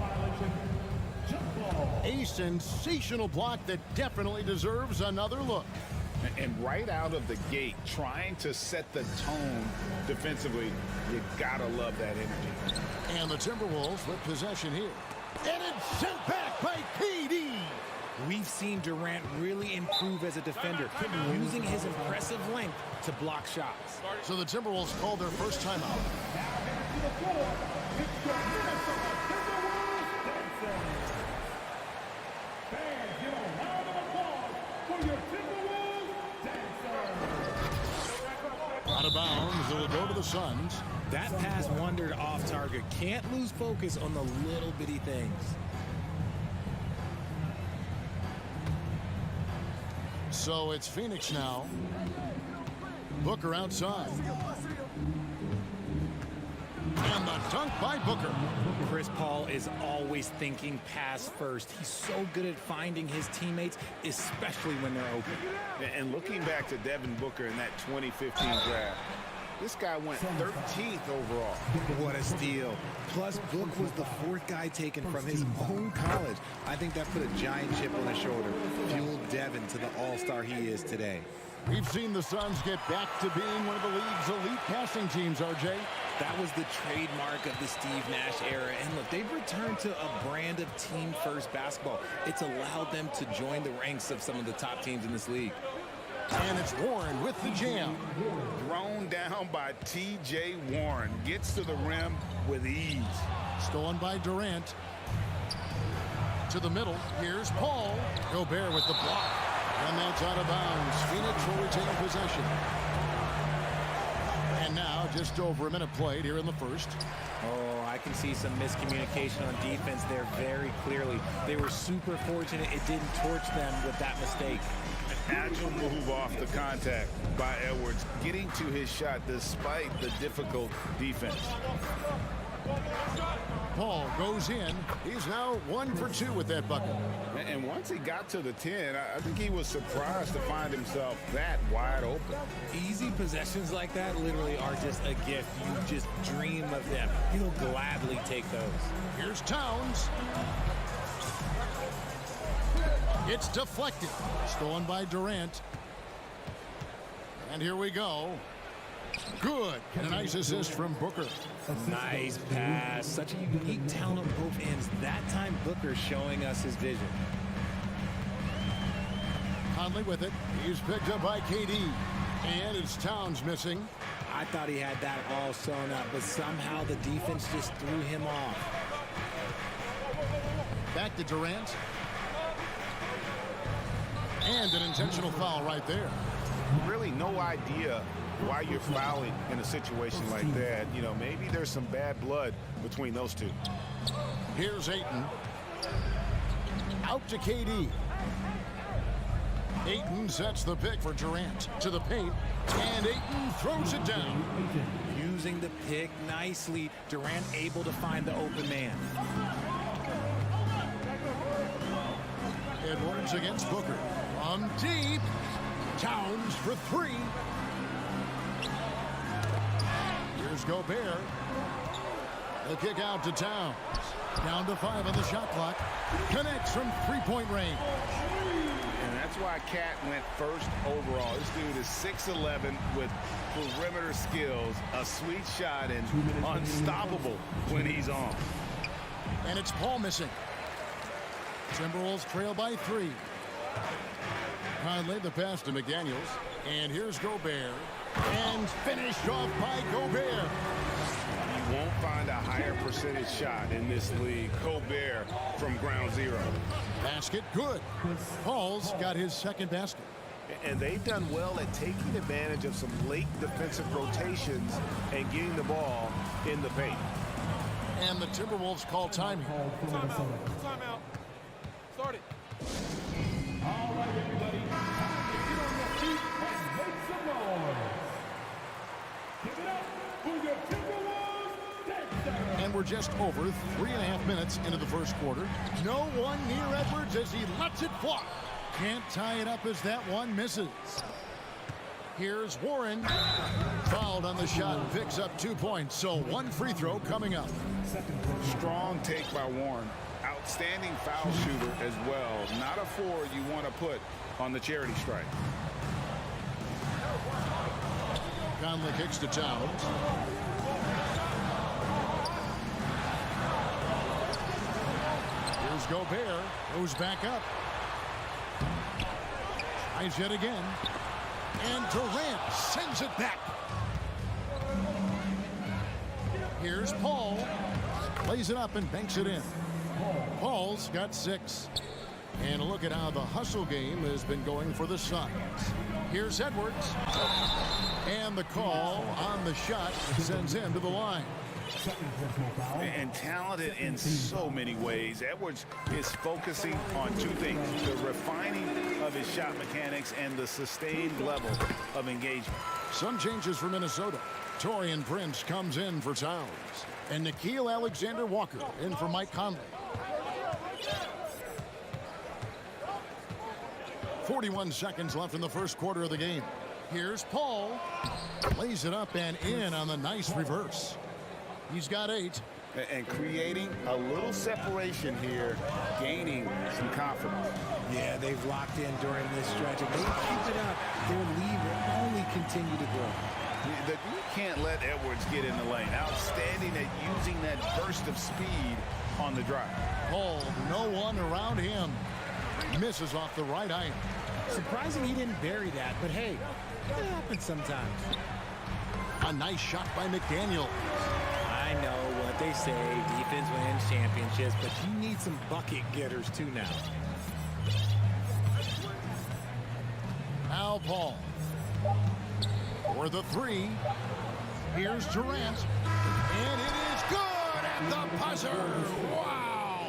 A sensational block that definitely deserves another look. And right out of the gate, trying to set the tone defensively, you gotta love that energy. And the Timberwolves with possession here. And it's sent back by KD. We've seen Durant really improve as a defender, using his impressive length to block shots. So the Timberwolves called their first timeout. Out of bounds, it will go to the Suns. That pass wandered off target. Can't lose focus on the little bitty things. So it's Phoenix now. Booker outside. And the dunk by Booker. Chris Paul is always thinking pass first. He's so good at finding his teammates, especially when they're open. And looking back to Devin Booker in that 2015 draft, this guy went 13th overall. What a steal. Plus, Book was the fourth guy taken from his own college. I think that put a giant chip on his shoulder, fueled Devin to the all-star he is today. We've seen the Suns get back to being one of the league's elite passing teams, RJ. That was the trademark of the Steve Nash era. And look, they've returned to a brand of team-first basketball. It's allowed them to join the ranks of some of the top teams in this league. And it's Warren with the jam. Thrown down by T.J. Warren. Gets to the rim with ease. Stolen by Durant. To the middle. Here's Paul. Gobert with the block. And that's out of bounds. Phoenix will retain possession. And now just over a minute played here in the first. Oh, I can see some miscommunication on defense there very clearly. They were super fortunate it didn't torch them with that mistake. An agile move off the contact by Edwards, getting to his shot despite the difficult defense. Paul goes in. He's now 1 for 2 with that bucket. And once he got to the 10, I think he was surprised to find himself that wide open. Easy possessions like that literally are just a gift. You just dream of them. He'll gladly take those. Here's Towns. It's deflected. Stolen by Durant. And here we go. Good. And a nice assist from Booker. Nice pass. Such a unique talent on both ends. That time, Booker showing us his vision. Conley with it. He's picked up by KD. And it's Towns missing. I thought he had that all sewn up, but somehow the defense just threw him off. Back to Durant. And an intentional foul right there. Really no idea why you're fouling in a situation like that. You know, maybe there's some bad blood between those two. Here's Ayton. Out to KD. Ayton sets the pick for Durant to the paint. And Ayton throws it down. Using the pick nicely. Durant able to find the open man. Edwards against Booker. From deep. Towns for 3. Here's Gobert. The kick out to Towns. Down to 5 on the shot clock. Connects from three-point range. And that's why Cat went first overall. This dude is 6'11" with perimeter skills, a sweet shot, and unstoppable when he's on. And it's Paul missing. Timberwolves trail by 3. Conley the pass to McDaniels. And here's Gobert. And finished off by Gobert. You won't find a higher percentage shot in this league. Gobert from ground zero. Basket good. Paul's got his second basket. And they've done well at taking advantage of some late defensive rotations and getting the ball in the paint. And the Timberwolves call time. Timeout. Start it. All right, everybody. Time to get on your feet and make some noise. Give it up for your Timberwolves Dancers. And we're just over 3.5 minutes into the first quarter. No one near Edwards as he lets it fly. Can't tie it up as that one misses. Here's Warren. Fouled on the shot, picks up 2 points. So 1 free throw coming up. Strong take by Warren. Outstanding foul shooter as well. Not a forward you want to put on the charity stripe. Conley kicks to Towns. Here's Gobert. Goes back up. Tries yet again. And Durant sends it back. Here's Paul. Plays it up and banks it in. Paul's got 6. And a look at how the hustle game has been going for the Suns. Here's Edwards. And the call on the shot sends him to the line. And talented in so many ways. Edwards is focusing on 2 things: the refining of his shot mechanics and the sustained level of engagement. Some changes for Minnesota. Taurean Prince comes in for Towns. And Nickeil Alexander-Walker in for Mike Conley. 41 seconds left in the first quarter of the game. Here's Paul. Lays it up and in on the nice reverse. He's got 8. And creating a little separation here, gaining some confidence. Yeah, they've locked in during this stretch. If they keep it up, their lead will only continue to grow. You can't let Edwards get in the lane. Outstanding at using that burst of speed on the drive. Paul, no one around him. Misses off the right iron. Surprising he didn't bury that, but hey, it happens sometimes. A nice shot by McDaniel. I know what they say, defense wins championships, but you need some bucket getters too now. Now Paul. For the 3. Here's Durant. And it is good at the buzzer. Wow.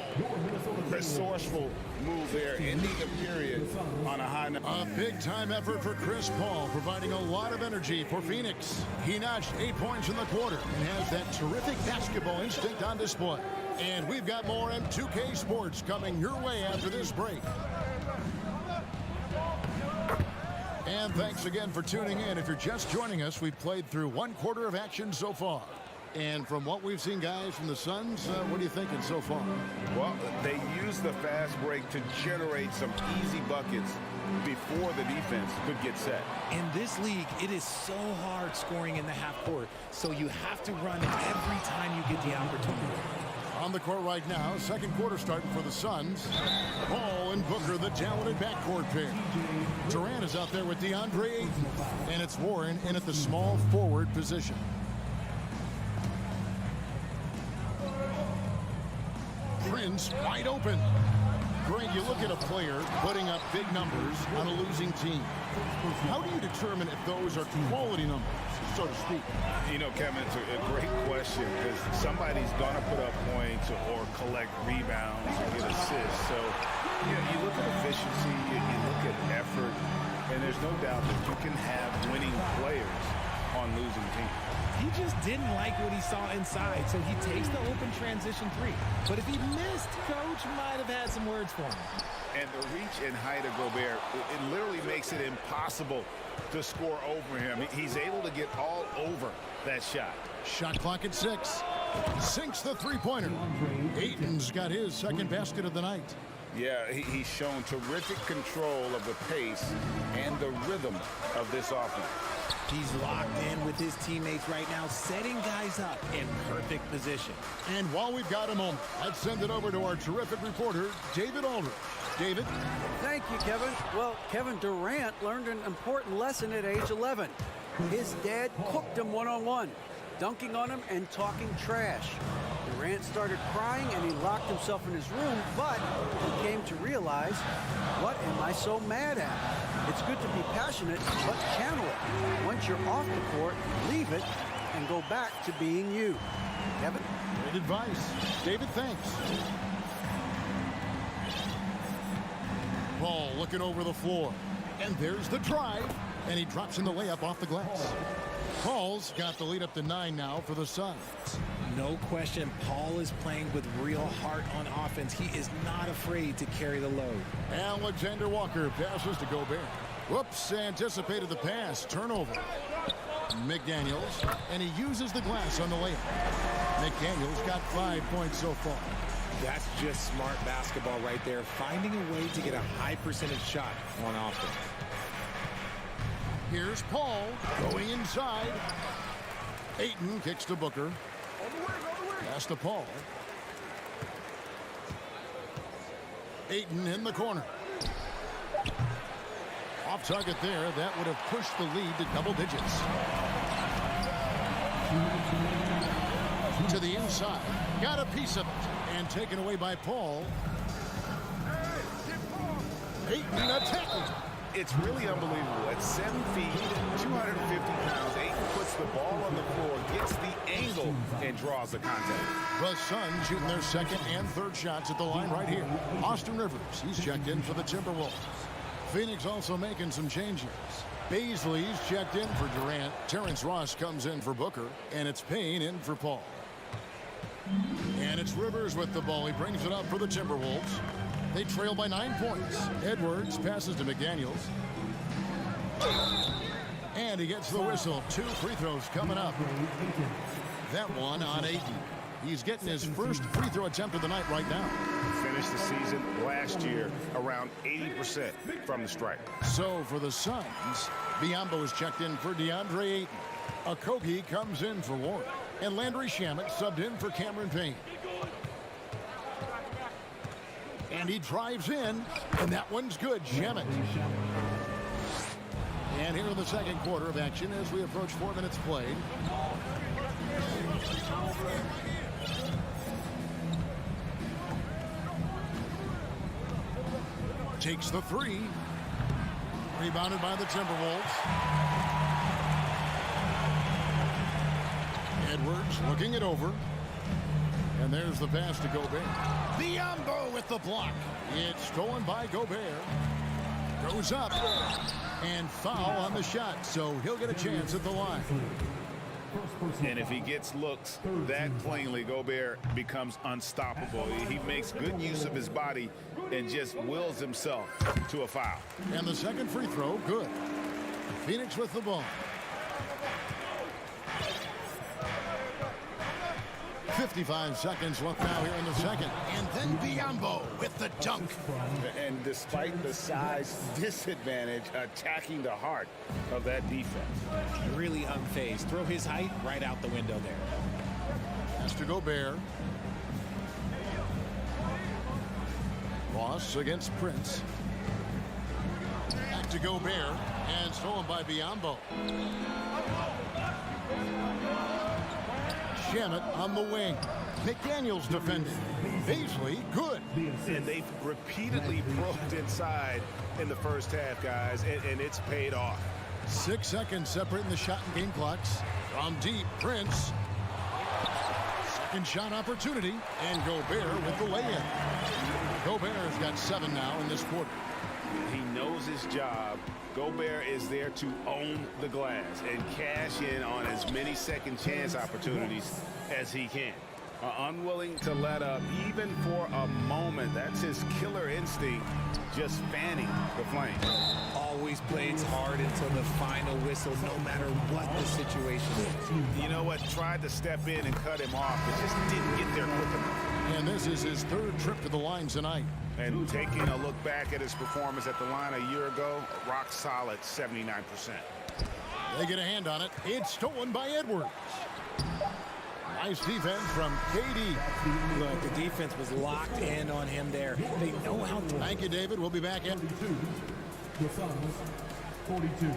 Resourceful move there, ending the period on a high note. A big-time effort for Chris Paul, providing a lot of energy for Phoenix. He notched 8 points in the quarter and has that terrific basketball instinct on display. And we've got more M2K Sports coming your way after this break. And thanks again for tuning in. If you're just joining us, we've played through 1 quarter of action so far. And from what we've seen, guys, from the Suns, what are you thinking so far? Well, they used the fast break to generate some easy buckets before the defense could get set. In this league, it is so hard scoring in the half court, so you have to run it every time you get the opportunity. On the court right now, second quarter starting for the Suns. Paul and Booker, the talented backcourt pair. Durant is out there with DeAndre Ayton, and it's Warren in at the small forward position. Prince wide open. Greg, you look at a player putting up big numbers on a losing team. How do you determine if those are quality numbers, so to speak? You know, Kevin, it's a great question because somebody's going to put up points or collect rebounds or get assists. So, you look at efficiency, you look at effort, and there's no doubt that you can have winning players on losing teams. He just didn't like what he saw inside, so he takes the open transition 3. But if he missed, Coach might have had some words for him. And the reach and height of Gobert, it literally makes it impossible to score over him. He's able to get all over that shot. Shot clock at 6. Sinks the three-pointer. Ayton's got his second basket of the night. Yeah, he's shown terrific control of the pace and the rhythm of this offense. He's locked in with his teammates right now, setting guys up in perfect position. And while we've got a moment, let's send it over to our terrific reporter, David Aldridge. David? Thank you, Kevin. Well, Kevin Durant learned an important lesson at age 11. His dad cooked him one-on-one, dunking on him and talking trash. Durant started crying and he locked himself in his room, but he came to realize, what am I so mad at? It's good to be passionate, but channel it. Once you're off the court, leave it and go back to being you. Kevin? Great advice. David, thanks. Paul looking over the floor. And there's the drive. And he drops in the layup off the glass. Paul's got the lead up to 9 now for the Suns. No question, Paul is playing with real heart on offense. He is not afraid to carry the load. Alexander Walker passes to Gobert. Whoops, anticipated the pass. Turnover. McDaniels, and he uses the glass on the layup. McDaniels got 5 points so far. That's just smart basketball right there, finding a way to get a high percentage shot on offense. Here's Paul going inside. Ayton kicks to Booker. Pass to Paul. Ayton in the corner. Off target there. That would have pushed the lead to double digits. To the inside. Got a piece of it. And taken away by Paul. Ayton attacking. It's really unbelievable. At 7 feet, 250 pounds, Ayton puts the ball on the floor, gets the angle, and draws the contact. The Suns shooting their second and third shots at the line right here. Austin Rivers, he's checked in for the Timberwolves. Phoenix also making some changes. Baisley's checked in for Durant. Terrence Ross comes in for Booker. And it's Payne in for Paul. And it's Rivers with the ball. He brings it up for the Timberwolves. They trail by 9 points. Edwards passes to McDaniels. And he gets the whistle. 2 free throws coming up. That one on Ayton. He's getting his first free throw attempt of the night right now. Finished the season last year around 80% from the stripe. So for the Suns, Biyombo is checked in for DeAndre Ayton. Octopi comes in for Warren. And Landry Shamet subbed in for Cameron Payne. And he drives in, and that one's good. Shamet. And here in the second quarter of action as we approach 4 minutes played. Takes the 3. Rebounded by the Timberwolves. Edwards looking it over. And there's the pass to Gobert. Biyombo with the block. It's stolen by Gobert. Goes up. And foul on the shot, so he'll get a chance at the line. And if he gets looks that plainly, Gobert becomes unstoppable. He makes good use of his body and just wills himself to a foul. And the second free throw, good. Phoenix with the ball. 55 seconds left now here in the second. And then Biyombo with the dunk. And despite the size disadvantage, attacking the heart of that defense. Really unfazed. Throw his height right out the window there. Has to Gobert. Ross against Prince. Back to Gobert. And stolen by Biyombo. Shamet on the wing. McDaniels defending. Baisley, good. And they've repeatedly probed inside in the first half, guys, and it's paid off. 6 seconds separating the shot and game clocks. From deep, Prince. Second shot opportunity. And Gobert with the lay-in. Gobert has got 7 now in this quarter. He knows his job. Gobert is there to own the glass and cash in on as many second chance opportunities as he can. Unwilling to let up even for a moment. That's his killer instinct, just fanning the flame. Always plays hard until the final whistle, no matter what the situation is. You know what? Tried to step in and cut him off, but just didn't get there quick enough. And this is his 3rd trip to the line tonight. And taking a look back at his performance at the line a year ago, rock solid 79%. They get a hand on it. It's stolen by Edwards. Nice defense from KD. Look, the defense was locked in on him there. They know how to. Thank you, David. We'll be back in. 42.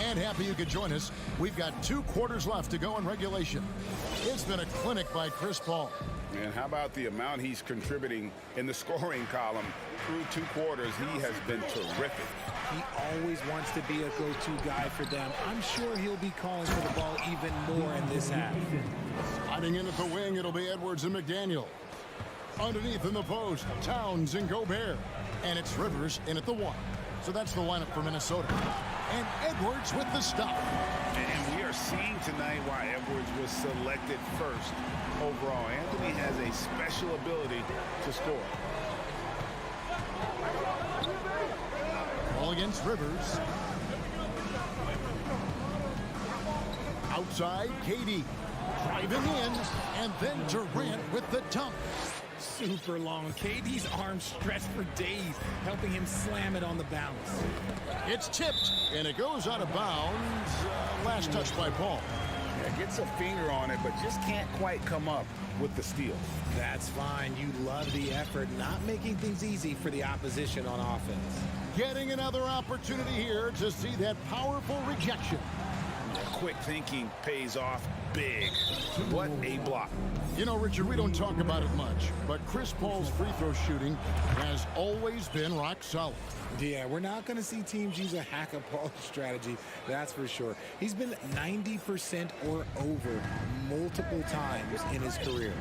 And happy you could join us. We've got 2 quarters left to go in regulation. It's been a clinic by Chris Paul. And how about the amount he's contributing in the scoring column through 2 quarters? He has been terrific. He always wants to be a go-to guy for them. I'm sure he'll be calling for the ball even more in this half. Sliding in at the wing, it'll be Edwards and McDaniel. Underneath in the post, Towns and Gobert. And it's Rivers in at the 1. So that's the lineup for Minnesota. And Edwards with the stop. And we are seeing tonight why Edwards was selected first overall. Anthony has a special ability to score. Ball against Rivers. Outside, KD. Driving in, and then Durant with the dunk. Super long. KD's arms stretched for days, helping him slam it on the bounce. It's tipped, and it goes out of bounds. Last touch by Paul. Yeah, gets a finger on it, but just can't quite come up with the steal. That's fine. You love the effort, not making things easy for the opposition on offense. Getting another opportunity here to see that powerful rejection. Quick thinking pays off big. What a block. You know, Richard, we don't talk about it much, but Chris Paul's free throw shooting has always been rock solid. Yeah, we're not going to see teams use a hack-a-Paul strategy, that's for sure. He's been 90% or over multiple times in his career.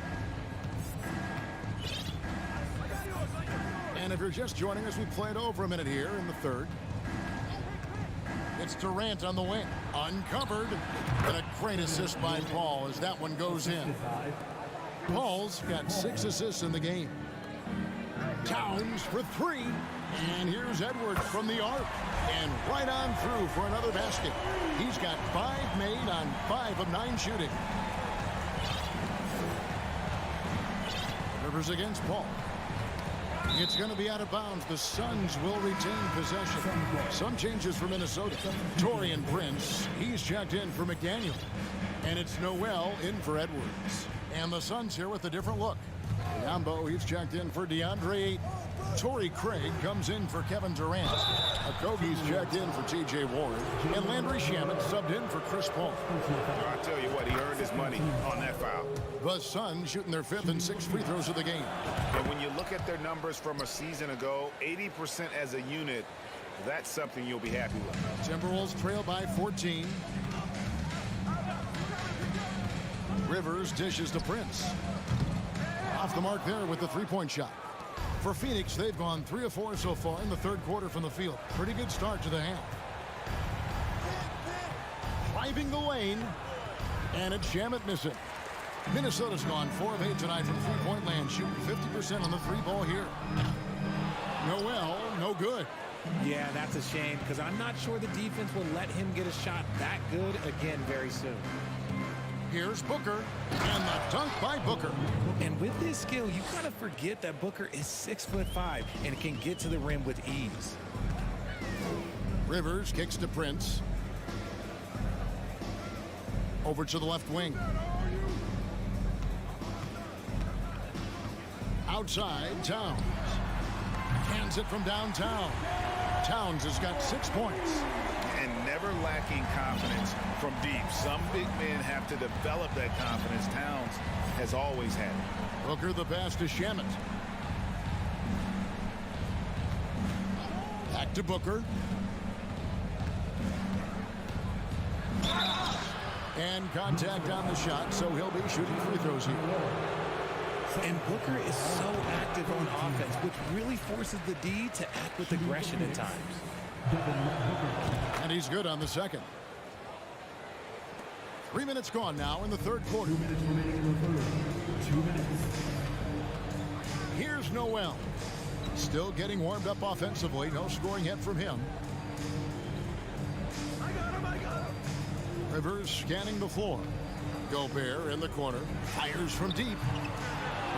And if you're just joining us, we played over a minute here in the third. It's Durant on the wing, uncovered, and a great assist by Paul as that one goes in. Paul's got 6 assists in the game. Towns for 3, and here's Edwards from the arc, and right on through for another basket. He's got 5 made on 5 of 9 shooting. Rivers against Paul. It's going to be out of bounds. The Suns will retain possession. Some changes for Minnesota. Taurean Prince, he's checked in for McDaniel. And it's Noel in for Edwards. And the Suns here with a different look. Yambo, he's checked in for DeAndre Ayton. Torrey Craig comes in for Kevin Durant. Okogie's checked in for T.J. Warren. And Landry Shamet subbed in for Chris Paul. I'll tell you what, he earned his money on that foul. The Suns shooting their 5th and 6th free throws of the game. And when you look at their numbers from a season ago, 80% as a unit, that's something you'll be happy with. Timberwolves trail by 14. Rivers dishes to Prince. Off the mark there with the 3-point shot. For Phoenix, they've gone 3 of 4 so far in the third quarter from the field. Pretty good start to the half. Driving the lane, and it's Shamet missing. Minnesota's gone 4 of 8 tonight from 3-point land, shooting 50% on the 3-ball here. Noel, no good. Yeah, that's a shame because I'm not sure the defense will let him get a shot that good again very soon. Here's Booker, and the dunk by Booker. And with this skill, you kind of forget that Booker is 6'5" and can get to the rim with ease. Rivers kicks to Prince. Over to the left wing. Outside, Towns. Hands it from downtown. Towns has got 6 points. And never lacking confidence from deep. Some big men have to develop that confidence. Towns has always had it. Booker the pass to Shamet. Back to Booker. And contact on the shot, so he'll be shooting free throws here. And Booker is so active on offense, which really forces the D to act with aggression at times. And he's good on the second. 3 minutes gone now in the third quarter. 2 minutes remaining in the third. 2 minutes. Here's Noel. Still getting warmed up offensively. No scoring yet from him. Rivers scanning the floor. Gobert in the corner. Fires from deep.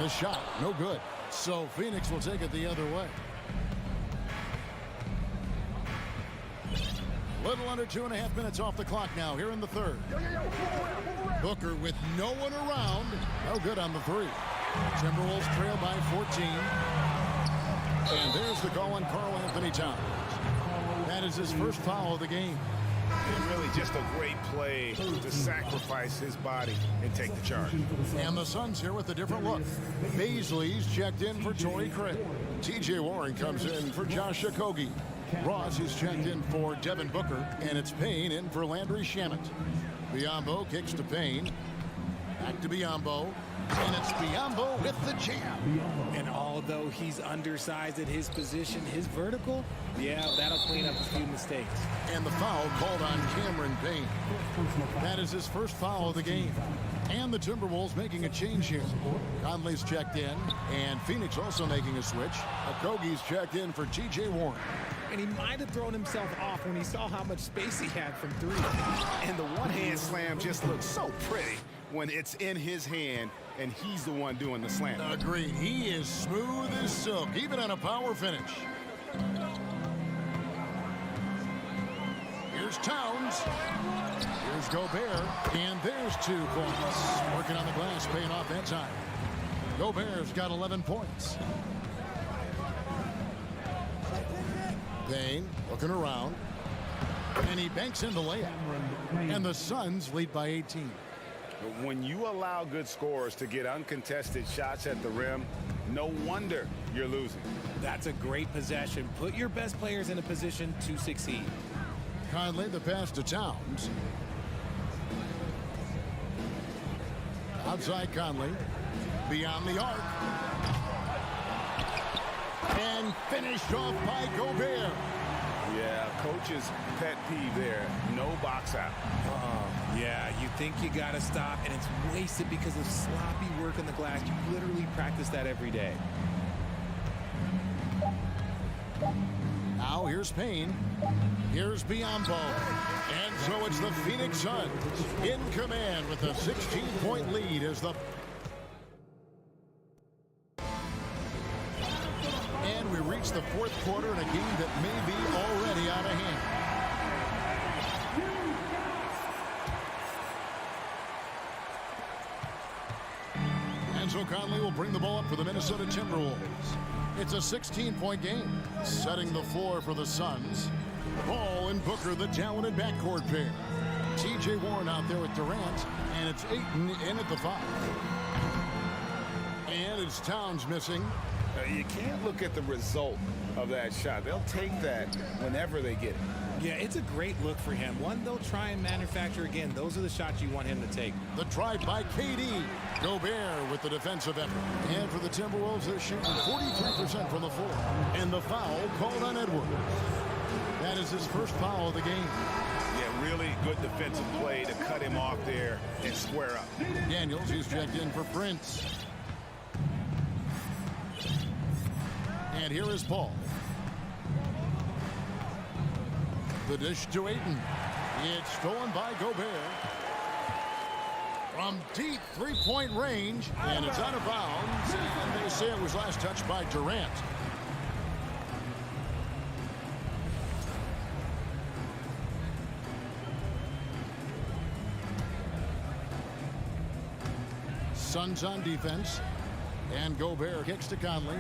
The shot, no good. So Phoenix will take it the other way. Little under 2.5 minutes off the clock now here in the third. Booker with no one around. No good on the 3. Timberwolves trail by 14. And there's the call on Karl Anthony Towns. That is his first foul of the game. And really just a great play to sacrifice his body and take the charge. And the Suns here with a different look. Baisley's checked in for Torrey Craig. T.J. Warren comes in for Josh Okogie. Ross is checked in for Devin Booker, and it's Payne in for Landry Shamet. Biyombo kicks to Payne. Back to Biyombo. And it's Biyombo with the jam. And although he's undersized at his position, his vertical, yeah, that'll clean up a few mistakes. And the foul called on Cameron Payne. That is his first foul of the game. And the Timberwolves making a change here. Conley's checked in, and Phoenix also making a switch. Okogie's checked in for T.J. Warren. And he might have thrown himself off when he saw how much space he had from three. And the one-hand slam just looks so pretty when it's in his hand and he's the one doing the slam. Agreed. He is smooth as silk, even on a power finish. Here's Towns. Here's Gobert. And there's 2 points. Working on the glass, paying off that time. Gobert's got 11 points. Payne looking around. And he banks in the layup. And the Suns lead by 18. When you allow good scorers to get uncontested shots at the rim, no wonder you're losing. That's a great possession. Put your best players in a position to succeed. Conley, the pass to Towns. Outside Conley. Beyond the arc. And finished off by Gobert. Yeah, coach's pet peeve there. No box out. Yeah, you think you got to stop, and it's wasted because of sloppy work on the glass. You literally practice that every day. Now here's Payne. Here's Biyombo. And so it's the Phoenix Suns in command with a 16-point lead as the... And we reach the 4th quarter in a game that may be already out of hand. And so Conley will bring the ball up for the Minnesota Timberwolves. It's a 16-point game, setting the floor for the Suns. Ball and Booker, the talented backcourt pair. T.J. Warren out there with Durant, and it's Ayton in at the 5. And it's Towns missing. You can't look at the result of that shot. They'll take that whenever they get it. Yeah, it's a great look for him. One they'll try and manufacture again. Those are the shots you want him to take. The drive by KD. Gobert with the defensive effort. And for the Timberwolves, they're shooting 43% from the floor. And the foul called on Edwards. That is his first foul of the game. Yeah, really good defensive play to cut him off there and square up. Daniels, he's checked in for Prince. And here is Paul. The dish to Ayton. It's stolen by Gobert. From deep three-point range, and it's out of bounds. And they say it was last touched by Durant. Suns on defense. And Gobert kicks to Conley.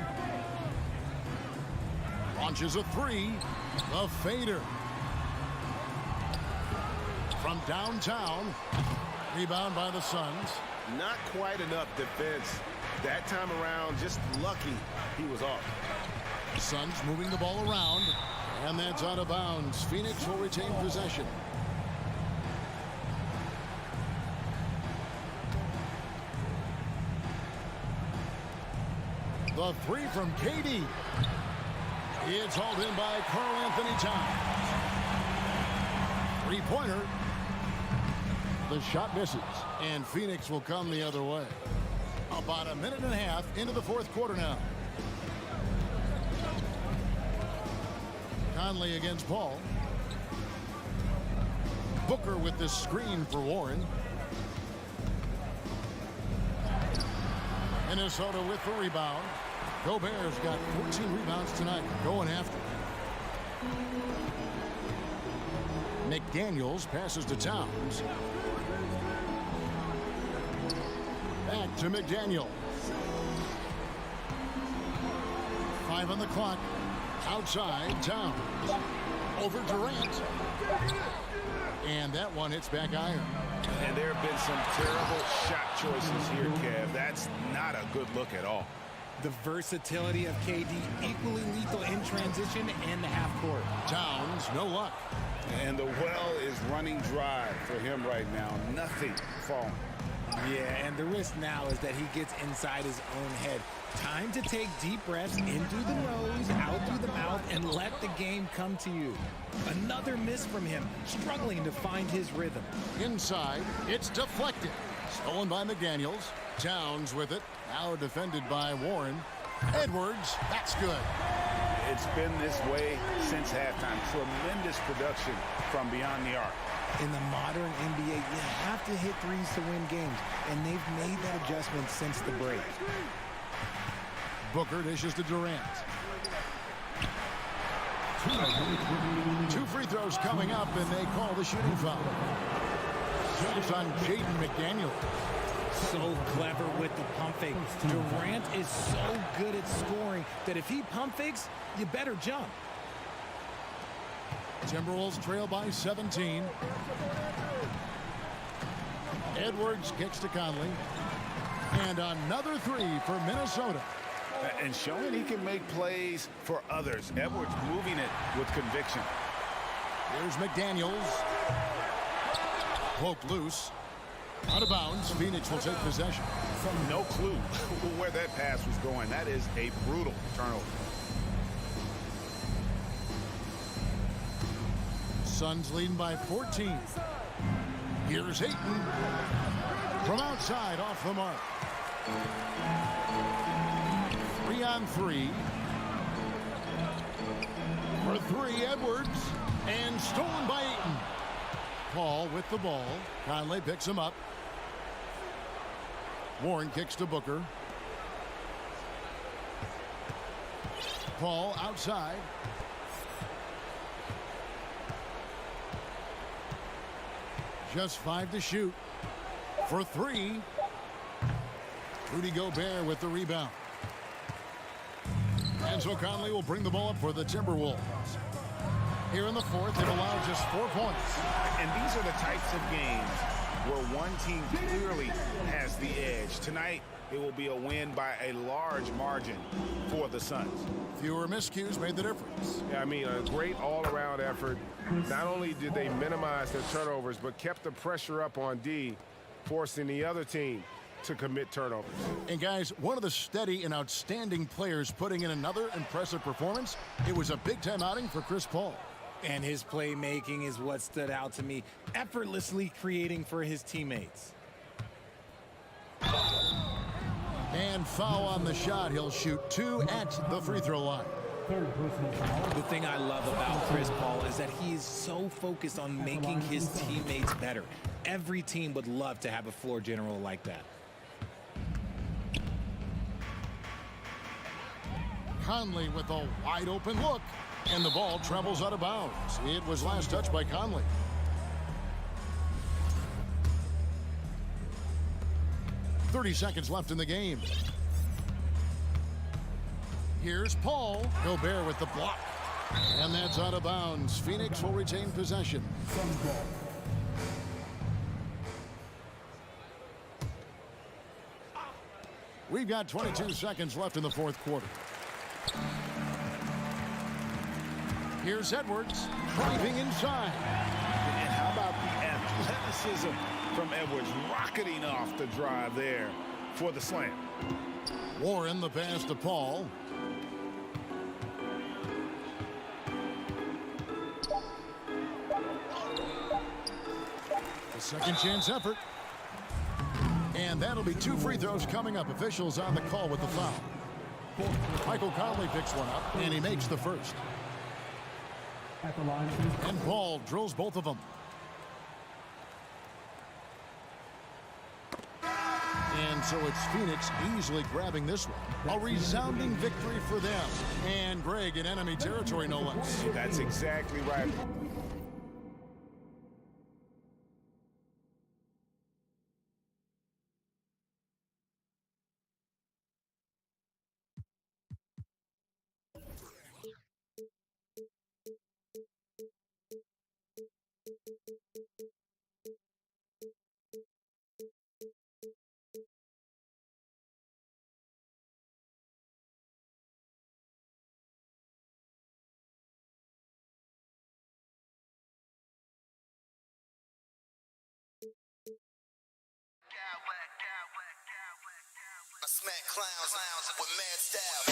Launches a 3. The fader. From downtown. Rebound by the Suns. Not quite enough defense. That time around, just lucky he was off. Suns moving the ball around. And that's out of bounds. Phoenix will retain possession. The 3 from KD. It's hauled in by Karl Anthony Towns. Three-pointer. The shot misses. And Phoenix will come the other way. About a minute and a half into the 4th quarter now. Conley against Paul. Booker with the screen for Warren. Minnesota with the rebound. Gobert's got 14 rebounds tonight. Going after. McDaniels passes to Towns. Back to McDaniel. 5 on the clock. Outside, Towns. Over Durant. And that one hits back iron. And there have been some terrible shot choices here, Kev. That's not a good look at all. The versatility of KD, equally lethal in transition and the half court. Towns, no luck. And the well is running dry for him right now. Nothing falling. Yeah, and the risk now is that he gets inside his own head. Time to take deep breaths in through the nose, out through the mouth, and let the game come to you. Another miss from him, struggling to find his rhythm. Inside, it's deflected. Stolen by McDaniels. Towns with it. Now defended by Warren. Edwards, that's good. It's been this way since halftime. Tremendous production from beyond the arc. In the modern NBA, you have to hit threes to win games, and they've made that adjustment since the break. Booker dishes to Durant. Two free throws coming up, and they call the shooting foul. It's on Jaden McDaniel. So clever with the pump fake. Durant is so good at scoring that if he pump fakes, you better jump. Timberwolves trail by 17. Edwards kicks to Conley. And another three for Minnesota. And showing he can make plays for others. Edwards moving it with conviction. Here's McDaniels. Poked loose. Out of bounds. Phoenix will take possession. No clue where that pass was going. That is a brutal turnover. Suns leading by 14. Here's Hayton. From outside, off the mark. 3 on 3. For 3, Edwards. And stolen by Ayton. Paul with the ball. Conley picks him up. Warren kicks to Booker. Paul outside. Just 5 to shoot. For 3. Rudy Gobert with the rebound. And so Conley will bring the ball up for the Timberwolves. Here in the fourth, it allowed just 4 points. And these are the types of games where one team clearly has the edge. Tonight, it will be a win by a large margin for the Suns. Fewer miscues made the difference. Yeah, I mean, a great all-around effort. Not only did they minimize their turnovers, but kept the pressure up on D, forcing the other team to commit turnovers. And guys, one of the steady and outstanding players putting in another impressive performance. It was a big-time outing for Chris Paul. And his playmaking is what stood out to me, effortlessly creating for his teammates. And foul on the shot. He'll shoot 2 at the free throw line. The thing I love about Chris Paul is that he is so focused on making his teammates better. Every team would love to have a floor general like that. Conley with a wide open look. And the ball travels out of bounds. It was last touched by Conley. .30 seconds left in the game. Here's Paul. Gobert with the block. And that's out of bounds. Phoenix will retain possession. We've got 22 seconds left in the fourth quarter. Here's Edwards driving inside. And how about the athleticism from Edwards rocketing off the drive there for the slam. Warren the pass to Paul. A second chance effort. And that'll be 2 free throws coming up. Officials on the call with the foul. Michael Conley picks one up, and he makes the first. And Paul drills both of them. And so it's Phoenix easily grabbing this one. A resounding victory for them. And Greg in enemy territory, no less. That's exactly right. smack clowns with mad style.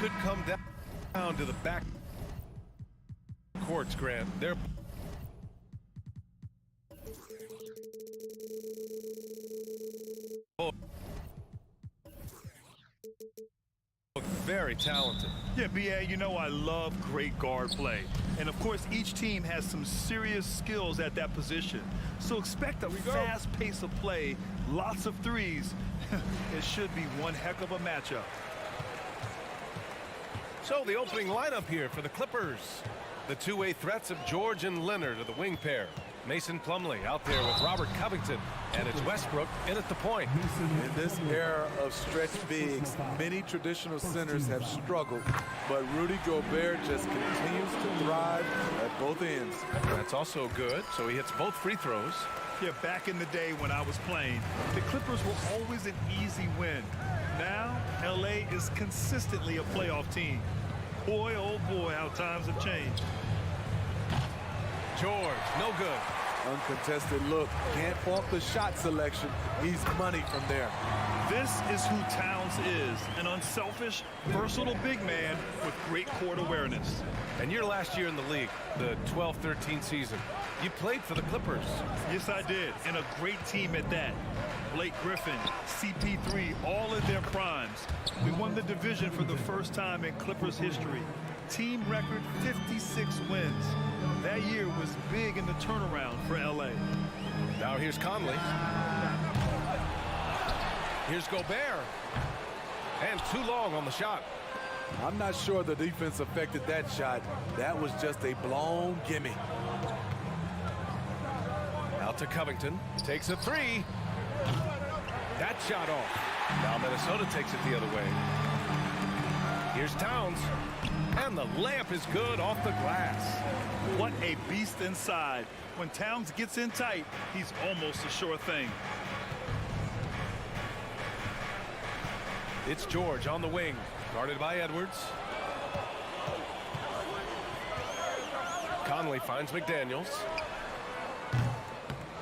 could come down to the back courts, Grant. They're very talented. Yeah, B.A., you know I love great guard play. And, of course, each team has some serious skills at that position. So expect a fast pace of play, lots of threes. It should be one heck of a matchup. So the opening lineup here for the Clippers. The two-way threats of George and Leonard are the wing pair. Mason Plumlee out there with Robert Covington, and it's Westbrook in at the point. In this era of stretch bigs, many traditional centers have struggled, but Rudy Gobert just continues to thrive at both ends. That's also good, so he hits both free throws. Yeah, back in the day when I was playing, the Clippers were always an easy win. Now, LA is consistently a playoff team. Boy, oh boy, how times have changed. George, no good. Uncontested look. Can't fault the shot selection. He's money from there. This is who Towns is, an unselfish, versatile big man with great court awareness. And your last year in the league, the 12-13 season, you played for the Clippers. Yes, I did, and a great team at that. Blake Griffin, CP3, all in their primes. We won the division for the first time in Clippers history. Team record 56 wins. That year was big in the turnaround for LA. Now here's Conley. Here's Gobert. And too long on the shot. I'm not sure the defense affected that shot. That was just a blown gimme. Out to Covington. Takes a three. That shot off. Now Minnesota takes it the other way. Here's Towns. And the layup is good off the glass. What a beast inside. When Towns gets in tight, he's almost a sure thing. It's George on the wing, guarded by Edwards. Conley finds McDaniels.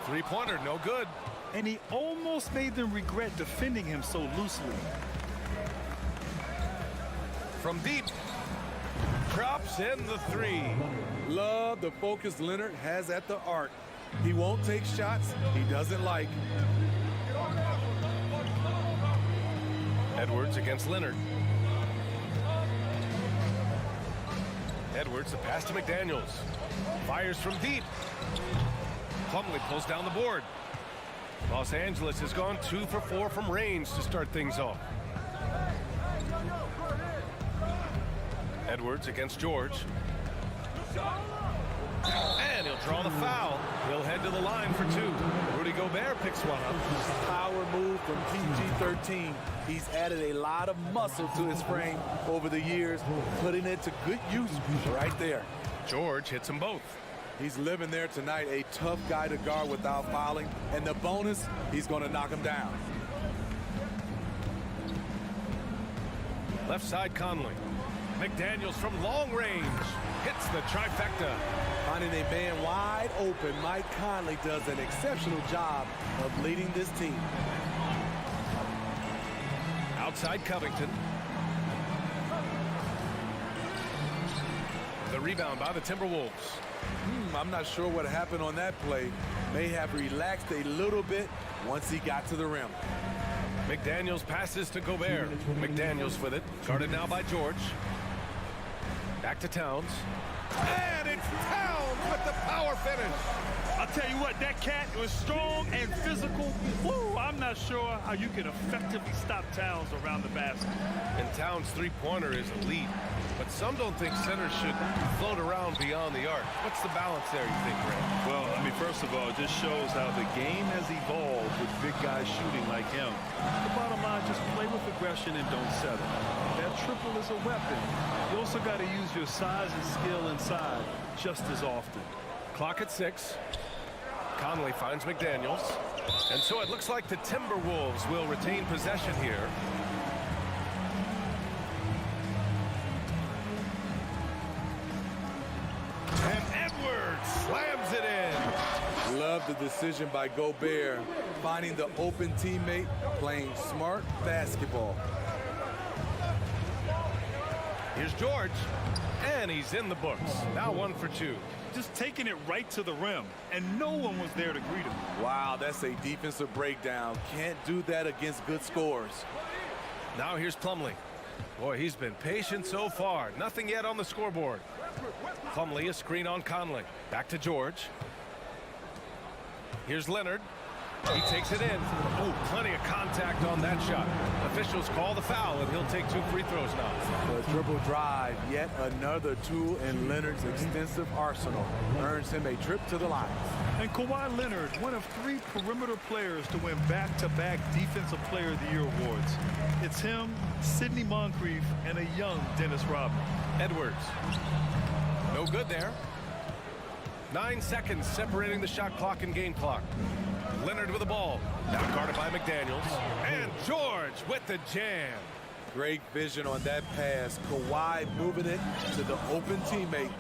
Three-pointer, no good. And he almost made them regret defending him so loosely. From deep. Drops in the three. Love the focus Leonard has at the arc. He won't take shots he doesn't like. Edwards against Leonard. Edwards, the pass to McDaniels. Fires from deep. Plumlee pulls down the board. Los Angeles has gone 2 for 4 from range to start things off. Edwards against George. And he'll draw the foul. He'll head to the line for 2. Rudy Gobert picks one up. Power move from PG-13. He's added a lot of muscle to his frame over the years, putting it to good use right there. George hits them both. He's living there tonight, a tough guy to guard without fouling. And the bonus, he's going to knock him down. Left side Conley. McDaniels from long range hits the trifecta. Finding a man wide open, Mike Conley does an exceptional job of leading this team. Outside Covington. The rebound by the Timberwolves. I'm not sure what happened on that play. May have relaxed a little bit once he got to the rim. McDaniels passes to Gobert. McDaniels with it. Guarded now by George. Back to Towns. And it's Towns with the power finish. I'll tell you what, that cat was strong and physical. Woo, I'm not sure how you can effectively stop Towns around the basket. And Towns' three-pointer is elite. But some don't think centers should float around beyond the arc. What's the balance there, you think, Grant? Well, I mean, first of all, it just shows how the game has evolved with big guys shooting like him. The bottom line, just play with aggression and don't settle. That triple is a weapon. You also got to use your size and skill inside just as often. Clock at 6. Conley finds McDaniels. And so it looks like the Timberwolves will retain possession here. And Edwards slams it in. Love the decision by Gobert, finding the open teammate, playing smart basketball. Here's George, and he's in the books. Now 1 for 2. Just taking it right to the rim, and no one was there to greet him. Wow, that's a defensive breakdown. Can't do that against good scores. Now here's Plumlee. Boy, he's been patient so far. Nothing yet on the scoreboard. Plumlee, a screen on Conley. Back to George. Here's Leonard. He takes it in. Oh, plenty of contact on that shot. Officials call the foul, and he'll take 2 free throws now. The dribble drive, yet another tool in Leonard's extensive arsenal, earns him a trip to the line. And Kawhi Leonard, one of 3 perimeter players to win back-to-back Defensive Player of the Year awards. It's him, Sidney Moncrief, and a young Dennis Rodman. Edwards. No good there. 9 seconds separating the shot clock and game clock. Leonard with the ball. Now guarded by McDaniels. And George with the jam. Great vision on that pass. Kawhi moving it to the open teammate.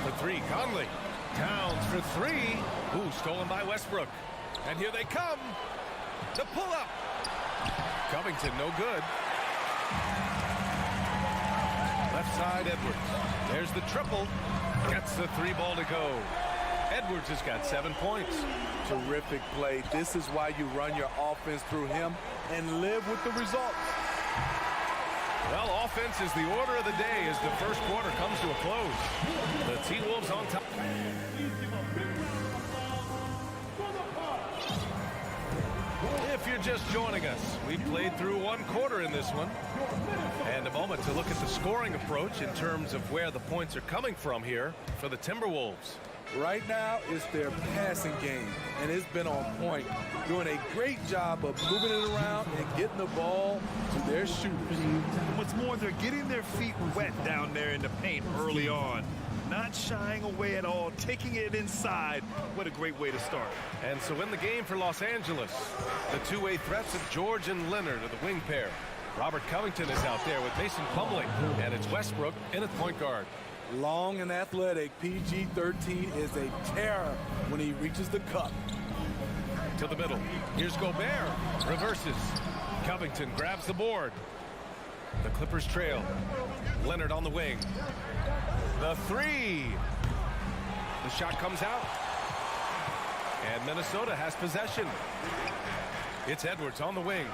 For 3, Conley. Towns for 3. Ooh, stolen by Westbrook. And here they come. The pull-up. Covington, no good. Left side, Edwards. There's the triple. Gets the 3 ball to go. Edwards has got 7 points. Terrific play. This is why you run your offense through him and live with the results. Well, offense is the order of the day as the first quarter comes to a close. The T-Wolves on top. If you're just joining us, we played through 1 quarter in this one. And a moment to look at the scoring approach in terms of where the points are coming from here for the Timberwolves. Right now, it's their passing game, and it's been on point. Doing a great job of moving it around and getting the ball to their shooters. What's more, they're getting their feet wet down there in the paint early on. Not shying away at all, taking it inside. What a great way to start. And so in the game for Los Angeles, the 2-way threats of George and Leonard are the wing pair. Robert Covington is out there with Mason Plumlee, and it's Westbrook in at point guard. Long and athletic, PG-13 is a terror when he reaches the cup. To the middle. Here's Gobert. Reverses. Covington grabs the board. The Clippers trail. Leonard on the wing. The 3. The shot comes out. And Minnesota has possession. It's Edwards on the wing.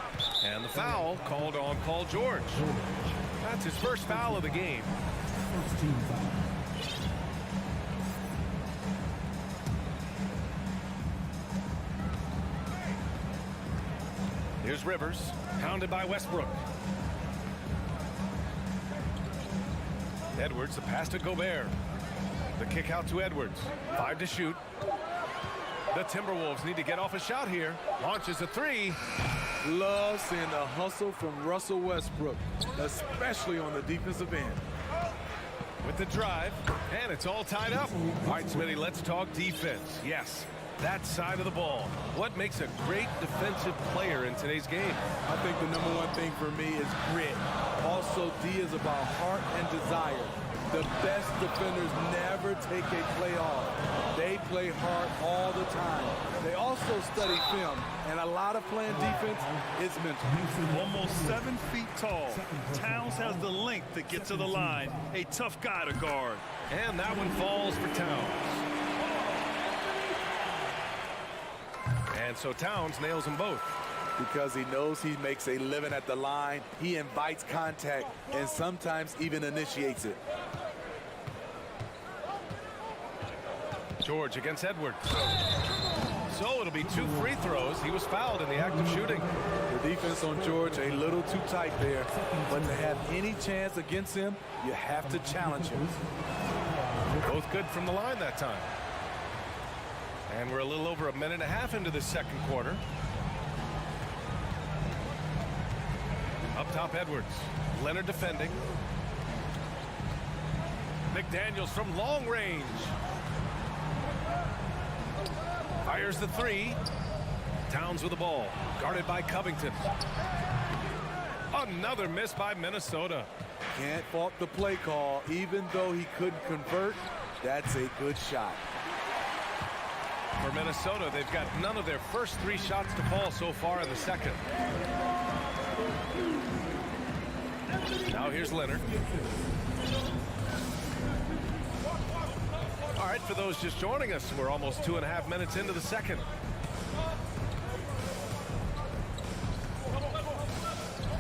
And the foul called on Paul George. That's his first foul of the game. Here's Rivers, pounded by Westbrook. Edwards, the pass to Gobert. The kick out to Edwards. 5 to shoot. The Timberwolves need to get off a shot here. Launches a 3. Love seeing the hustle from Russell Westbrook, especially on the defensive end. With the drive, and it's all tied up. All right, Smitty, let's talk defense. Yes, that side of the ball. What makes a great defensive player in today's game? I think the #1 thing for me is grit. Also, D is about heart and desire. The best defenders never take a play off. They play hard all the time. They also study film, and a lot of playing defense is mental. Almost 7 feet tall. Towns has the length to get to the line. A tough guy to guard. And that one falls for Towns. And so Towns nails them both. Because he knows he makes a living at the line, he invites contact and sometimes even initiates it. George against Edwards. So it'll be 2 free throws. He was fouled in the act of shooting. The defense on George a little too tight there, but to have any chance against him, you have to challenge him. Both good from the line that time. And we're a little over 1.5 minutes into the second quarter. Up top, Edwards. Leonard defending. McDaniels from long range. Fires the 3. Towns with the ball. Guarded by Covington. Another miss by Minnesota. Can't fault the play call. Even though he couldn't convert, that's a good shot. For Minnesota, they've got none of their first 3 shots to fall so far in the second. Now here's Leonard. All right, for those just joining us, we're almost 2.5 minutes into the second.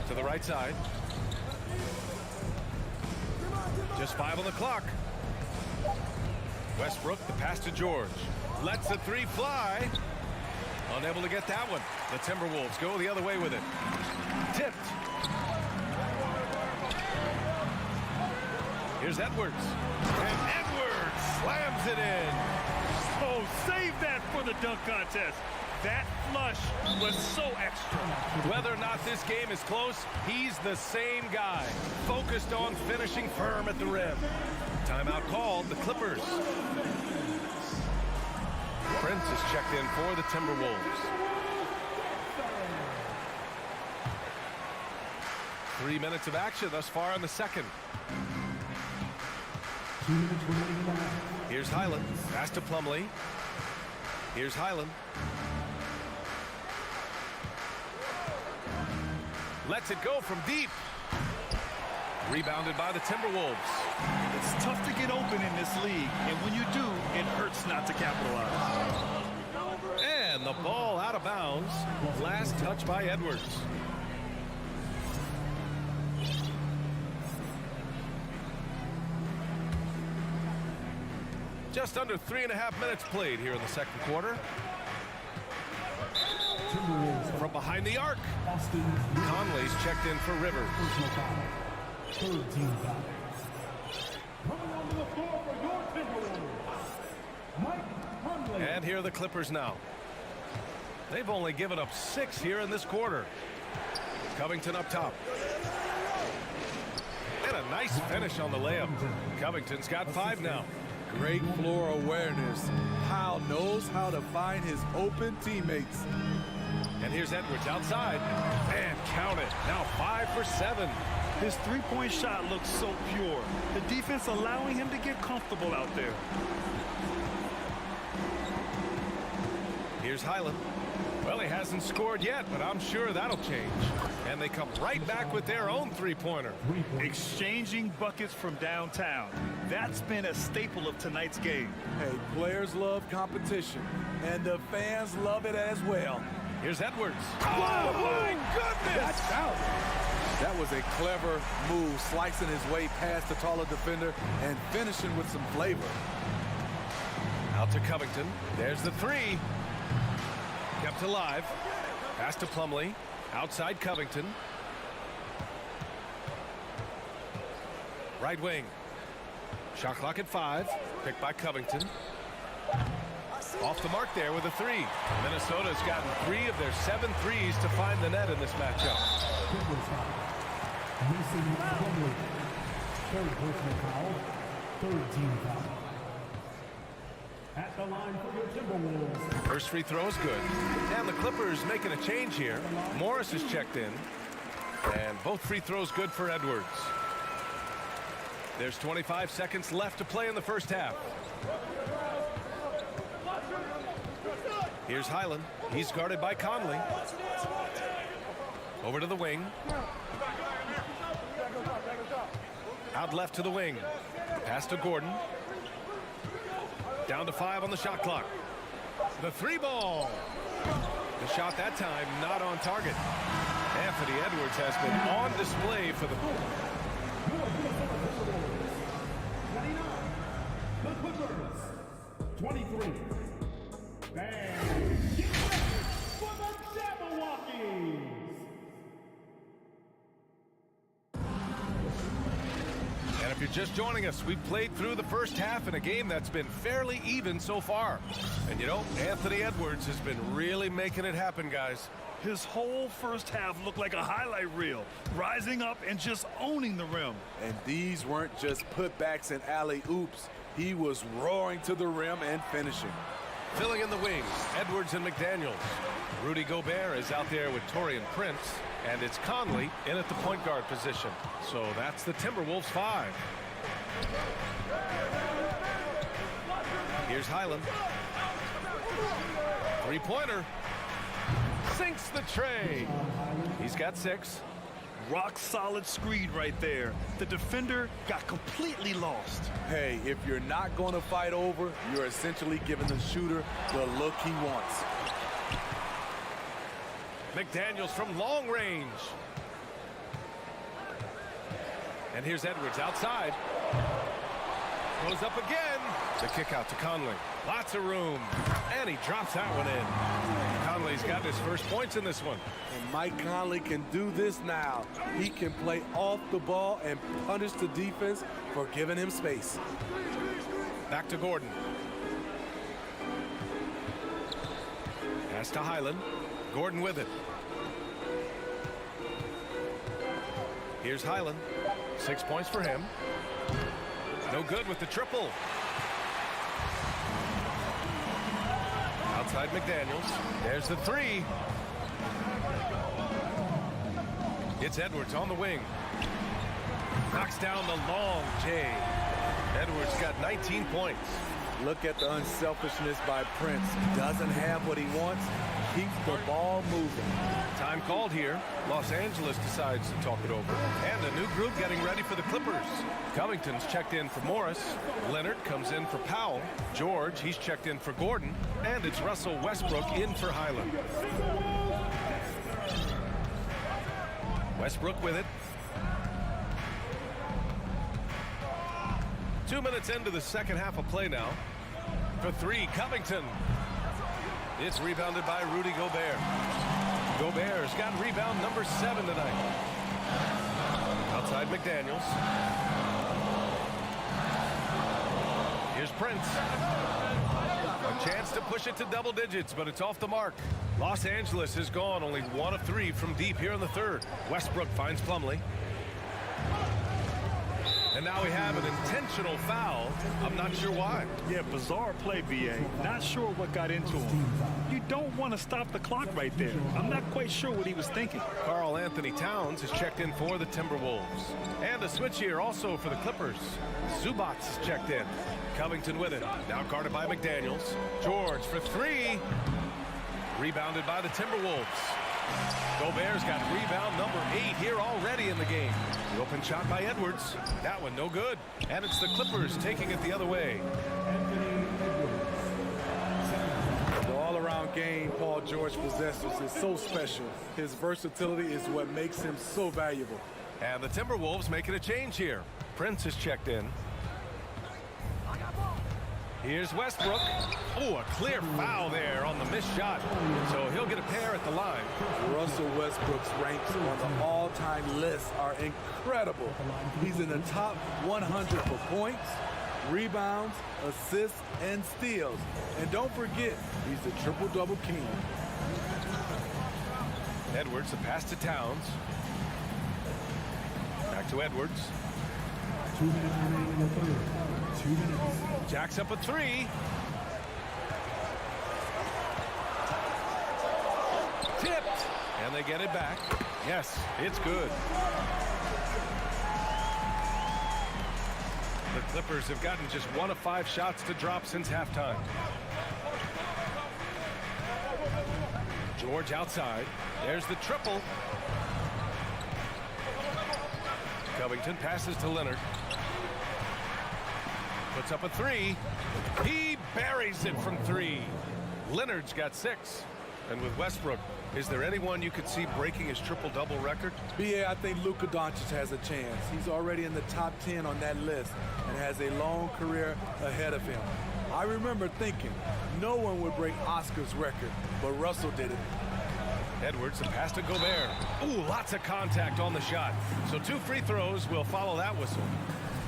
To the right side. Just 5 on the clock. Westbrook, the pass to George. Lets the three fly. Unable to get that one. The Timberwolves go the other way with it. Tipped. Here's Edwards. And Edwards slams it in. Oh, save that for the dunk contest. That flush was so extra. Whether or not this game is close, he's the same guy. Focused on finishing firm at the rim. Timeout called, the Clippers. Prince is checked in for the Timberwolves. 3 minutes of action thus far in the second. Here's Highland. Pass to Plumlee. Here's Highland. Lets it go from deep. Rebounded by the Timberwolves. It's tough to get open in this league, and when you do, it hurts not to capitalize. And the ball out of bounds. Last touch by Edwards. Just under 3.5 minutes played here in the second quarter. From behind the arc. Conley's checked in for Rivers. Third team foul. Coming onto the floor for your Timberwolves, Mike Conley. And here are the Clippers now. They've only given up 6 here in this quarter. Covington up top. And a nice finish on the layup. Covington's got 5 now. Great floor awareness. Powell knows how to find his open teammates. And here's Edwards outside. And count it. Now 5 for 7. His three-point shot looks so pure. The defense allowing him to get comfortable out there. Here's Highland. Well, he hasn't scored yet, but I'm sure that'll change. And they come right back with their own three-pointer. Exchanging buckets from downtown. That's been a staple of tonight's game. Hey, players love competition, and the fans love it as well. Here's Edwards. Oh, my goodness! That's out. That was a clever move, slicing his way past the taller defender and finishing with some flavor. Out to Covington. There's the three. Kept alive. Pass to Plumlee. Outside Covington. Right wing. Shot clock at 5. Picked by Covington. Off the mark there with a 3. Minnesota's gotten 3 of their 7 threes to find the net in this matchup. Third personal foul. Third team foul. At the line for your Timberwolves. First free throw is good. And the Clippers making a change here. Morris is checked in. And both free throws good for Edwards. There's 25 seconds left to play in the first half. Here's Highland. He's guarded by Conley. Over to the wing. Out left to the wing. Pass to Gordon. Down to 5 on the shot clock. The 3 ball. The shot that time not on target. Anthony Edwards has been on display for the... The Clippers, 23. And get ready for the Jabberwockies. And if you're just joining us, we've played through the first half in a game that's been fairly even so far. And you know, Anthony Edwards has been really making it happen, guys. His whole first half looked like a highlight reel, rising up and just owning the rim. And these weren't just putbacks and alley-oops. He was roaring to the rim and finishing. Filling in the wings, Edwards and McDaniels. Rudy Gobert is out there with Taurean Prince. And it's Conley in at the point guard position. So that's the Timberwolves 5. Here's Highland. Three-pointer. Sinks the tray. He's got 6. rock-solid screen right there. The defender got completely lost. Hey, if you're not going to fight over, you're essentially giving the shooter the look he wants. McDaniels from long range. And here's Edwards outside. Goes up again. The kick out to Conley. Lots of room. And he drops that one in. Conley's got his first points in this one. And Mike Conley can do this now. He can play off the ball and punish the defense for giving him space. Back to Gordon. Pass to Highland. Gordon with it. Here's Highland. 6 points for him. No good with the triple. Outside McDaniels. There's the three. It's Edwards on the wing. Knocks down the long J. Edwards got 19 points. Look at the unselfishness by Prince. Doesn't have what he wants. Keeps the ball moving. Time called here. Los Angeles decides to talk it over. And a new group getting ready for the Clippers. Covington's checked in for Morris. Leonard comes in for Powell. George, he's checked in for Gordon. And it's Russell Westbrook in for Highland. Westbrook with it. 2 minutes into the second half of play now. For three, Covington. It's rebounded by Rudy Gobert. Gobert's got rebound number 7 tonight. Outside McDaniels. Here's Prince. A chance to push it to double digits, but it's off the mark. Los Angeles has gone only 1 of 3 from deep here in the third. Westbrook finds Plumlee. And now we have an intentional foul. I'm not sure why. Yeah, bizarre play, BA. Not sure what got into him. You don't want to stop the clock right there. I'm not quite sure what he was thinking. Karl Anthony Towns is checked in for the Timberwolves. And a switch here also for the Clippers. Zubac is checked in. Covington with it. Now guarded by McDaniels. George for three. Rebounded by the Timberwolves. Gobert's got rebound number 8 here already in the game. The open shot by Edwards. That one no good. And it's the Clippers taking it the other way. The all-around game Paul George possesses is so special. His versatility is what makes him so valuable. And the Timberwolves making a change here. Prince is checked in. Here's Westbrook. Oh, a clear foul there on the missed shot. So he'll get a pair at the line. Russell Westbrook's ranks on the all-time list are incredible. He's in the top 100 for points, rebounds, assists, and steals. And don't forget, he's the triple-double king. Edwards, the pass to Towns. Back to Edwards. 2 minutes remaining in the third. 2 minutes. Jacks up a three. Tipped. And they get it back. Yes, it's good. The Clippers have gotten just 1 of 5 shots to drop since halftime. George outside. There's the triple. Covington passes to Leonard. Puts up a three. He buries it from 3. Leonard's got 6. And with Westbrook, is there anyone you could see breaking his triple-double record? BA, I think Luka Doncic has a chance. He's already in the top 10 on that list and has a long career ahead of him. I remember thinking no one would break Oscar's record, but Russell did it. Edwards, the pass to Gobert. Ooh, lots of contact on the shot. So 2 free throws will follow that whistle.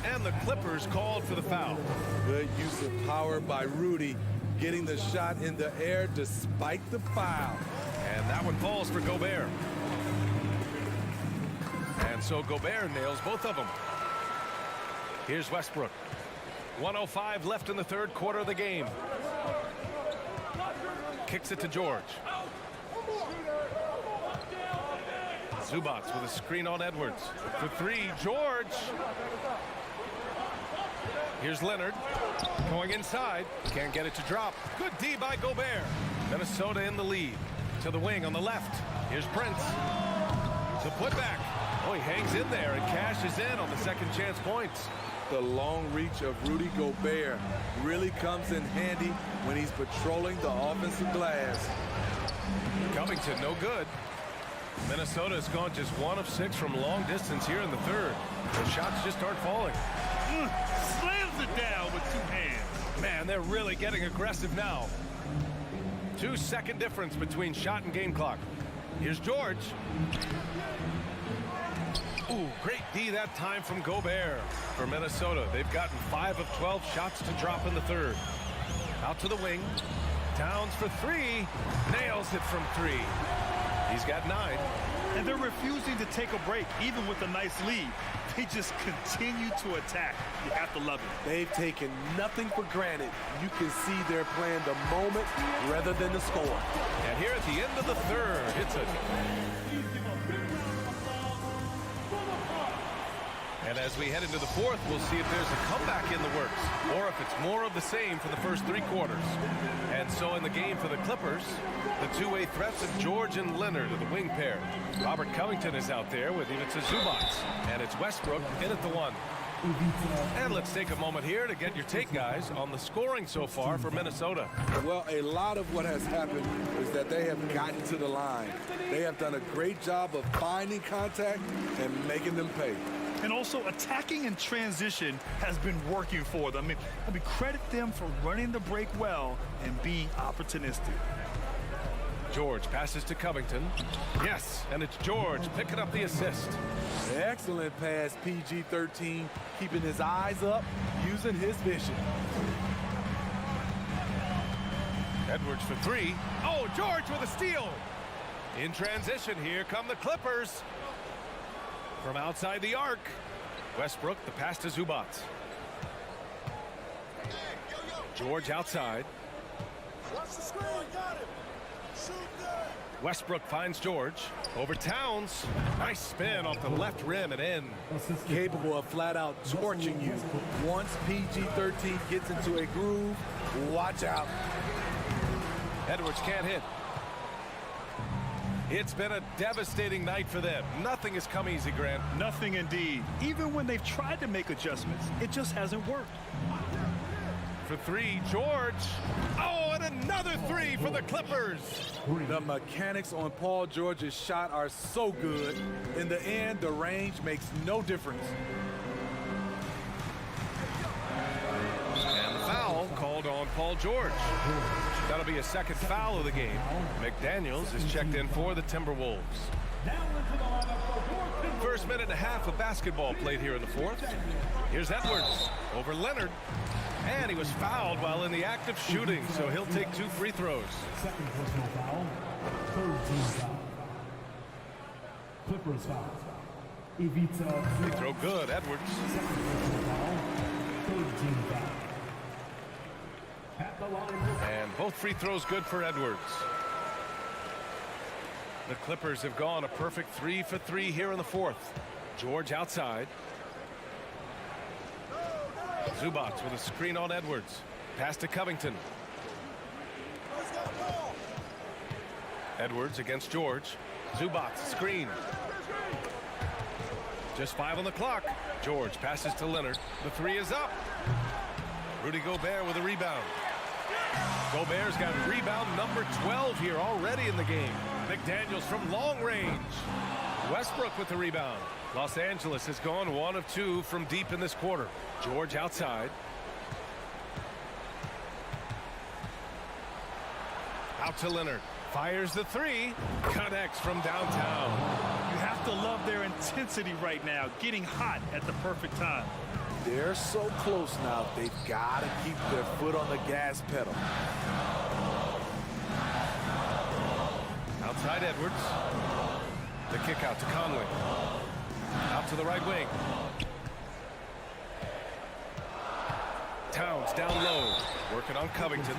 And the Clippers called for the foul. Good use of power by Rudy, getting the shot in the air despite the foul. And that one falls for Gobert. And so Gobert nails both of them. Here's Westbrook. 1:05 left in the third quarter of the game. Kicks it to George. Zubac with a screen on Edwards. For 3, George. Here's Leonard. Going inside. Can't get it to drop. Good D by Gobert. Minnesota in the lead. To the wing on the left. Here's Prince. To put back. Oh, he hangs in there and cashes in on the second chance points. The long reach of Rudy Gobert really comes in handy when he's patrolling the offensive glass. Covington, no good. Minnesota has gone just 1 of 6 from long distance here in the third. The shots just aren't falling. Slams it down with 2 hands. Man, they're really getting aggressive now. 2-second difference between shot and game clock. Here's George. Ooh, great D that time from Gobert. For Minnesota, they've gotten 5 of 12 shots to drop in the third. Out to the wing. Towns for 3. Nails it from 3. He's got 9. And they're refusing to take a break, even with a nice lead. They just continue to attack. You have to love it. They've taken nothing for granted. You can see they're playing the moment rather than the score. And here at the end of the third, it's a... And as we head into the fourth, we'll see if there's a comeback in the works or if it's more of the same for the first 3 quarters. And so in the game for the Clippers, the two-way threats of George and Leonard are the wing pair. Robert Covington is out there with Ivica Zubac. And it's Westbrook in at the 1. And let's take a moment here to get your take, guys, on the scoring so far for Minnesota. Well, a lot of what has happened is that they have gotten to the line. They have done a great job of finding contact and making them pay. And also attacking in transition has been working for them. I mean, credit them for running the break well and being opportunistic. George passes to Covington. Yes, and it's George picking up the assist. Excellent pass, PG-13, keeping his eyes up, using his vision. Edwards for 3. Oh, George with a steal. In transition, here come the Clippers. From outside the arc, Westbrook, the pass to Zubac. George outside. Westbrook finds George. Over Towns. Nice spin off the left rim and in. Capable of flat-out torching you. Once PG-13 gets into a groove, watch out. Edwards can't hit. It's been a devastating night for them. Nothing has come easy, Grant. Nothing indeed. Even when they've tried to make adjustments, it just hasn't worked. For 3, George. Oh, and another 3 for the Clippers. The mechanics on Paul George's shot are so good. In the end, the range makes no difference. And the foul called on Paul George. That'll be a second foul of the game. McDaniels is checked in for the Timberwolves. First minute and a half of basketball played here in the fourth. Here's Edwards over Leonard. And he was fouled while in the act of shooting, so he'll take 2 free throws. Second personal foul. Third team foul. Clippers foul. Ivica. Free throw good, Edwards. Second personal foul. Third team foul. At the line. And both free throws good for Edwards. The Clippers have gone a perfect 3 for 3 here in the fourth. George outside. Zubac with a screen on Edwards. Pass to Covington. Edwards against George. Zubac screen. Just 5 on the clock. George passes to Leonard. The 3 is up. Rudy Gobert with a rebound. Gobert's got rebound number 12 here already in the game. McDaniels from long range. Westbrook with the rebound. Los Angeles has gone 1 of 2 from deep in this quarter. George outside. Out to Leonard. Fires the 3. Connects from downtown. You have to love their intensity right now, getting hot at the perfect time. They're so close now, they've got to keep their foot on the gas pedal. Outside Edwards. The kick out to Conley. Out to the right wing. Towns down low. Working on Covington.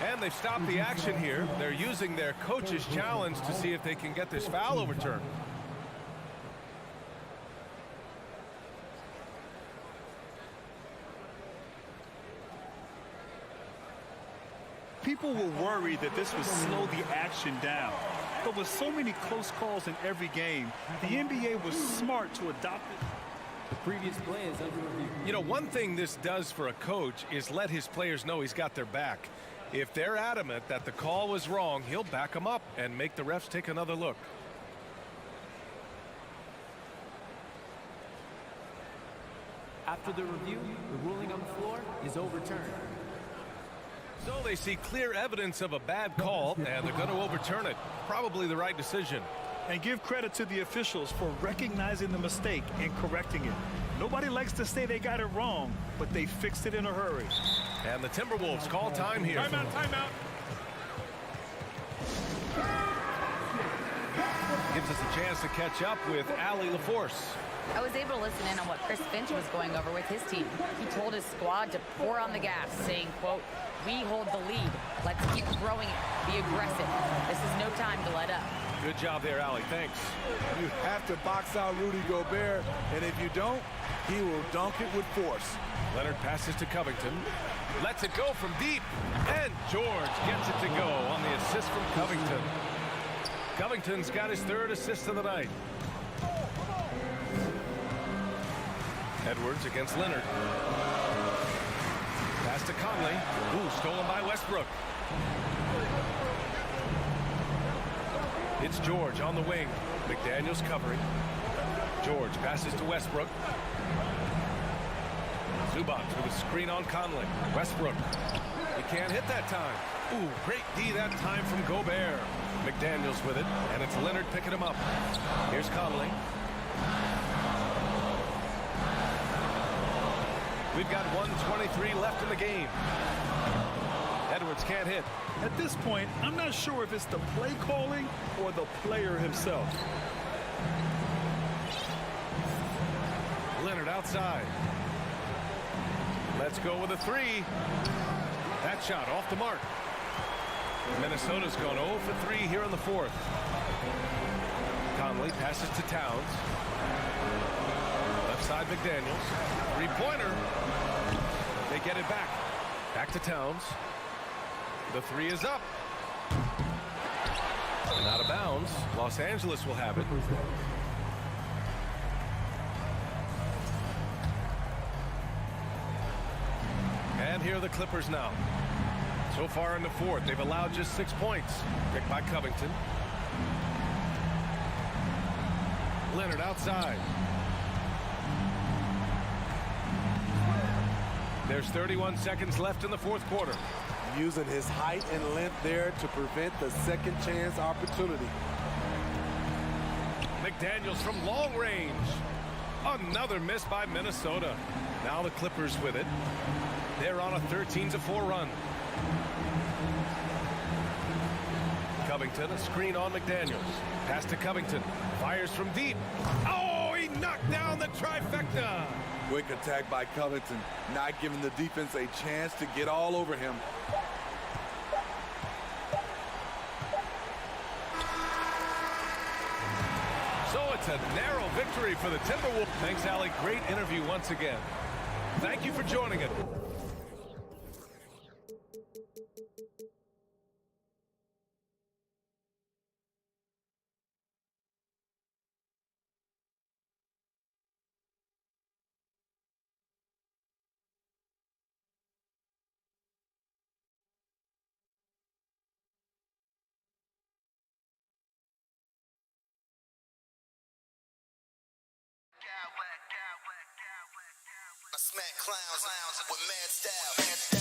And they've stopped the action here. They're using their coach's challenge to see if they can get this foul overturned. People were worried that this would slow the action down. But with so many close calls in every game, the NBA was smart to adopt it. The previous play is under review. You know, one thing this does for a coach is let his players know he's got their back. If they're adamant that the call was wrong, he'll back them up and make the refs take another look. After the review, the ruling on the floor is overturned. So they see clear evidence of a bad call, and they're going to overturn it. Probably the right decision. And give credit to the officials for recognizing the mistake and correcting it. Nobody likes to say they got it wrong, but they fixed it in a hurry. And the Timberwolves call time here. Timeout, timeout. Gives us a chance to catch up with Allie LaForce. I was able to listen in on what Chris Finch was going over with his team. He told his squad to pour on the gas, saying, quote, "We hold the lead. Let's keep throwing it. Be aggressive. This is no time to let up." Good job there, Allie. Thanks. You have to box out Rudy Gobert, and if you don't, he will dunk it with force. Leonard passes to Covington. Lets it go from deep. And George gets it to go on the assist from Covington. Covington's got his third assist of the night. Edwards against Leonard. Pass to Conley. Ooh, stolen by Westbrook. It's George on the wing. McDaniels covering. George passes to Westbrook. Zubac with a screen on Conley. Westbrook. He can't hit that time. Ooh, great D that time from Gobert. McDaniels with it, and it's Leonard picking him up. Here's Conley. We've got 1:23 left in the game. Edwards can't hit. At this point, I'm not sure if it's the play calling or the player himself. Leonard outside. Let's go with a three. That shot off the mark. Minnesota's gone 0 for 3 here in the fourth. Conley passes to Towns. Left side McDaniels. Three-pointer. They get it back. Back to Towns. The three is up. And out of bounds. Los Angeles will have it. And here are the Clippers now. So far in the fourth, they've allowed just 6 points. Picked by Covington. Leonard outside. There's 31 seconds left in the fourth quarter. Using his height and length there to prevent the second chance opportunity. McDaniels from long range. Another miss by Minnesota. Now the Clippers with it. They're on a 13-4 run. Covington, a screen on McDaniels. Pass to Covington. Fires from deep. Oh, he knocked down the trifecta. Quick attack by Covington, not giving the defense a chance to get all over him. So it's a narrow victory for the Timberwolves. Thanks, Allie. Great interview once again. Thank you for joining us. I smack clowns with mad style.